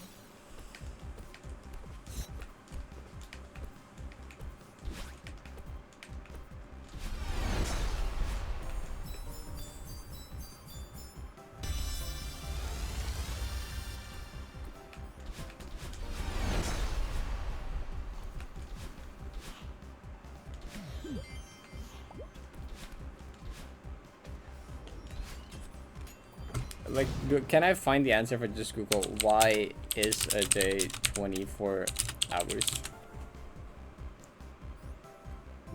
Like, can I find the answer for just Google why is a day 24 hours?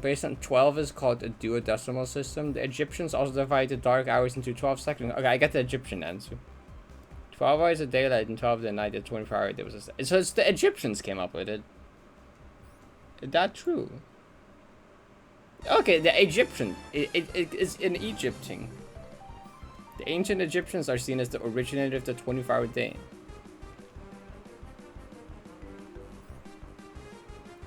Based on 12 is called a duodecimal system. The Egyptians also divided dark hours into 12 seconds. Okay, I got the Egyptian answer. 12 hours of daylight and 12 of the night. The 24-hour day was a... So it's the Egyptians came up with it. Is that true? Okay, the Egyptian. It's an Egypt thing. The ancient Egyptians are seen as the originator of the 24-hour day.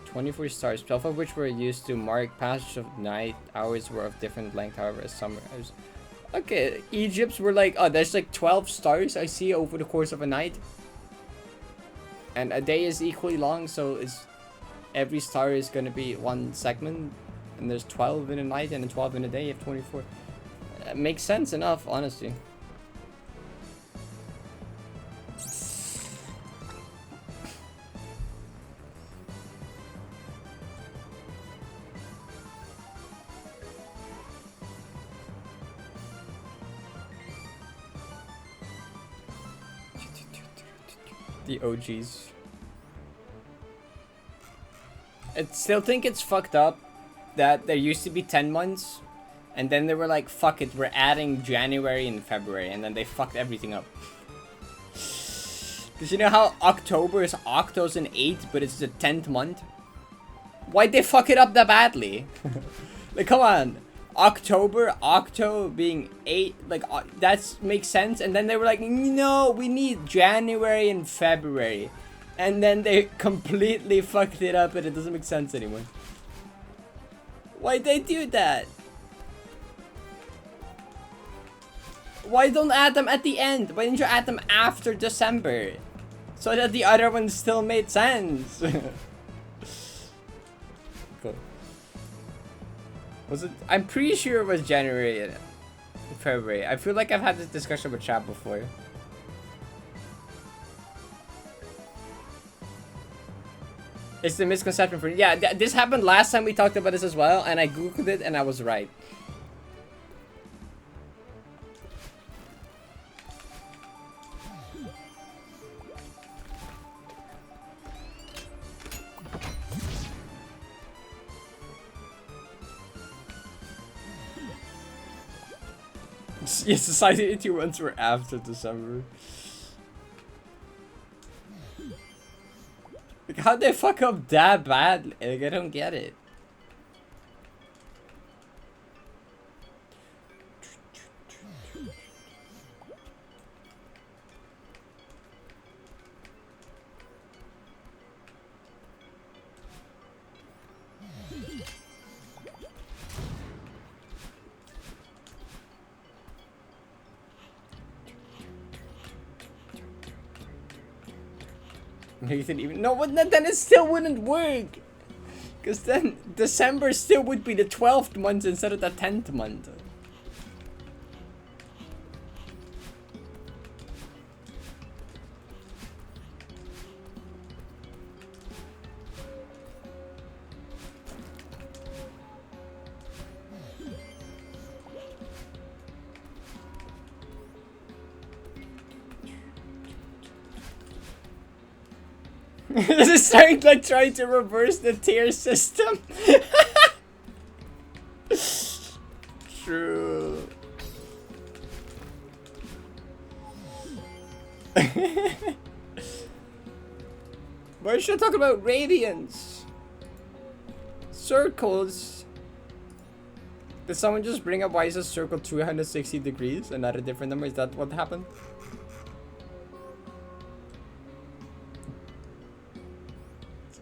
24 stars, 12 of which were used to mark passage of night. Hours were of different length, however, as summer. Okay, Egypt's were like, oh, there's like 12 stars I see over the course of a night. And a day is equally long, so it's every star is gonna be one segment, and there's 12 in a night and 12 in a day. You have 24. It makes sense enough, honestly. The OGs. I still think it's fucked up that there used to be 10 months, and then they were like, fuck it, we're adding January and February, and then they fucked everything up. Because you know how October is Octos and 8, but it's the 10th month? Why'd they fuck it up that badly? Like, come on. Octo being 8, like, that makes sense. And then they were like, no, we need January and February. And then they completely fucked it up and it doesn't make sense anymore. Why'd they do that? Why don't add them at the end? Why didn't you add them after December? So that the other ones still made sense. Cool. Was it? I'm pretty sure it was January and February. I feel like I've had this discussion with chat before. It's the misconception for yeah. This happened last time we talked about this as well, and I googled it and I was right. Yeah, Society 81s were after December. Like, how'd they fuck up that bad? Like, I don't get it. Nathan even no, but then it still wouldn't work, because then December still would be the 12th month instead of the 10th month. This is starting like trying to reverse the tier system. True. Why should I talk about radians? Circles. Did someone just bring up why is a circle 360 degrees and not a different number? Is that what happened?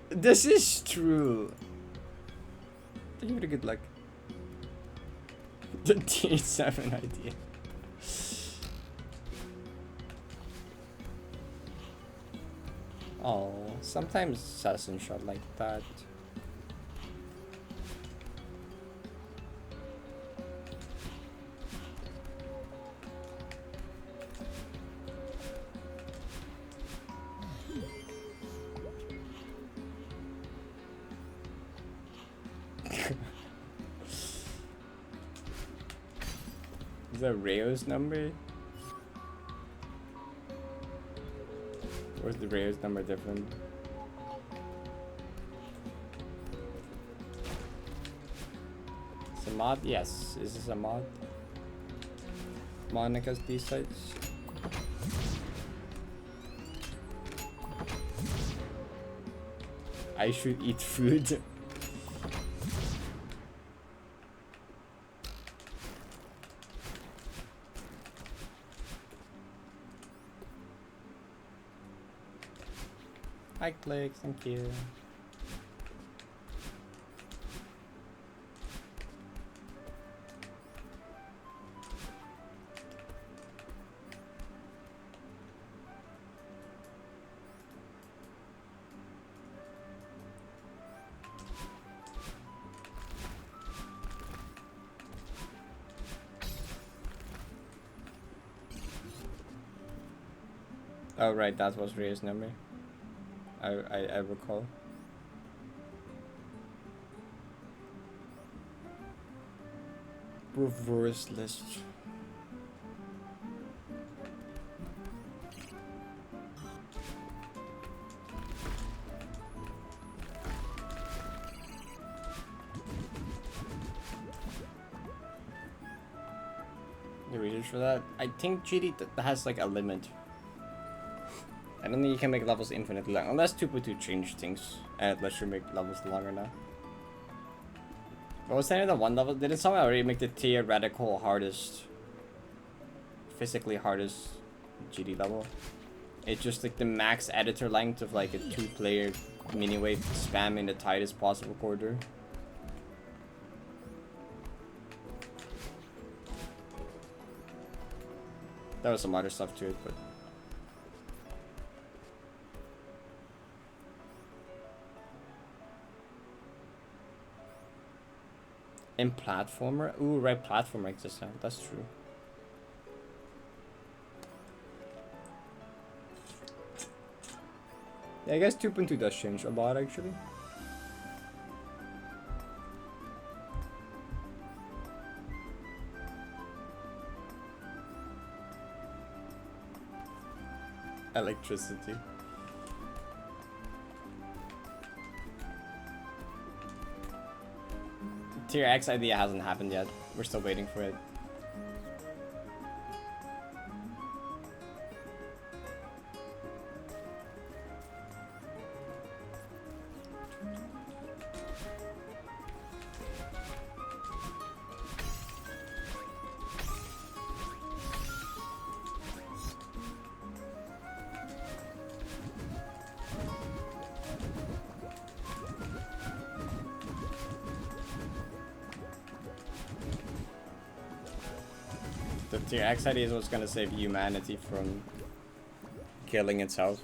This is true. Give it a good luck. The tier 7 idea. Oh, sometimes assassin shot like that. Is that Rayo's number? Or is the Rayo's number different? It's a mod? Yes. Is this a mod? Monica's these sites? I should eat food. Hi, Clicks, thank you. Oh right, that was Rhea's number. I recall. Reverse list. The readers for that? I think GD has like a limit. I don't think you can make levels infinitely long unless 2.2 changed things and it lets you make levels longer now. What was saying the one level? Didn't someone already make the theoretical hardest, physically hardest GD level? It's just like the max editor length of like a 2-player mini-wave spam in the tightest possible corridor. There was some other stuff to it, but in platformer? Ooh, right, platformer exists now. That's true. Yeah, I guess 2.2 does change a lot, actually. Electricity. Tier X idea hasn't happened yet. We're still waiting for it. The tier X idea is what's gonna save humanity from killing itself.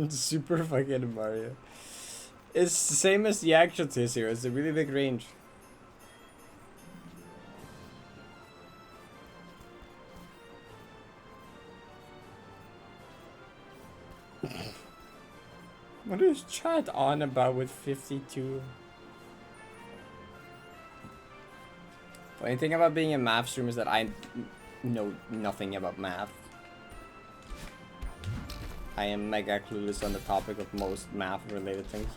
Super fucking Mario. It's the same as the actual TCO. It's a really big range. What is chat on about with 52? Funny thing about being a math streamer is that I know nothing about math. I am mega clueless on the topic of most math related things.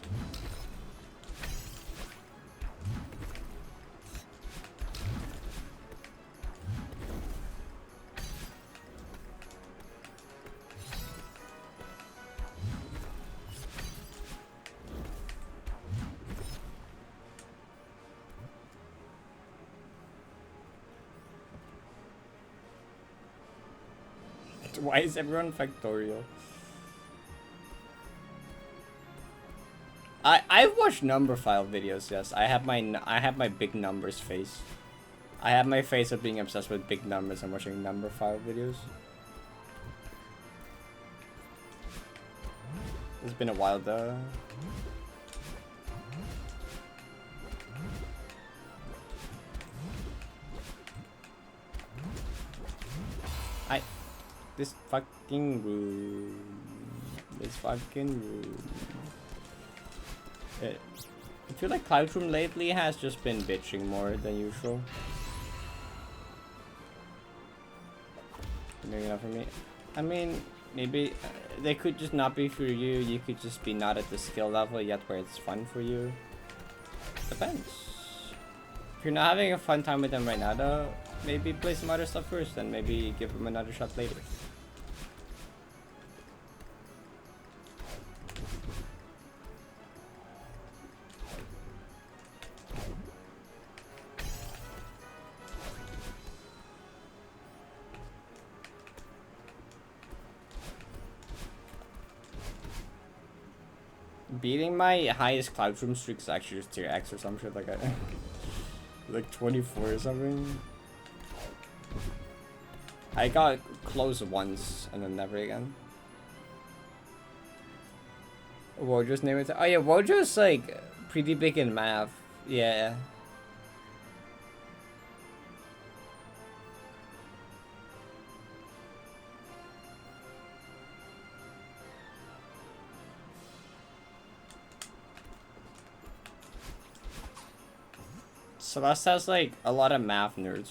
Why is everyone factorial? I've watched number file videos. Yes, I have my big numbers face. I have my face of being obsessed with big numbers and watching number file videos. It's been a while though. This fucking room. This fucking room. I feel like Cloudroom lately has just been bitching more than usual. Maybe not for me. I mean, maybe they could just not be for you. You could just be not at the skill level yet where it's fun for you. Depends. If you're not having a fun time with them right now though, maybe play some other stuff first and maybe give them another shot later. Beating my highest cloud room streak is actually just tier X or some shit like that. Like 24 or something. I got close once and then never again. Wojo's name it. Oh yeah, Wojo's like pretty big in math. Yeah. Celeste has like a lot of math nerds.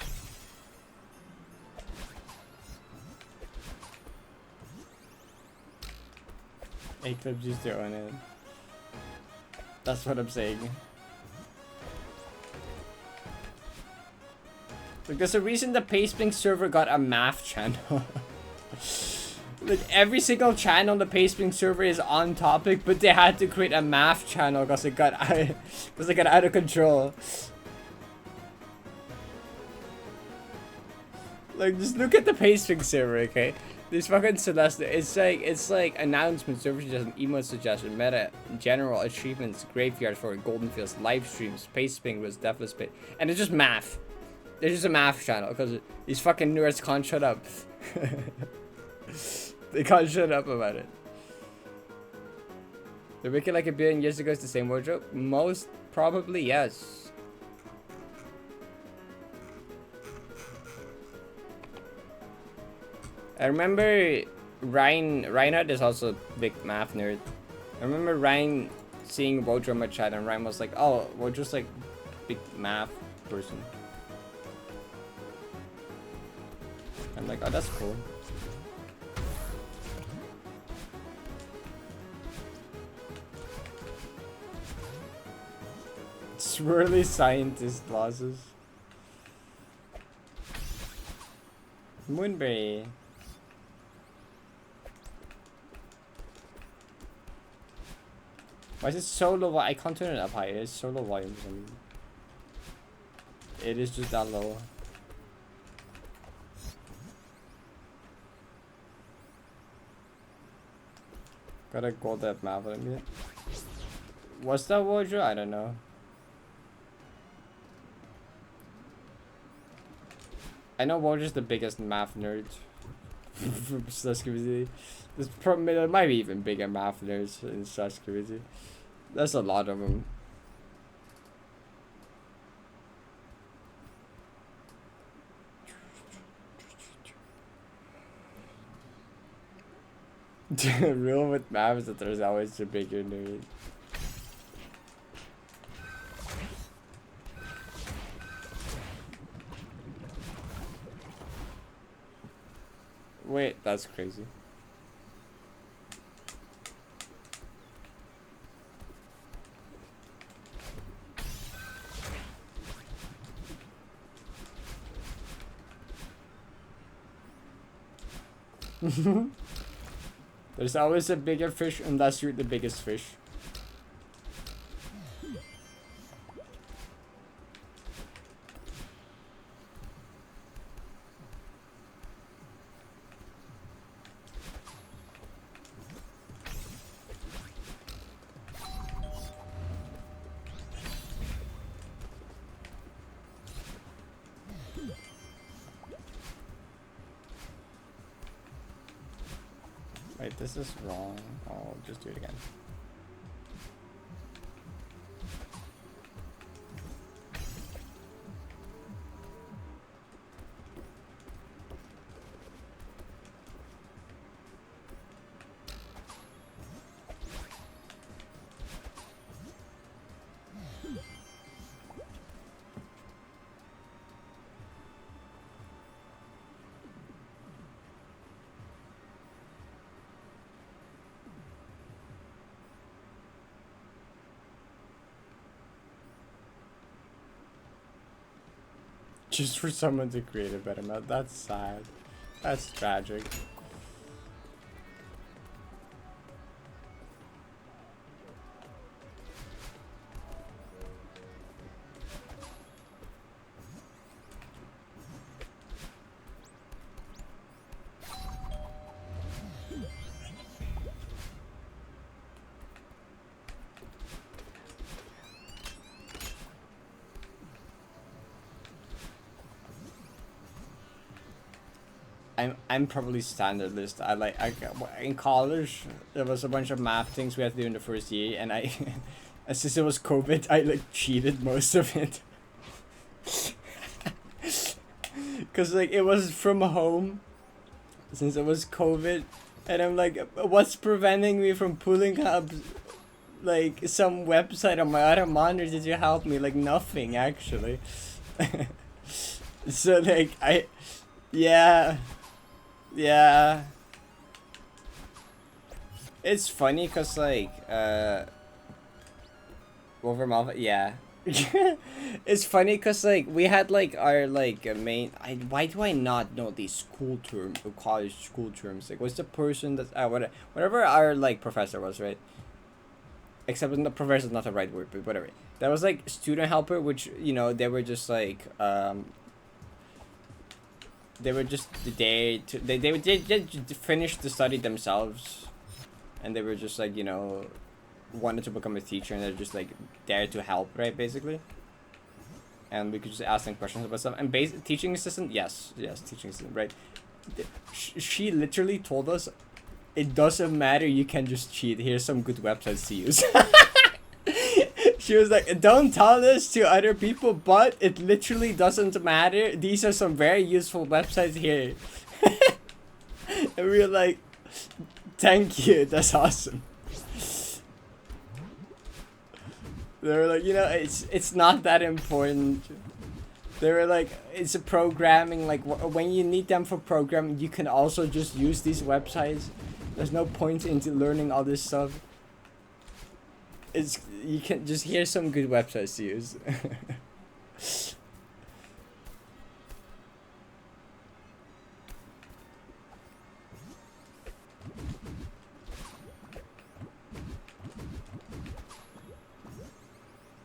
Eclipse used to own it. That's what I'm saying. Like, there's a reason the Pacebink server got a math channel. Like, every single channel on the Pacebink server is on topic, but they had to create a math channel because it got out of control. Like, just look at the Pacebink server, okay? This fucking Celeste, it's like announcements, server suggestion, emo suggestion, meta, general achievements, graveyards for golden fields, live streams, Pacebink was Deathless pit, and it's just math. There's just a math channel because these fucking nerds can't shut up. They can't shut up about it. They're making like 1 billion years ago. It's the same wardrobe. Most probably yes. I remember Reinhardt is also a big math nerd. I remember Ryan seeing Wojo in my chat and Ryan was like, oh, Wojo's like big math person. I'm like, oh, that's cool. Swirly scientist losses. Moonberry. Why is it so low? I can't turn it up high. It's so low volume for some reason. It is just that low. Gotta go that map a bit. What's that wardrobe? I don't know. I know Wardrobe's the biggest math nerd from Slush community. There might be even bigger math nerds in Slush community. There's a lot of them. The rule with math is that there's always a bigger nerd. Wait, that's crazy. There's always a bigger fish unless you're the biggest fish. Wait, this is wrong. I'll just do it again. Just for someone to create a better map. That's sad. That's tragic. I'm probably standard list. In college there was a bunch of math things we had to do in the first year, and since it was COVID, I like cheated most of it. Cause like it was from home, since it was COVID, and I'm like, what's preventing me from pulling up like some website on my other monitor? Did you help me? Like nothing actually. So like yeah. It's funny cause like Wolverine Alpha, yeah. It's funny cause like we had like our like main. Why do I not know these school term or college school terms? Like, what's the person that whatever our like professor was, right? Except the professor is not the right word, but whatever. That was like student helper, which they were just like they were just there to they finish the study themselves, and they were just like wanted to become a teacher, and they're just like there to help, right, basically. And we could just ask them questions about stuff. And teaching assistant, yes, teaching assistant, right. She literally told us, it doesn't matter, you can just cheat, here's some good websites to use. She was like, don't tell this to other people, but it literally doesn't matter, these are some very useful websites here. And we were like, thank you, that's awesome. They were like, it's not that important. They were like, it's a programming, like when you need them for programming, you can also just use these websites. There's no point into learning all this stuff. You can just, here's some good websites to use.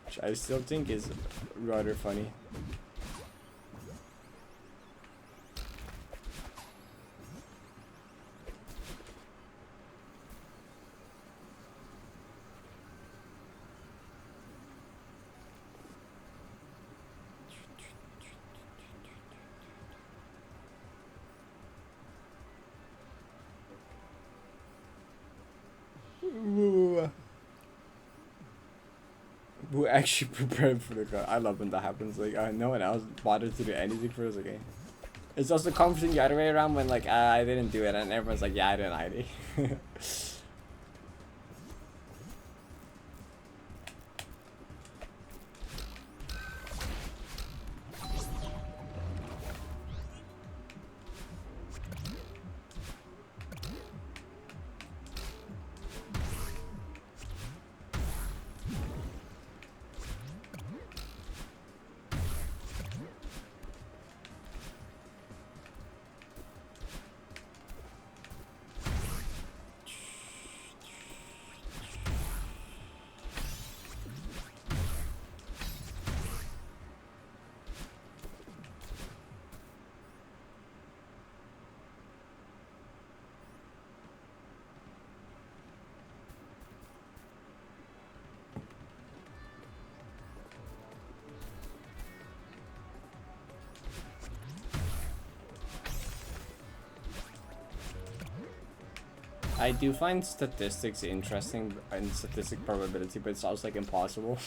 Which I still think is rather funny. Who actually prepared for the car. I love when that happens. Like, no one else bothered to do anything for us. Okay. It's also comforting the other way around when like I didn't do it, and everyone's like, yeah, I didn't either. I do find statistics interesting and statistic probability, but it's also like impossible.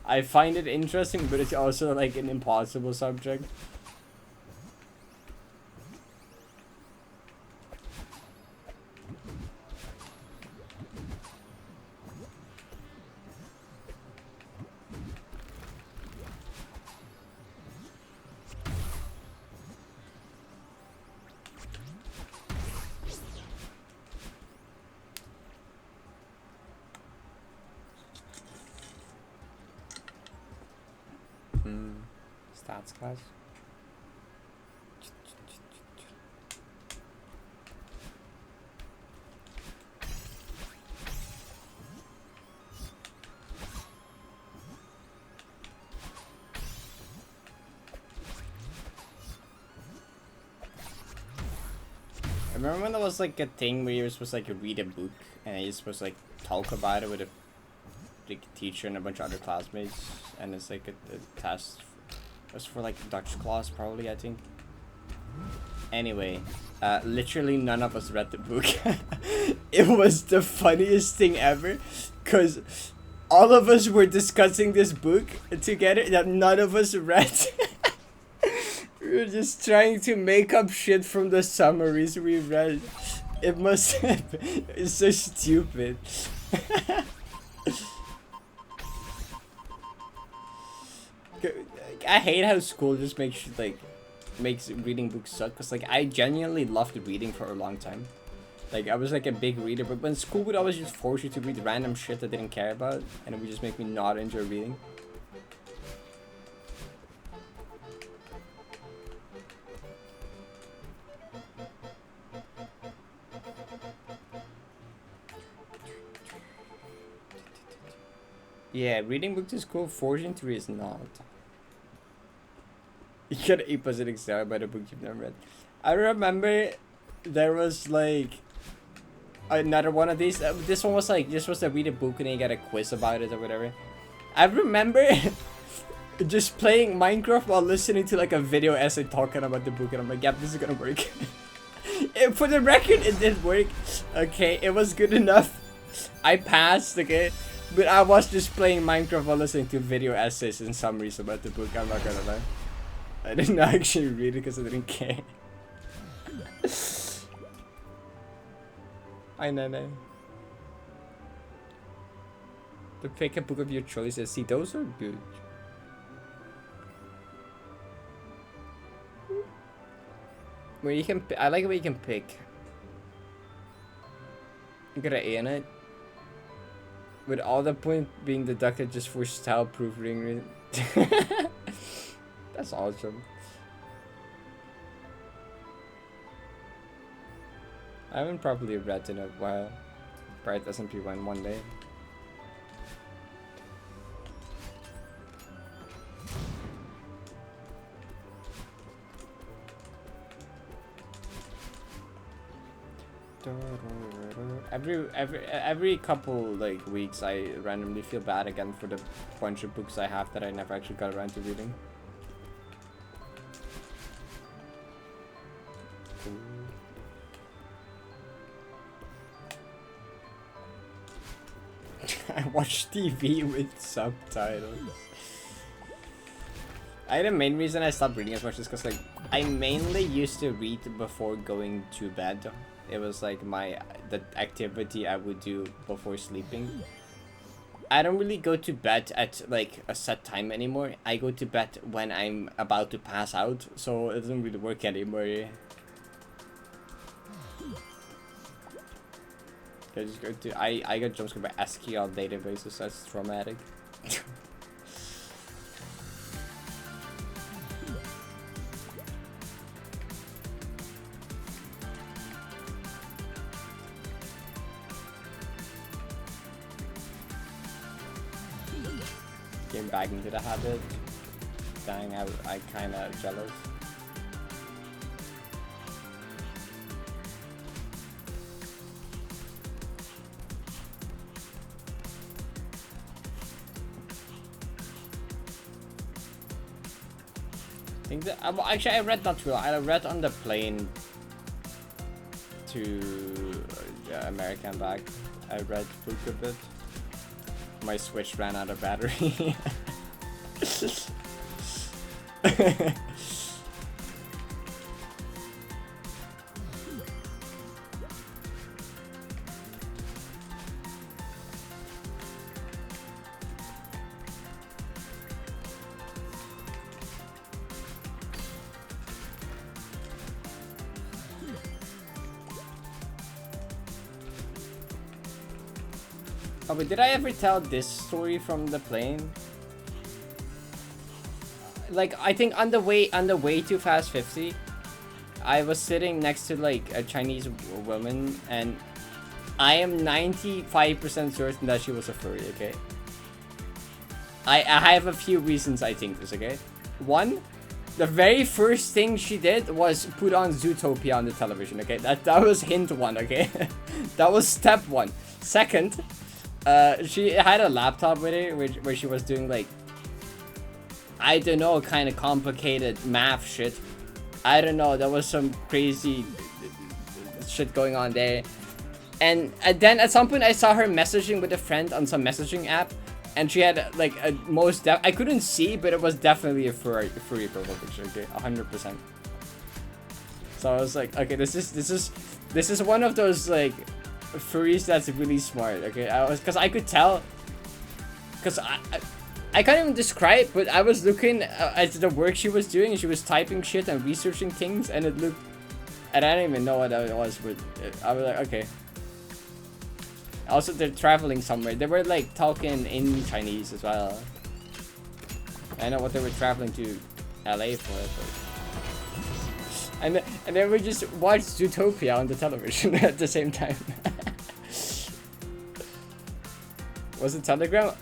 I find it interesting, but it's also like an impossible subject. Stats class. I remember when there was like a thing where you were supposed to like read a book and you're supposed to like talk about it with a teacher and a bunch of other classmates, and it's like a test. It was for like Dutch class probably, I think. Anyway, literally none of us read the book. It was the funniest thing ever, cause all of us were discussing this book together that none of us read. We were just trying to make up shit from the summaries we read. It must have been, it's so stupid. I hate how school just makes reading books suck, cause like I genuinely loved reading for a long time. Like I was like a big reader, but when school would always just force you to read random shit I didn't care about, and it would just make me not enjoy reading. Yeah, reading books is cool, forcing to read is not. You get 8% excited by the book you've never read. I remember there was like another one of these. This one was like, this was to read a book and then you get a quiz about it or whatever. I remember just playing Minecraft while listening to like a video essay talking about the book, and I'm like, yep, this is gonna work. For the record, it did work. Okay, it was good enough. I passed, okay? But I was just playing Minecraft while listening to video essays and summaries about the book, I'm not gonna lie. I didn't actually read it because I didn't care. I know. But pick a book of your choice and see, those are good. Where you can, I like where you can pick. You got an A in it. With all the point being deducted just for style proofreading. That's awesome. I haven't properly read in a while. Parrot SMP went one day. Every couple like weeks I randomly feel bad again for the bunch of books I have that I never actually got around to reading. I watch TV with subtitles. The main reason I stopped reading as much is because like I mainly used to read before going to bed. It was like the activity I would do before sleeping. I don't really go to bed at like a set time anymore. I go to bed when I'm about to pass out, so it doesn't really work anymore. I got jumpscared by SQL databases. That's traumatic. Getting back into the habit. Dang, I kinda jealous. I think that actually I read not too long. I read on the plane to America and back. I read book a bit. My Switch ran out of battery. Oh, but did I ever tell this story from the plane? Like, I think on the way to Fast 50, I was sitting next to like a Chinese woman, and I am 95% certain that she was a furry. Okay. I have a few reasons I think this. Okay. One, the very first thing she did was put on Zootopia on the television. Okay. That was hint one. Okay. That was step one. Second. She had a laptop with her, where she was doing like, I don't know, kind of complicated math shit. I don't know, there was some crazy shit going on there. And then at some point I saw her messaging with a friend on some messaging app, and she had like a I couldn't see, but it was definitely a furry profile picture, okay, 100%. So I was like, okay, this is one of those like furries that's really smart, okay? Cause I could tell, cause I can't even describe, but I was looking at the work she was doing, and she was typing shit and researching things, and it looked, and I don't even know what it was, but I was like, okay. Also, they're traveling somewhere. They were like talking in Chinese as well. I know what they were traveling to LA for, but... and then we just watched Zootopia on the television at the same time. Was it Telegram?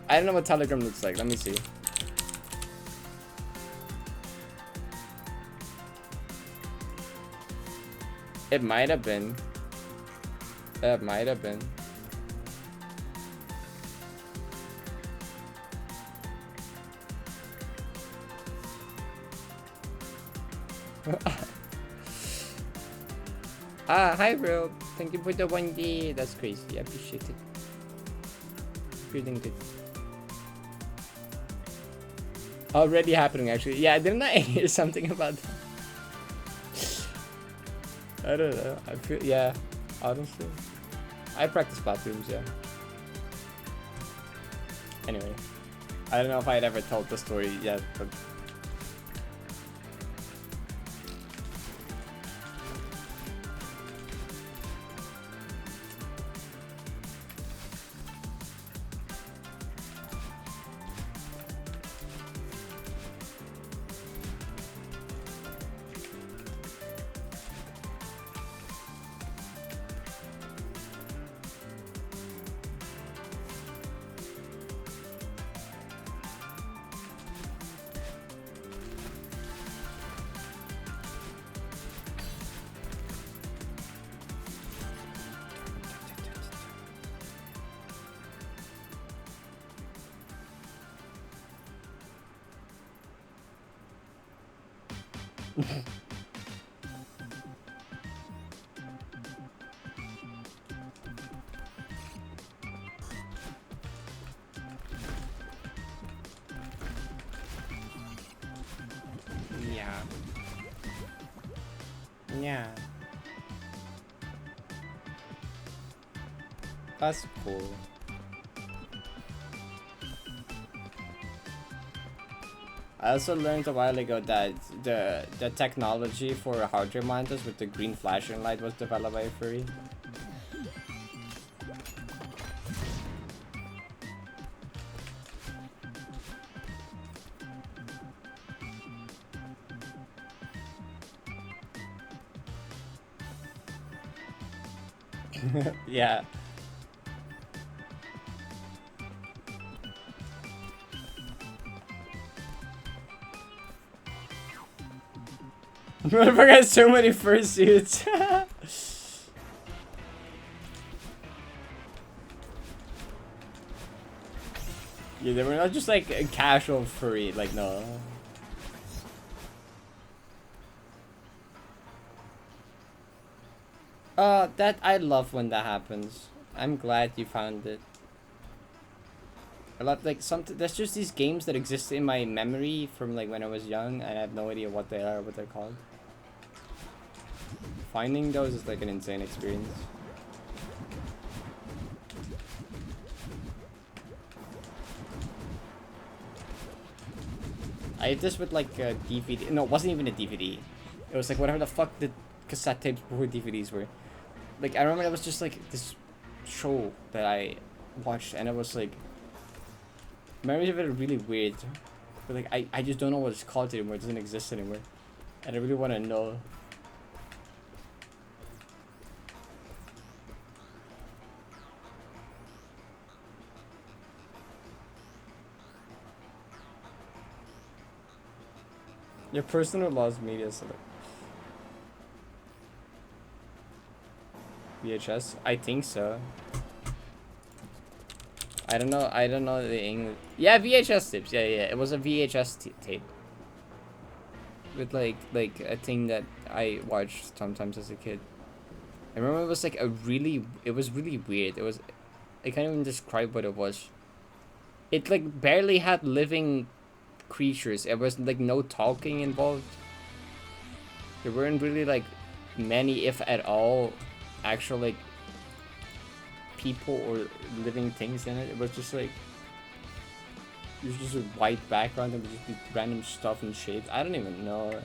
I don't know what Telegram looks like. Let me see. It might have been. It might have been. Hi bro. Thank you for the 1D. That's crazy. I appreciate it. Feeling good. Already happening actually. Yeah, didn't I hear something about that? I don't know. I feel, yeah, honestly. I practice bathrooms, yeah. Anyway. I don't know if I had ever told the story yet, but... Yeah. Yeah. That's cool. I also learned a while ago that the technology for hardware monitors with the green flashing light was developed by a furry. Yeah. Motherfucker has so many fursuits. Yeah, they were not just like a casual furry, like no. That I love when that happens. I'm glad you found it. A lot like something. There's just these games that exist in my memory from like when I was young, and I have no idea what they are, what they're called. Finding those is like an insane experience. I did this with like a DVD. No, it wasn't even a DVD. It was like whatever the fuck the cassette tapes before DVDs were. Like I remember it was just like this show that I watched, and it was like memories of it are really weird. But like I just don't know what it's called anymore. It doesn't exist anymore, and I really want to know. Your personal lost media select. VHS? I think so. I don't know the English. Yeah, VHS tapes. Yeah, it was a VHS tape. with like a thing that I watched sometimes as a kid. I remember it was like it was really weird. I can't even describe what it was. It like barely had living creatures. It was like no talking involved. There weren't really like many, if at all, actual like people or living things in it. It was just like it was just a white background and would just be random stuff and shapes. I don't even know.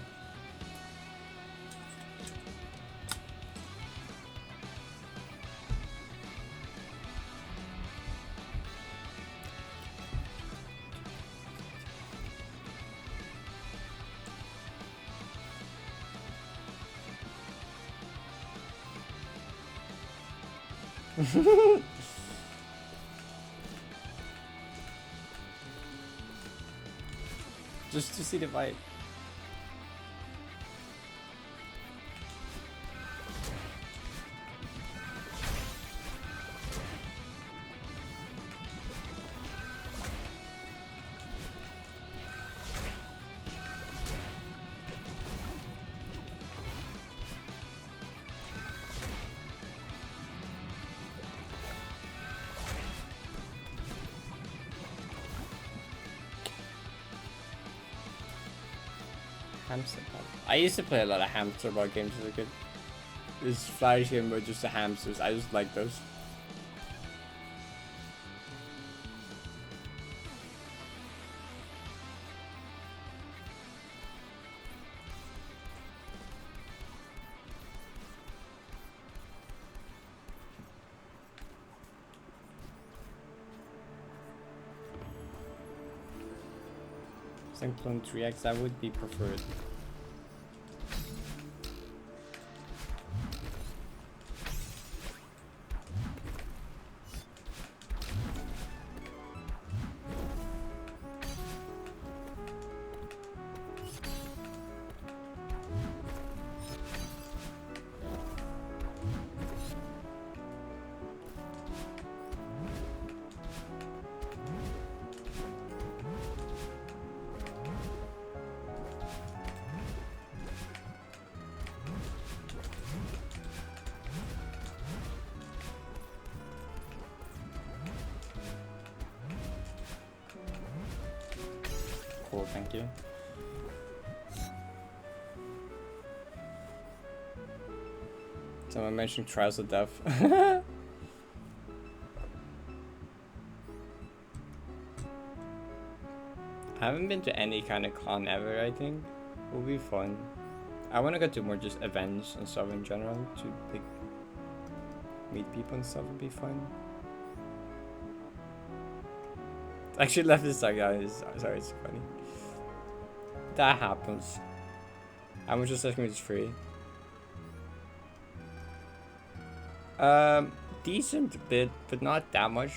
Just to see the vibe. Hamster ball. I used to play a lot of hamster ball games as a kid. This flash game were just the hamsters. I just like those. Cyclone 3X, that would be preferred. Cool, thank you. Someone mentioned Trials of Death. I haven't been to any kind of con ever, I think. It will be fun. I want to go to more just events and stuff in general to like meet people and stuff would be fun. Actually left this side, guys. Sorry, it's funny. That happens. How much is this free? Decent bit, but not that much.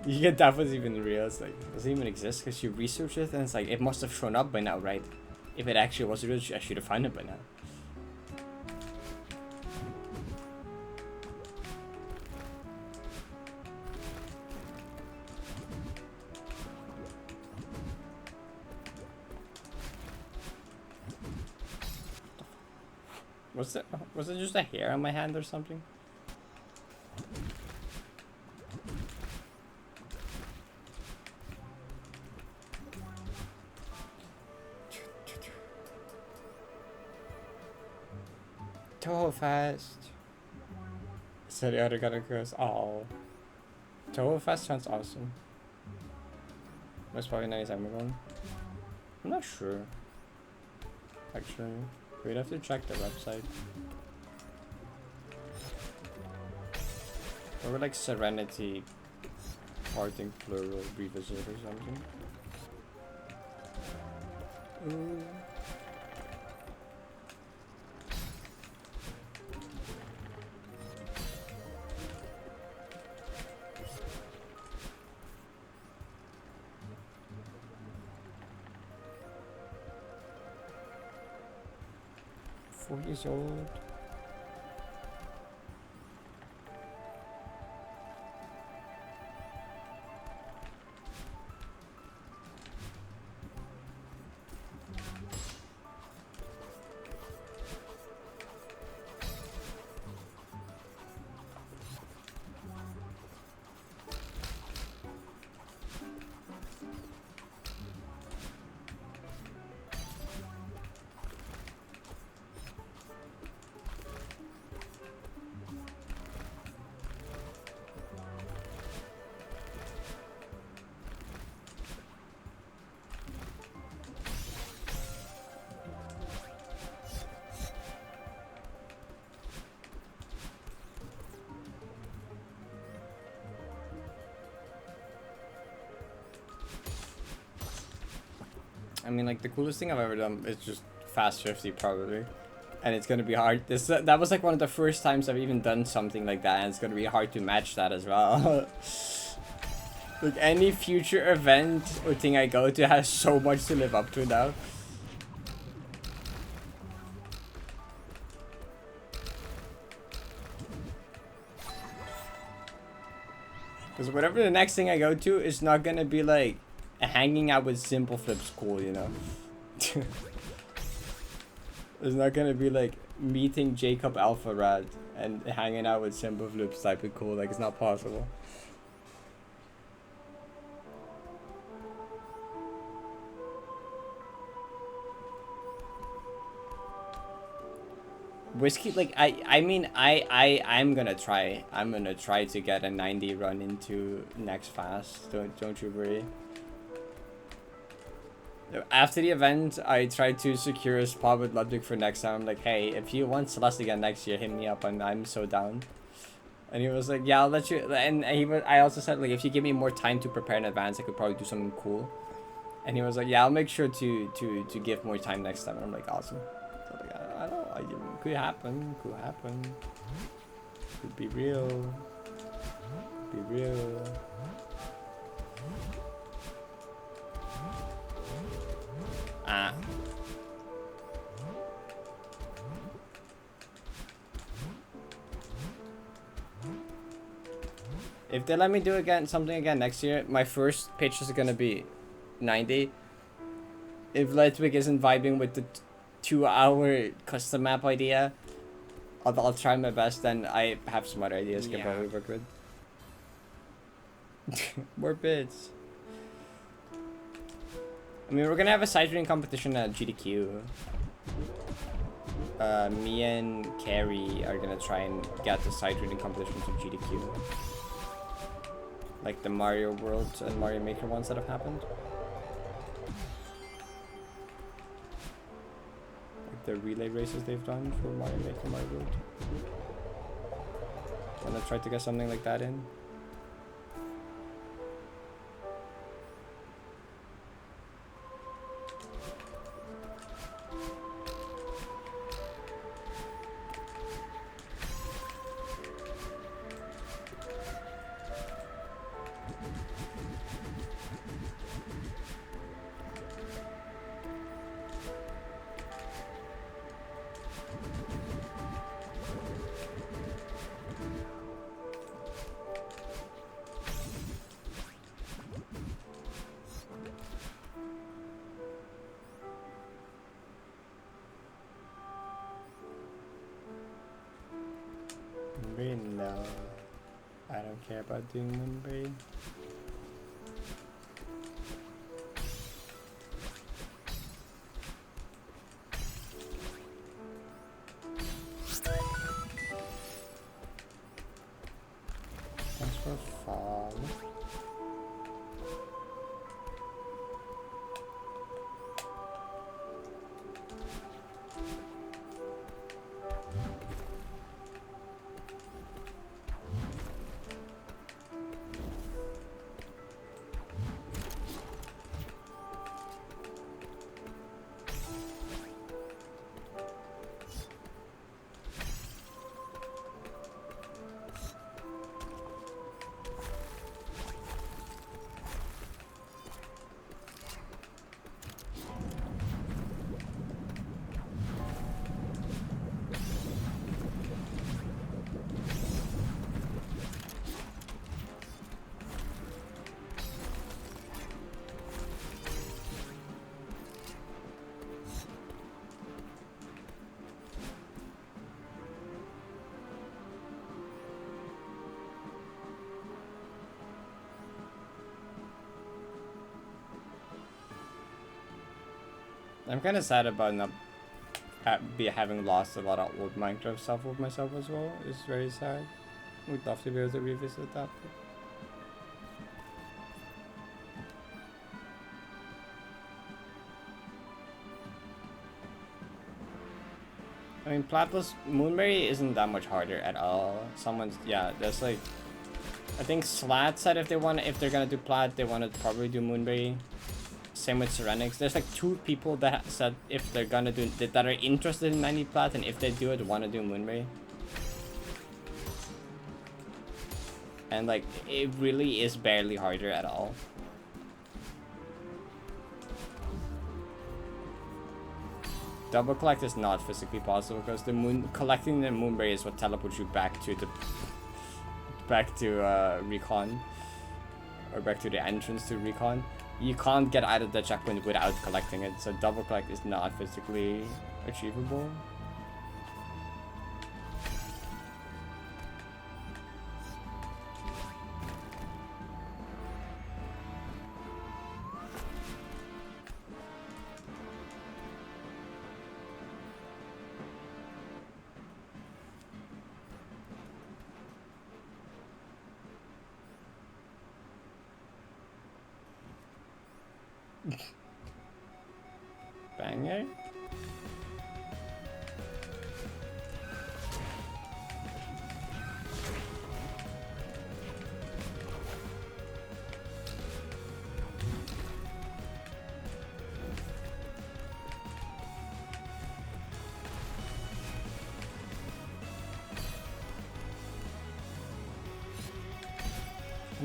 You get that was even real. It's like, does it even exist? Because you research it and it's like, it must have shown up by now, right? If it actually was real, I should have found it by now. Was it just a hair on my hand or something? Toho Fest. So the other guy goes, oh. Toho Fest sounds awesome. That's probably nice. I'm going. I'm not sure. Actually. We'd have to check the website. Or like Serenity Parting Plural Revisit or something. Ooh. Years old. I mean, like, the coolest thing I've ever done is just fast 50 probably. And it's gonna be hard. That was like one of the first times I've even done something like that, and it's gonna be hard to match that as well. Like, any future event or thing I go to has so much to live up to now. Because whatever the next thing I go to is not gonna be like hanging out with Simple Flips cool, you know? It's not gonna be like meeting Jacob Alpha Rad and hanging out with Simple Flips type of cool. Like, it's not possible. Whiskey, like, I'm gonna try. I'm gonna try to get a 90 run into next fast. Don't you worry. After the event, I tried to secure a spot with Ludwig for next time. I'm like, hey, if you want Celeste again next year, hit me up, and I'm so down. And he was like, yeah, I'll let you. And I also said, like, if you give me more time to prepare in advance, I could probably do something cool. And he was like, yeah, I'll make sure to give more time next time. And I'm like, awesome. So, like, I don't know, could happen, could be real, Ah. If they let me do something again next year, my first pitch is gonna be 90. If Ludwig isn't vibing with the 2-hour custom map idea, I'll try my best. Then I have some other ideas can probably work with. More bits. I mean, we're gonna have a side reading competition at GDQ. Me and Carrie are gonna try and get the side reading competition to GDQ. Like the Mario World and Mario Maker ones that have happened. Like the relay races they've done for Mario Maker and Mario World. Wanna try to get something like that in? No, I don't care about doing Mumbai. Thanks for fall. I'm kind of sad about not having lost a lot of old Minecraft stuff with myself as well. It's very sad. Would love to be able to revisit that. I mean, Platless Moonberry isn't that much harder at all. There's like, I think Slat said if they're gonna do Plat, they want to probably do Moonberry. Same with Cerenics. There's like 2 people that said if they're gonna do that are interested in 90 plat, and if they do it, want to do Moonray. And like it really is barely harder at all. Double collect is not physically possible because collecting the Moonberry is what teleports you back to recon, or back to the entrance to recon. You can't get out of the checkpoint without collecting it, so double collect is not physically achievable. Banger.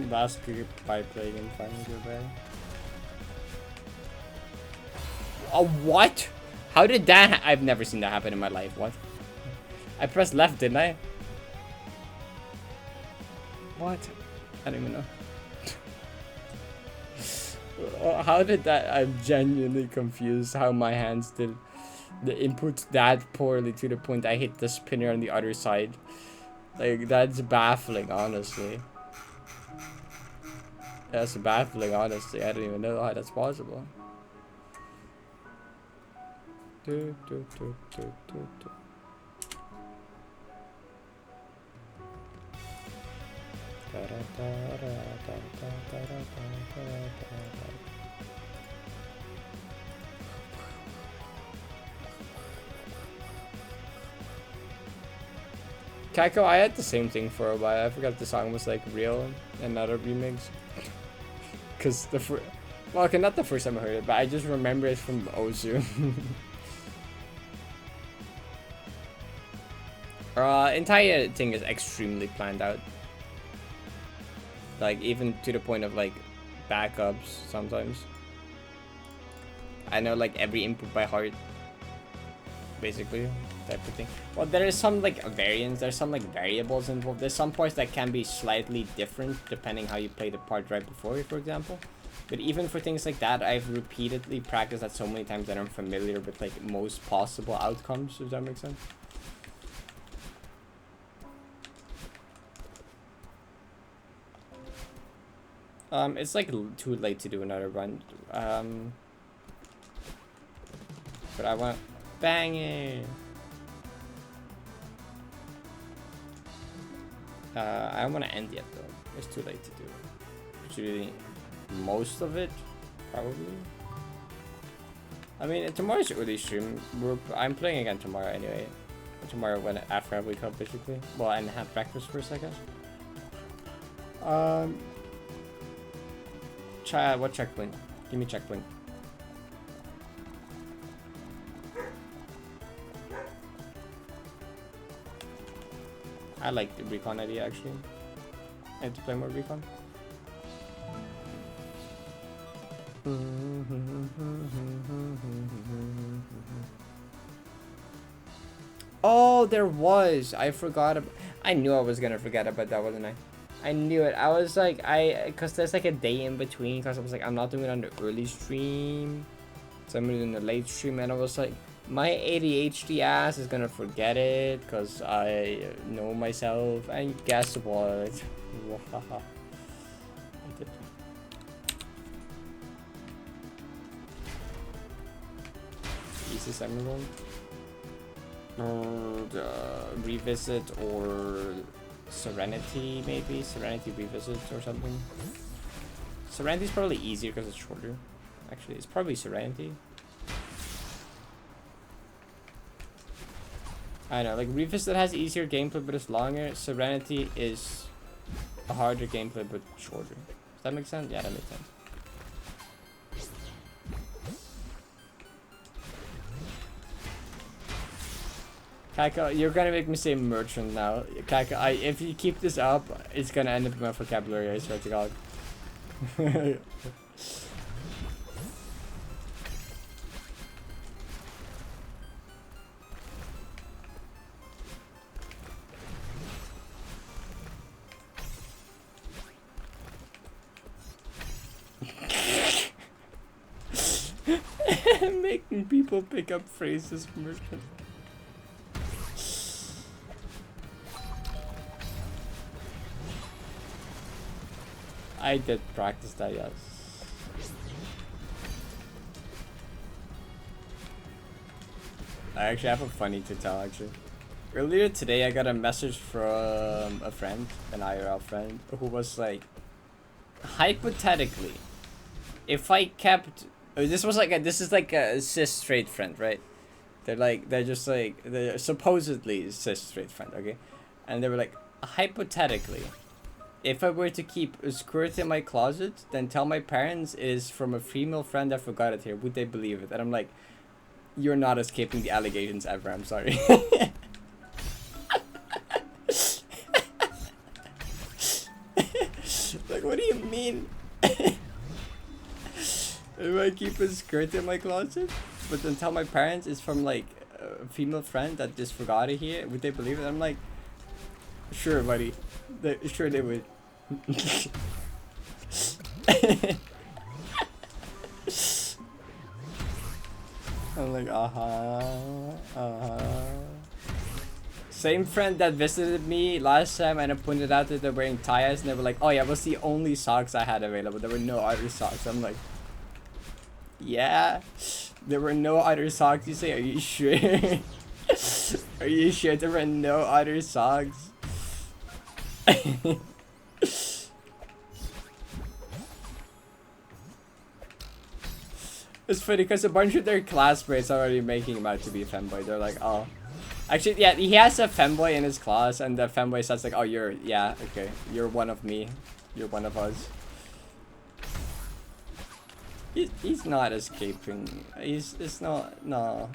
Last group by playing and finding your way. Oh, what? How did that I've never seen that happen in my life. What? I pressed left, didn't I? What? I don't even know. How did that? I'm genuinely confused how my hands did the inputs that poorly to the point I hit the spinner on the other side. Like, that's baffling, honestly. That's baffling, honestly. I don't even know how that's possible. Kaiko, I had the same thing for a while. I forgot the song was like real and not a remix. Cause well, okay, not the first time I heard it, but I just remember it from Ozu. Entire thing is extremely planned out. Like, even to the point of like backups sometimes. I know like every input by heart, basically, type of thing. Well, there is some like variance, there's some like variables involved. There's some parts that can be slightly different depending how you play the part right before, for example. But even for things like that, I've repeatedly practiced that so many times that I'm familiar with like most possible outcomes, if that makes sense. It's like too late to do another run. But I want bang it. I don't want to end yet though. It's too late to do. Actually, most of it, probably. I mean, tomorrow's early stream. I'm playing again tomorrow anyway. Tomorrow after I wake up, basically. Well, and have breakfast first, I guess. What checkpoint? Give me checkpoint. I like the recon idea actually. I have to play more recon. Oh, there was. I forgot. I knew I was gonna forget about that, wasn't I? I knew it. I was like, cause there's like a day in between. Cause I was like, I'm not doing it on the early stream, so I'm doing the late stream, and I was like, my ADHD ass is gonna forget it, cause I know myself. And guess what? I did. Easiest emerald. Revisit or Serenity, maybe? Serenity Revisit or something. Serenity's probably easier because it's shorter. Actually, it's probably Serenity. I know, like Revisit has easier gameplay but it's longer. Serenity is a harder gameplay but shorter. Does that make sense? Yeah, that makes sense. Kaka, you're gonna make me say merchant now. Kaka, if you keep this up, it's gonna end up in my vocabulary, I swear to God. Making people pick up phrases from merchant. I did practice that, yes. I actually have a funny to tell, actually. Earlier today, I got a message from a friend, an IRL friend, who was like, hypothetically, if I kept... this is like a cis straight friend, right? They're supposedly cis straight friend, okay? And they were like, hypothetically, if I were to keep a skirt in my closet, then tell my parents it is from a female friend that forgot it here, would they believe it? And I'm like, you're not escaping the allegations ever, I'm sorry. Like, what do you mean? If I keep a skirt in my closet, but then tell my parents it's from like a female friend that just forgot it here, would they believe it? I'm like, sure, buddy. Sure they would. I'm like, Same friend that visited me last time and I pointed out that they're wearing ties and they were like, oh yeah, it was the only socks I had available. There were no other socks. I'm like, yeah, there were no other socks. You say, are you sure? Are you sure there were no other socks? It's funny because a bunch of their classmates are already making him out to be a femboy. They're like, oh, actually, yeah, he has a femboy in his class, and the femboy says like, oh, yeah, okay, you're one of me, you're one of us. He's not escaping. It's not, no.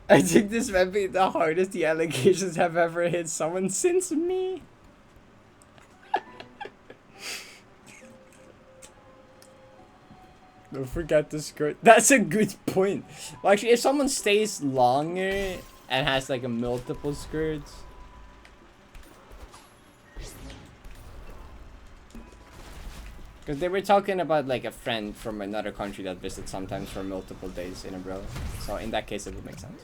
I think this might be the hardest the allegations have ever hit someone since me. Don't forget the skirt. That's a good point. Well, actually, if someone stays longer and has like a multiple skirts. Because they were talking about like a friend from another country that visits sometimes for multiple days in a row. So in that case, it would make sense.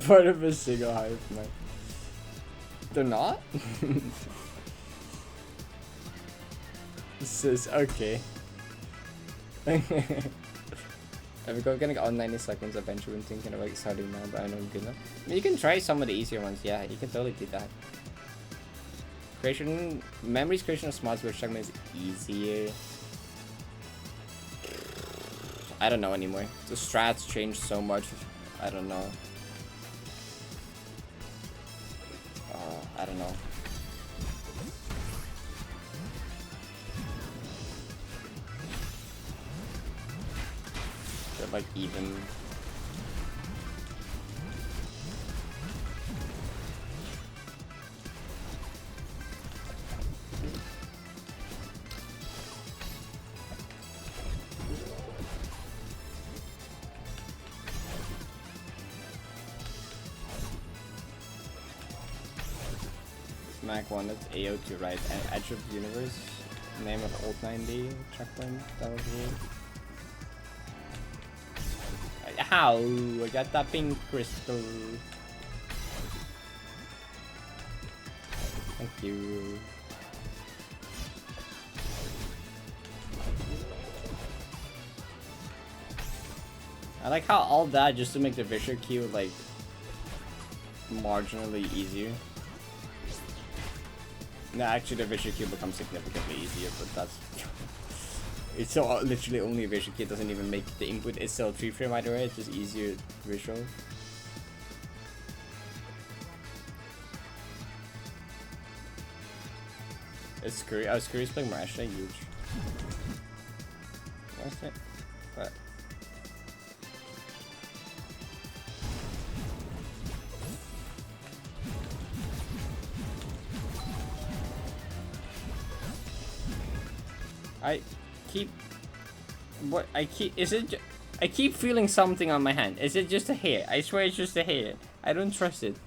Part of a single hive, man. They're not? This is okay. I'm gonna go on 90 seconds eventually when thinking about starting now, but I know I'm good enough. I mean, you can try some of the easier ones, yeah, you can totally do that. Memories creation of small switch segment is easier. I don't know anymore. The strats change so much. I don't know. I don't know. They're like even. Mac wanted AO to write an Edge of the Universe, name of Old 90 checkpoint. That was weird. How? I got that pink crystal. Thank you. I like how all that just to make the Visher queue like marginally easier. No, actually the visual cue becomes significantly easier, but that's... it's so literally only a visual cue, it doesn't even make the input, it's still 3 frame either way, it's just easier visual. It's Scurry. Oh, Scurry's playing Marasha, huge. What's it? What? I keep... What? Is it... I keep feeling something on my hand. Is it just a hair? I swear it's just a hair. I don't trust it.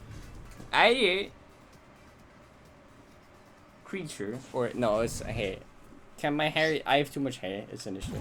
Creature? Or... No, it's a hair. Can my hair... I have too much hair. It's an issue.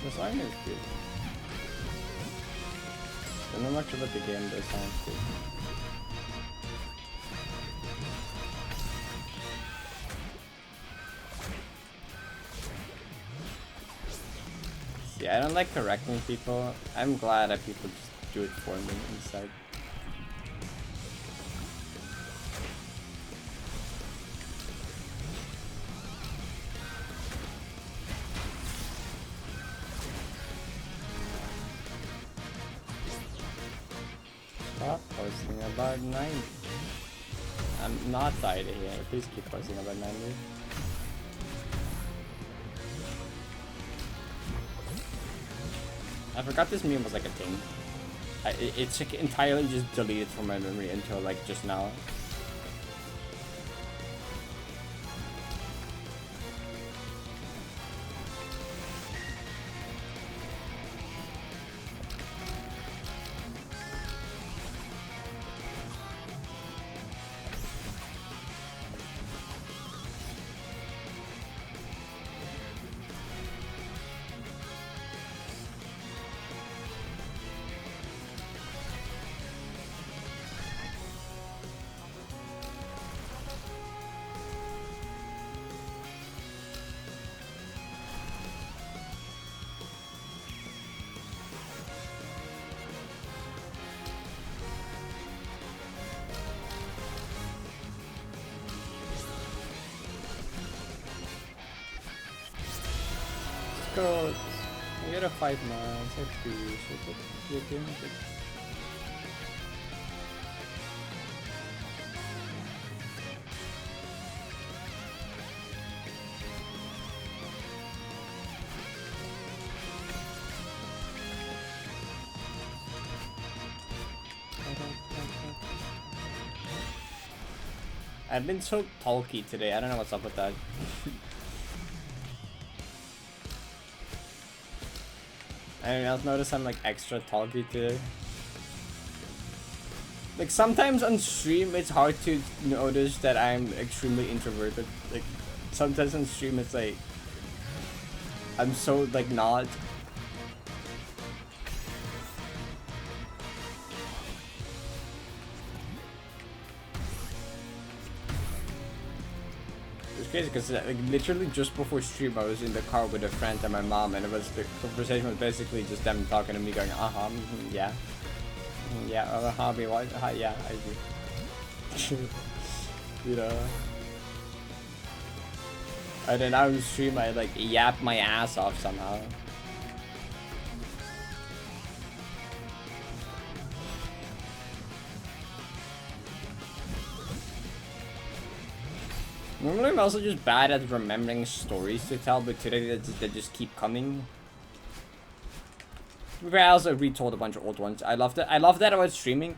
The song is good. I don't know much about the game, but it sounds good. Yeah, I don't like correcting people. I'm glad that people just do it for me inside. Stop posting about 9. I'm not tired of here. Please keep posting about 9. I forgot this meme was like a thing. It's like entirely just deleted from my memory until like just now. Go. I got a 5 now. It's actually shit. I've been so talky today. I don't know what's up with that. Anyone else notice I'm like extra talky today? Like sometimes on stream it's hard to notice that I'm extremely introverted. Like sometimes on stream it's like I'm so like not. Just crazy because like, literally just before stream I was in the car with a friend and my mom, and the conversation was basically just them talking to me going, yeah. Yeah, hobby, what? Yeah, I do. You know. And then I was stream, I like yap my ass off somehow. Normally I'm also just bad at remembering stories to tell, but today they just keep coming. I also retold a bunch of old ones. I love that. I love that about streaming.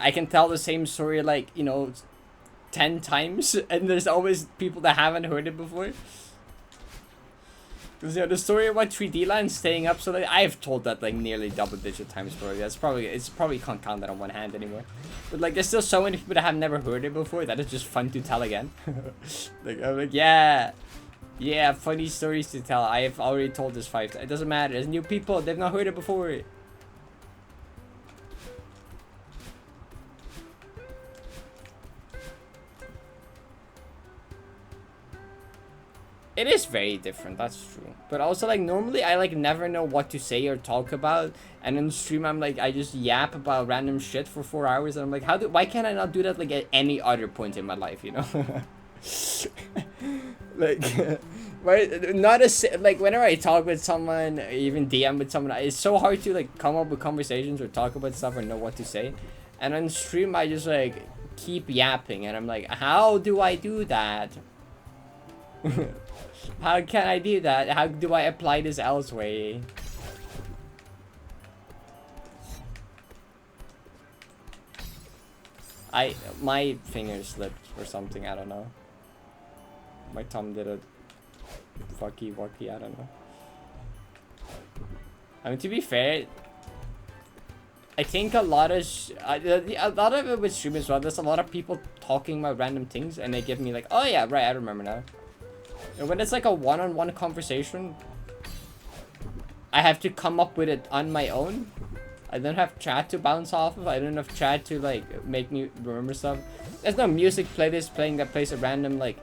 I can tell the same story like, you know, 10 times, and there's always people that haven't heard it before. Because, you know, the story about 3D Land staying up so late, I've told that like nearly double-digit times probably. It's probably can't count that on one hand anymore. But like, there's still so many people that have never heard it before that it's just fun to tell again. Like, I'm like, yeah, funny stories to tell. I have already told this 5 times. It doesn't matter. There's new people. They've not heard it before. It is very different, that's true. But also, like, normally I, like, never know what to say or talk about. And in the stream, I'm like, I just yap about random shit for 4 hours. And I'm like, why can't I not do that, like, at any other point in my life, you know? Like, right? Like, whenever I talk with someone, or even DM with someone, it's so hard to, like, come up with conversations or talk about stuff or know what to say. And on stream, I just, like, keep yapping. And I'm like, how do I do that? How can I do that? How do I apply this elsewhere? My finger slipped or something, I don't know. My thumb did a fucky wucky, I don't know. I mean, to be fair, I think a lot of it with stream as well, there's a lot of people talking about random things and they give me like, oh yeah, right, I remember now. And when it's like a one-on-one conversation, I have to come up with it on my own. I don't have chat to bounce off of. I don't have chat to like make me remember stuff. There's no music playlist playing that plays a random like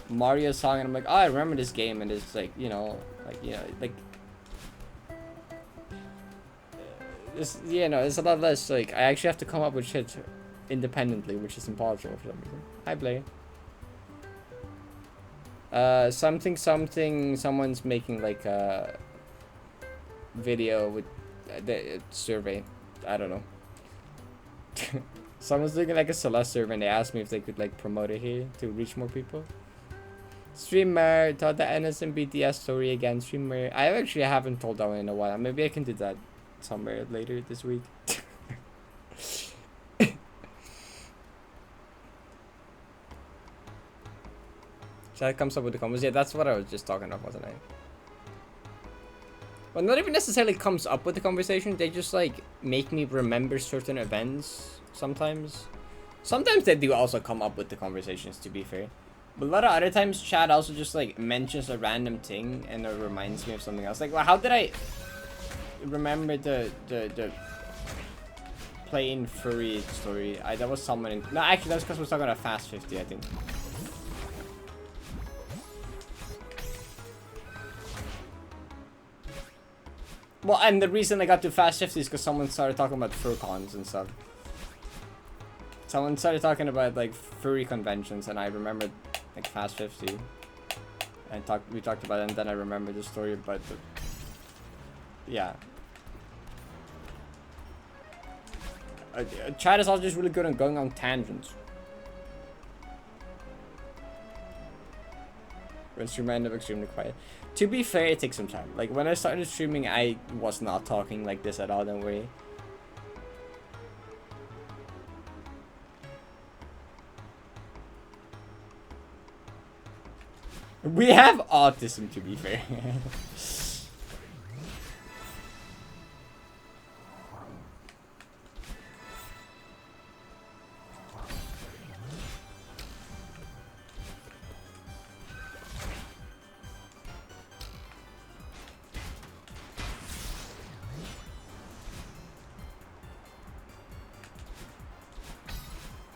Mario song and I'm like, oh, I remember this game, and it's like, you know, it's, you know, it's a lot less like I actually have to come up with shit independently, which is impossible for some reason. Hi, Blay. Someone's making like a video with the survey. I don't know. Someone's doing like a Celeste survey and they asked me if they could like promote it here to reach more people. Streamer told the NS and BTS story again. Streamer, I actually haven't told that one in a while. Maybe I can do that somewhere later this week. Chat comes up with the comments. Yeah, that's what I was just talking about, wasn't I? Well, not even necessarily comes up with the conversation. They just like make me remember certain events sometimes. Sometimes they do also come up with the conversations, to be fair. But a lot of other times, chat also just like mentions a random thing and it reminds me of something else. Like, well, how did I remember the plain furry story? That was someone in... No, actually, that was because we're talking about Fast 50, I think. Well, and the reason I got to Fast 50 is because someone started talking about fur cons and stuff. Someone started talking about like furry conventions, and I remembered like Fast 50. And we talked about it, and then I remembered the story about the... Yeah. Chat is also just really good at going on tangents. When streaming, I end up extremely quiet. To be fair, it takes some time. Like, when I started streaming, I was not talking like this at all, don't worry. We have autism, to be fair.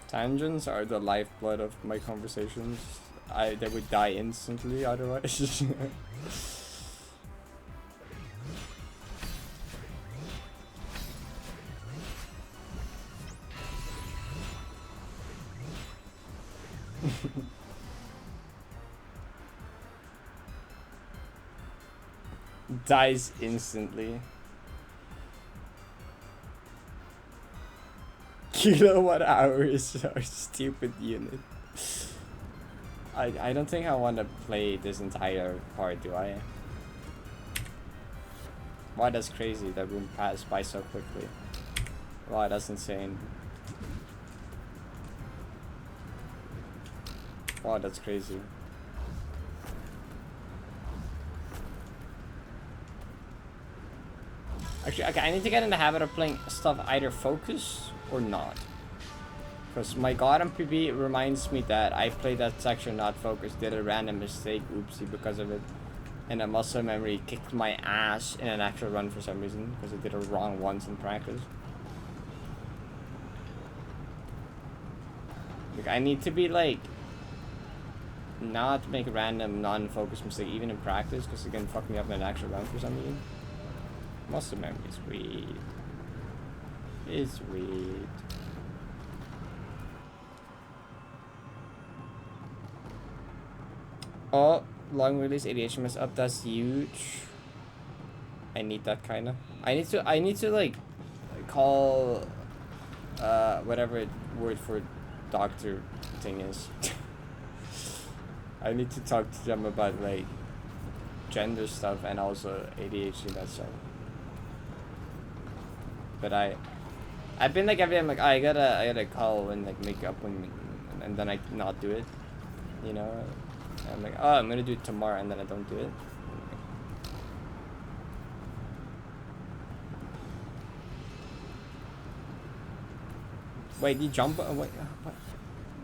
Tangents are the lifeblood of my conversations. they would die instantly otherwise. Dies instantly. Kilowatt hour is so stupid unit. I don't think I want to play this entire part, do I? Wow, that's crazy. That room passed by so quickly. Wow, that's insane. Wow, that's crazy. Actually, okay, I need to get in the habit of playing stuff either focus or not. Because my god on PB reminds me that I played that section not focused, did a random mistake, oopsie, because of it. And a muscle memory kicked my ass in an actual run for some reason, because I did it wrong once in practice. Like, I need to be like, not make random non-focused mistake even in practice, because it can fuck me up in an actual run for some reason. Muscle memory is weird. It's weird. Oh, long release ADHD mess up. That's huge. I need that kind of. I need to like call whatever word for doctor thing is. I need to talk to them about like gender stuff and also ADHD that stuff. But I've been like I'm like, oh, I gotta call and like make up and then I not do it, you know. I'm like, oh, I'm gonna do it tomorrow, and then I don't do it. Wait, you jump? Oh, wait, what?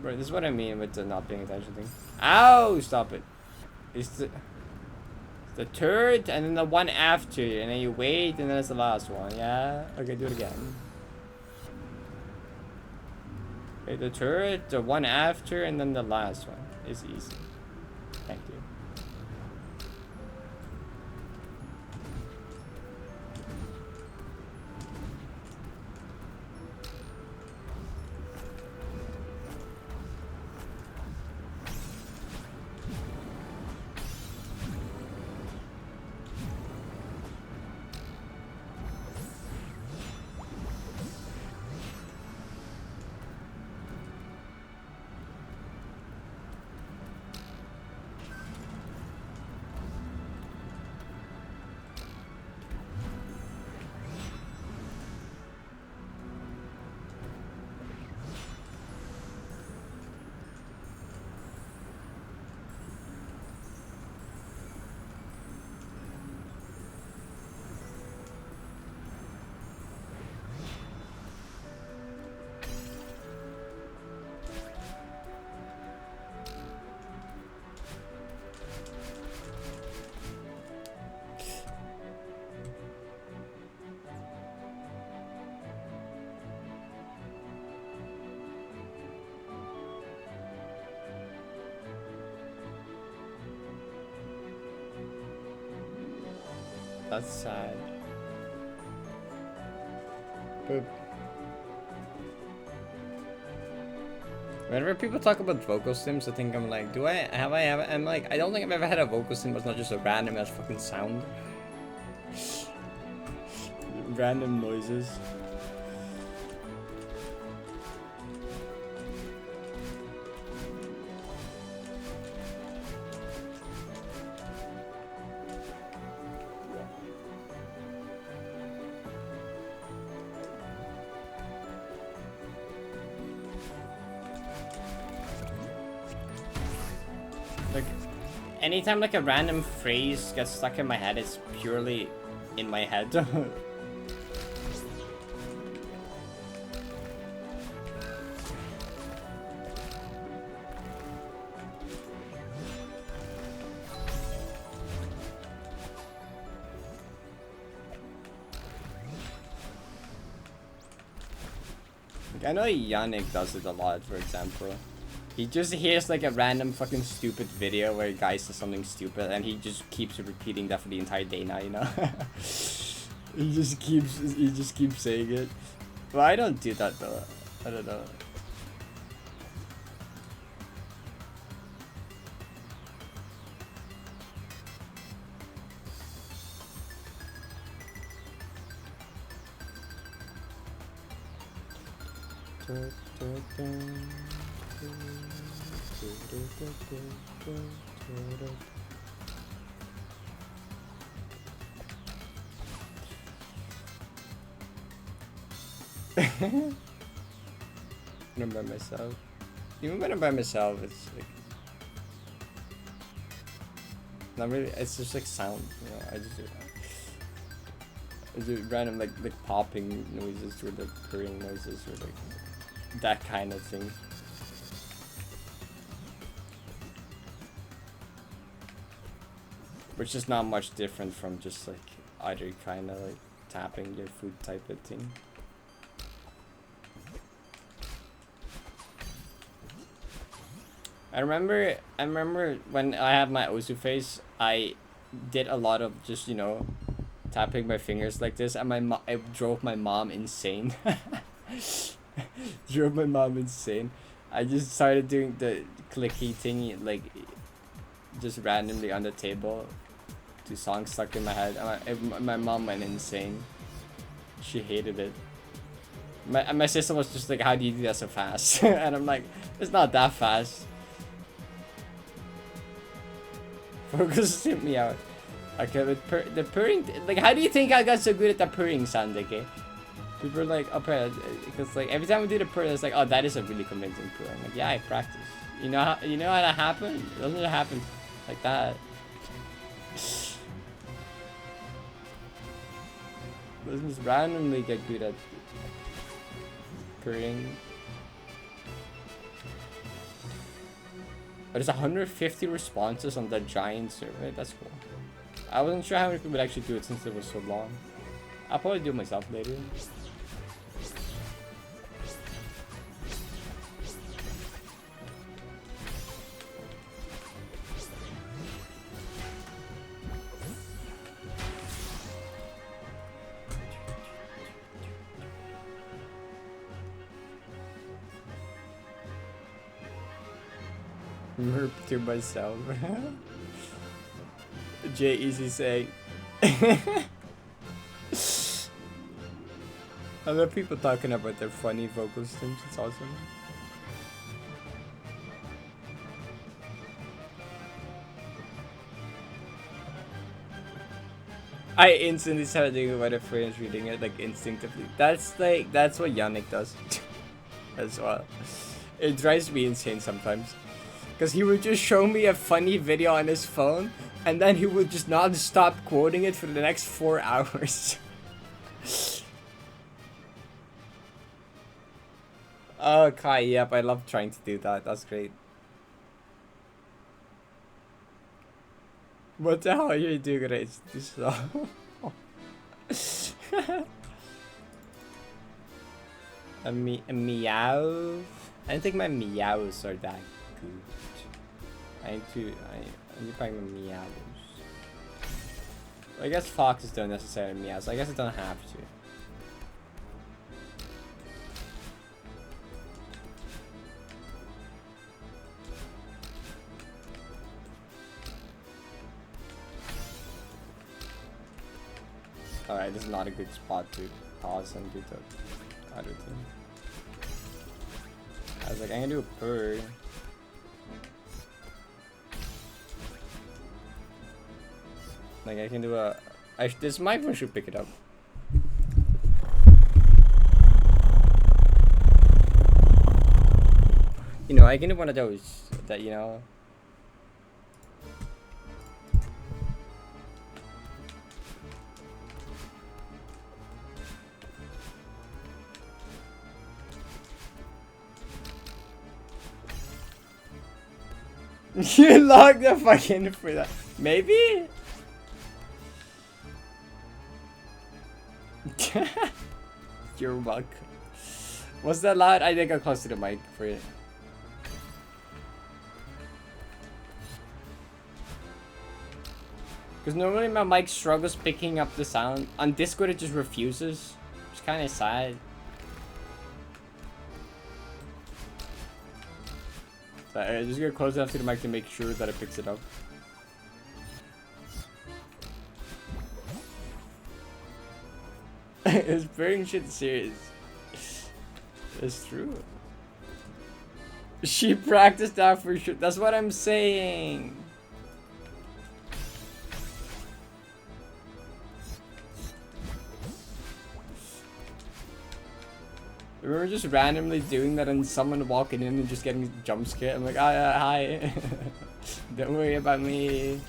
Bro, this is what I mean with the not paying attention thing. Ow! Stop it. It's the third, and then the one after, and then you wait, and then it's the last one. Yeah? Okay, do it again. Okay, the third, the one after, and then the last one. It's easy. Thank you. That's sad. Boop. Whenever people talk about vocal sims, I think I'm like, I'm like, I don't think I've ever had a vocal sim that's not just a random ass fucking sound. Random noises. Anytime like a random phrase gets stuck in my head, it's purely in my head. Like, I know Yannick does it a lot, for example. He just hears like a random fucking stupid video where a guy says something stupid and he just keeps repeating that for the entire day now, you know? he just keeps saying it. Well, I don't do that though. I don't know. When I'm by myself. Even when I'm by myself, it's like not really. It's just like sound, you know. I just random like popping noises or like purring noises or like that kind of thing. Which is not much different from just like other kind of like tapping your food type of thing. I remember when I had my Osu face, I did a lot of just, you know, tapping my fingers like this, and it drove my mom insane. Drove my mom insane. I just started doing the clicky thing, like just randomly on the table. 2 songs stuck in my head. My mom went insane. She hated it. My sister was just like, "How do you do that so fast?" And I'm like, "It's not that fast." Focus hit me out. Okay, but the purring, like, how do you think I got so good at the purring sound? Okay, people are like, "Oh, because like every time we do the purr, it's like, oh, that is a really convincing purr." I'm like, yeah, I practice. You know how that happened? It doesn't happen like that. Doesn't just randomly get good at purring. But it's 150 responses on that giant survey. That's cool. I wasn't sure how many people would actually do it since it was so long. I'll probably do it myself later. Merp to myself. J Easy saying. I love people talking about their funny vocal stems. It's awesome. I instantly started thinking about a friend reading it like instinctively. That's what Yannick does as well. It drives me insane sometimes. Because he would just show me a funny video on his phone, and then he would just not stop quoting it for the next 4 hours. Oh, Kai, yep, I love trying to do that. That's great. What the hell are you doing, Rage? This a meow? I don't think my meows are that good. I need to find my meows. I guess foxes don't necessarily meow, so I guess I don't have to. Alright, this is not a good spot to pause and do the other thing. I was like, I'm gonna do a purr. Like I can do a. This microphone should pick it up. You know, I can do one of those that, you know. You logged the fucking for that. Maybe? You're welcome. Was that loud? I think I'm close to the mic for it. Because normally my mic struggles picking up the sound. On Discord it just refuses. It's kind of sad. So I'm just gonna close enough to the mic to make sure that it picks it up. It's very shit serious. It's true. She practiced that for sure. That's what I'm saying. I remember just randomly doing that and someone walking in and just getting jump scared. I'm like, hi. Don't worry about me.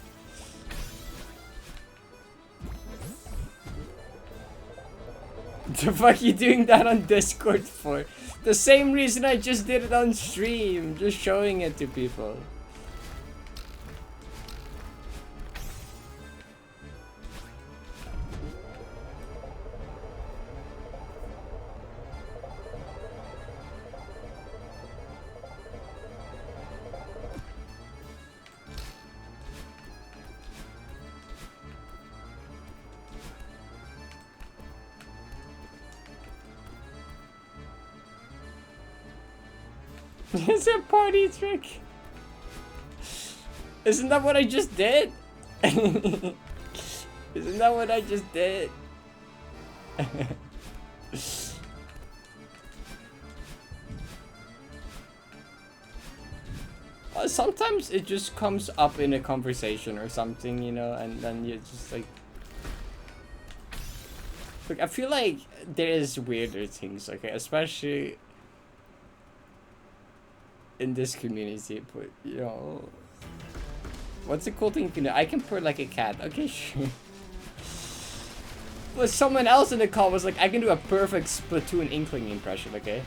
The fuck you doing that on Discord for? The same reason I just did it on stream, just showing it to people. It's a party trick. Isn't that what I just did? Isn't that what I just did? Sometimes it just comes up in a conversation or something, you know, and then you just like... Look, I feel like there is weirder things, okay, especially in this community, but you know, what's the cool thing you can do? I can purr like a cat. Okay, sure. But someone else in the call was like, I can do a perfect Splatoon Inkling impression. Okay,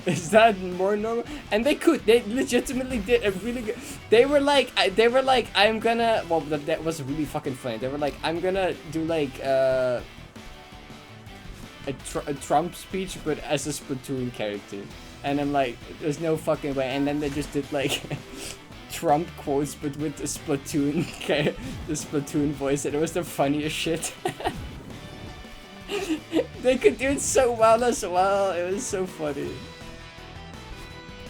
is that more normal? And they legitimately did a really good. They were like, I'm gonna. Well, that was really fucking funny. They were like, I'm gonna do like a Trump speech, but as a Splatoon character. And I'm like, there's no fucking way. And then they just did like Trump quotes, but with the Splatoon voice, and it was the funniest shit. They could do it so well as well. It was so funny.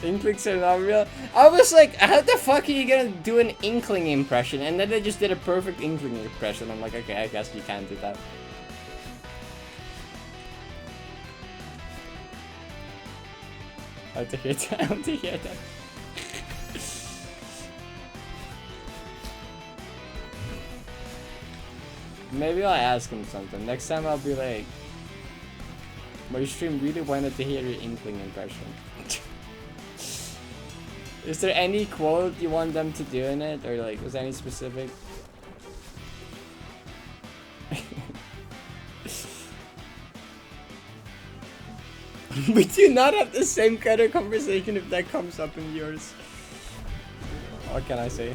Inklings are not real. I was like, how the fuck are you gonna do an Inkling impression? And then they just did a perfect Inkling impression. I'm like, okay, I guess you can't do that. I want to hear that. I want to hear that. Maybe I'll ask him something. Next time I'll be like, my stream really wanted to hear your Inkling impression. Is there any quote you want them to do in it? Or like, was there any specific? We do not have the same kind of conversation if that comes up in yours. What can I say?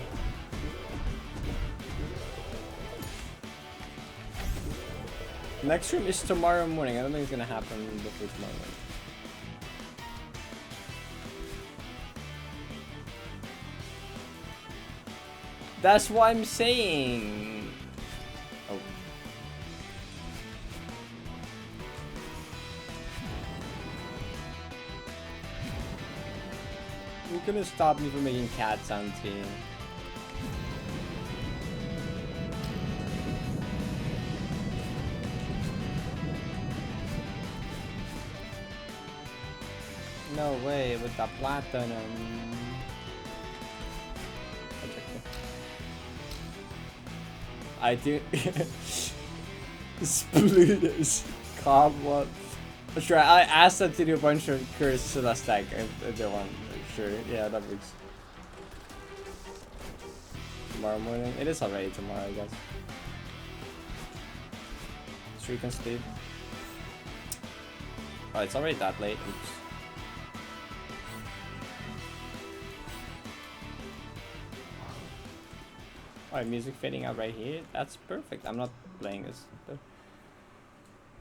Next room is tomorrow morning. I don't think it's gonna happen before tomorrow morning. That's what I'm saying. Oh. You're gonna stop me from making cat sounds here. No way, with the platinum. I do. Splitters. Cobweb. Sure, I asked them to do a bunch of Curse to the stack if they want. Sure, yeah, that works. Tomorrow morning? It is already tomorrow, I guess. So you can sleep. Oh, it's already that late. Oops. Alright, music fading out right here. That's perfect. I'm not playing this though.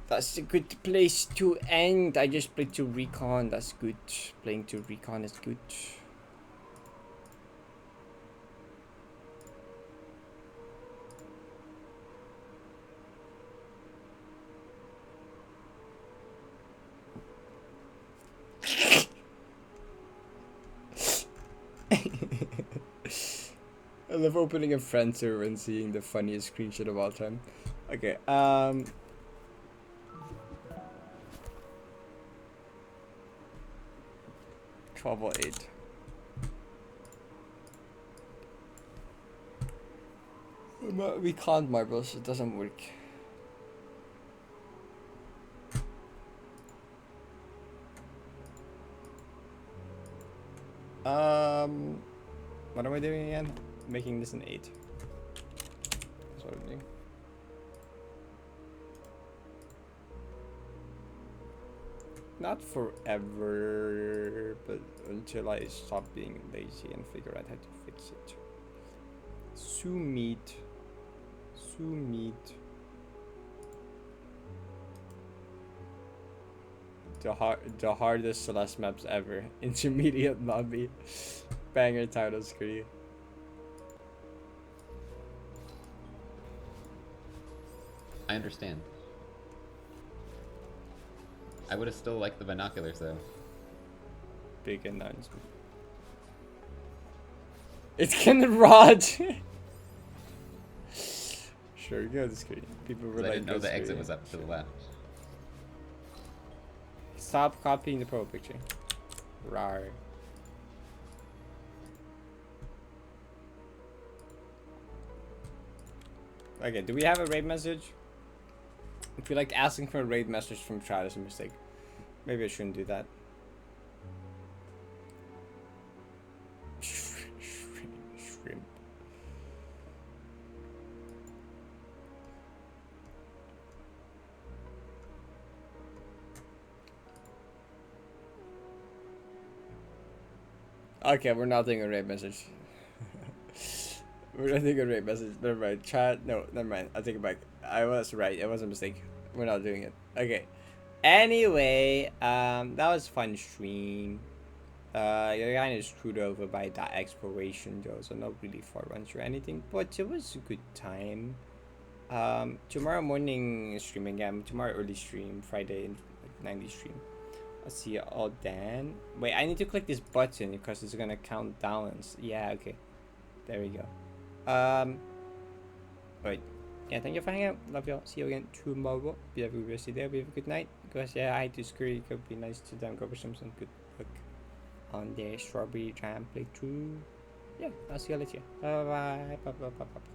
That's a good place to end. I just played to recon. That's good. Playing to recon is good. I love opening a friend server and seeing the funniest screenshot of all time. Okay, 12:08. We can't marbles, it doesn't work. What am I doing again? Making this an 8. That's what I'm doing. Not forever, but until I stop being lazy and figure out how to fix it. Sumit. The hardest Celeste maps ever. Intermediate lobby. Banger title screen. I understand. I would have still liked the binoculars though. Big announcement. It's Ken Rod. Sure, go to screen. People were I like, didn't know go the exit screen. was up to the left. Stop copying the pro picture. Rar. Okay, do we have a raid message? I feel like asking for a raid message from chat is a mistake. Maybe I shouldn't do that. Shrimp. Okay, we're not doing a raid message. We're not doing a raid message. Never mind. Chat. No, never mind. I'll take it back. I was right. It was a mistake. We're not doing it. Okay. Anyway, that was a fun stream. You're kind of screwed over by that exploration though, so not really far runs or anything, but it was a good time. Tomorrow morning stream again. Tomorrow early stream. Friday like 90 stream. I'll see you all then. Wait, I need to click this button because it's gonna count downs. Yeah, okay. There we go. Wait. Yeah, thank you for hanging out. Love y'all. See you again tomorrow. Be have a good rest of the day. Be have a good night. Go say hi to Scurry. Go be nice to them. Go for some good luck on their strawberry jam playthrough. Yeah, I'll see you later. Bye bye. Bye bye bye bye.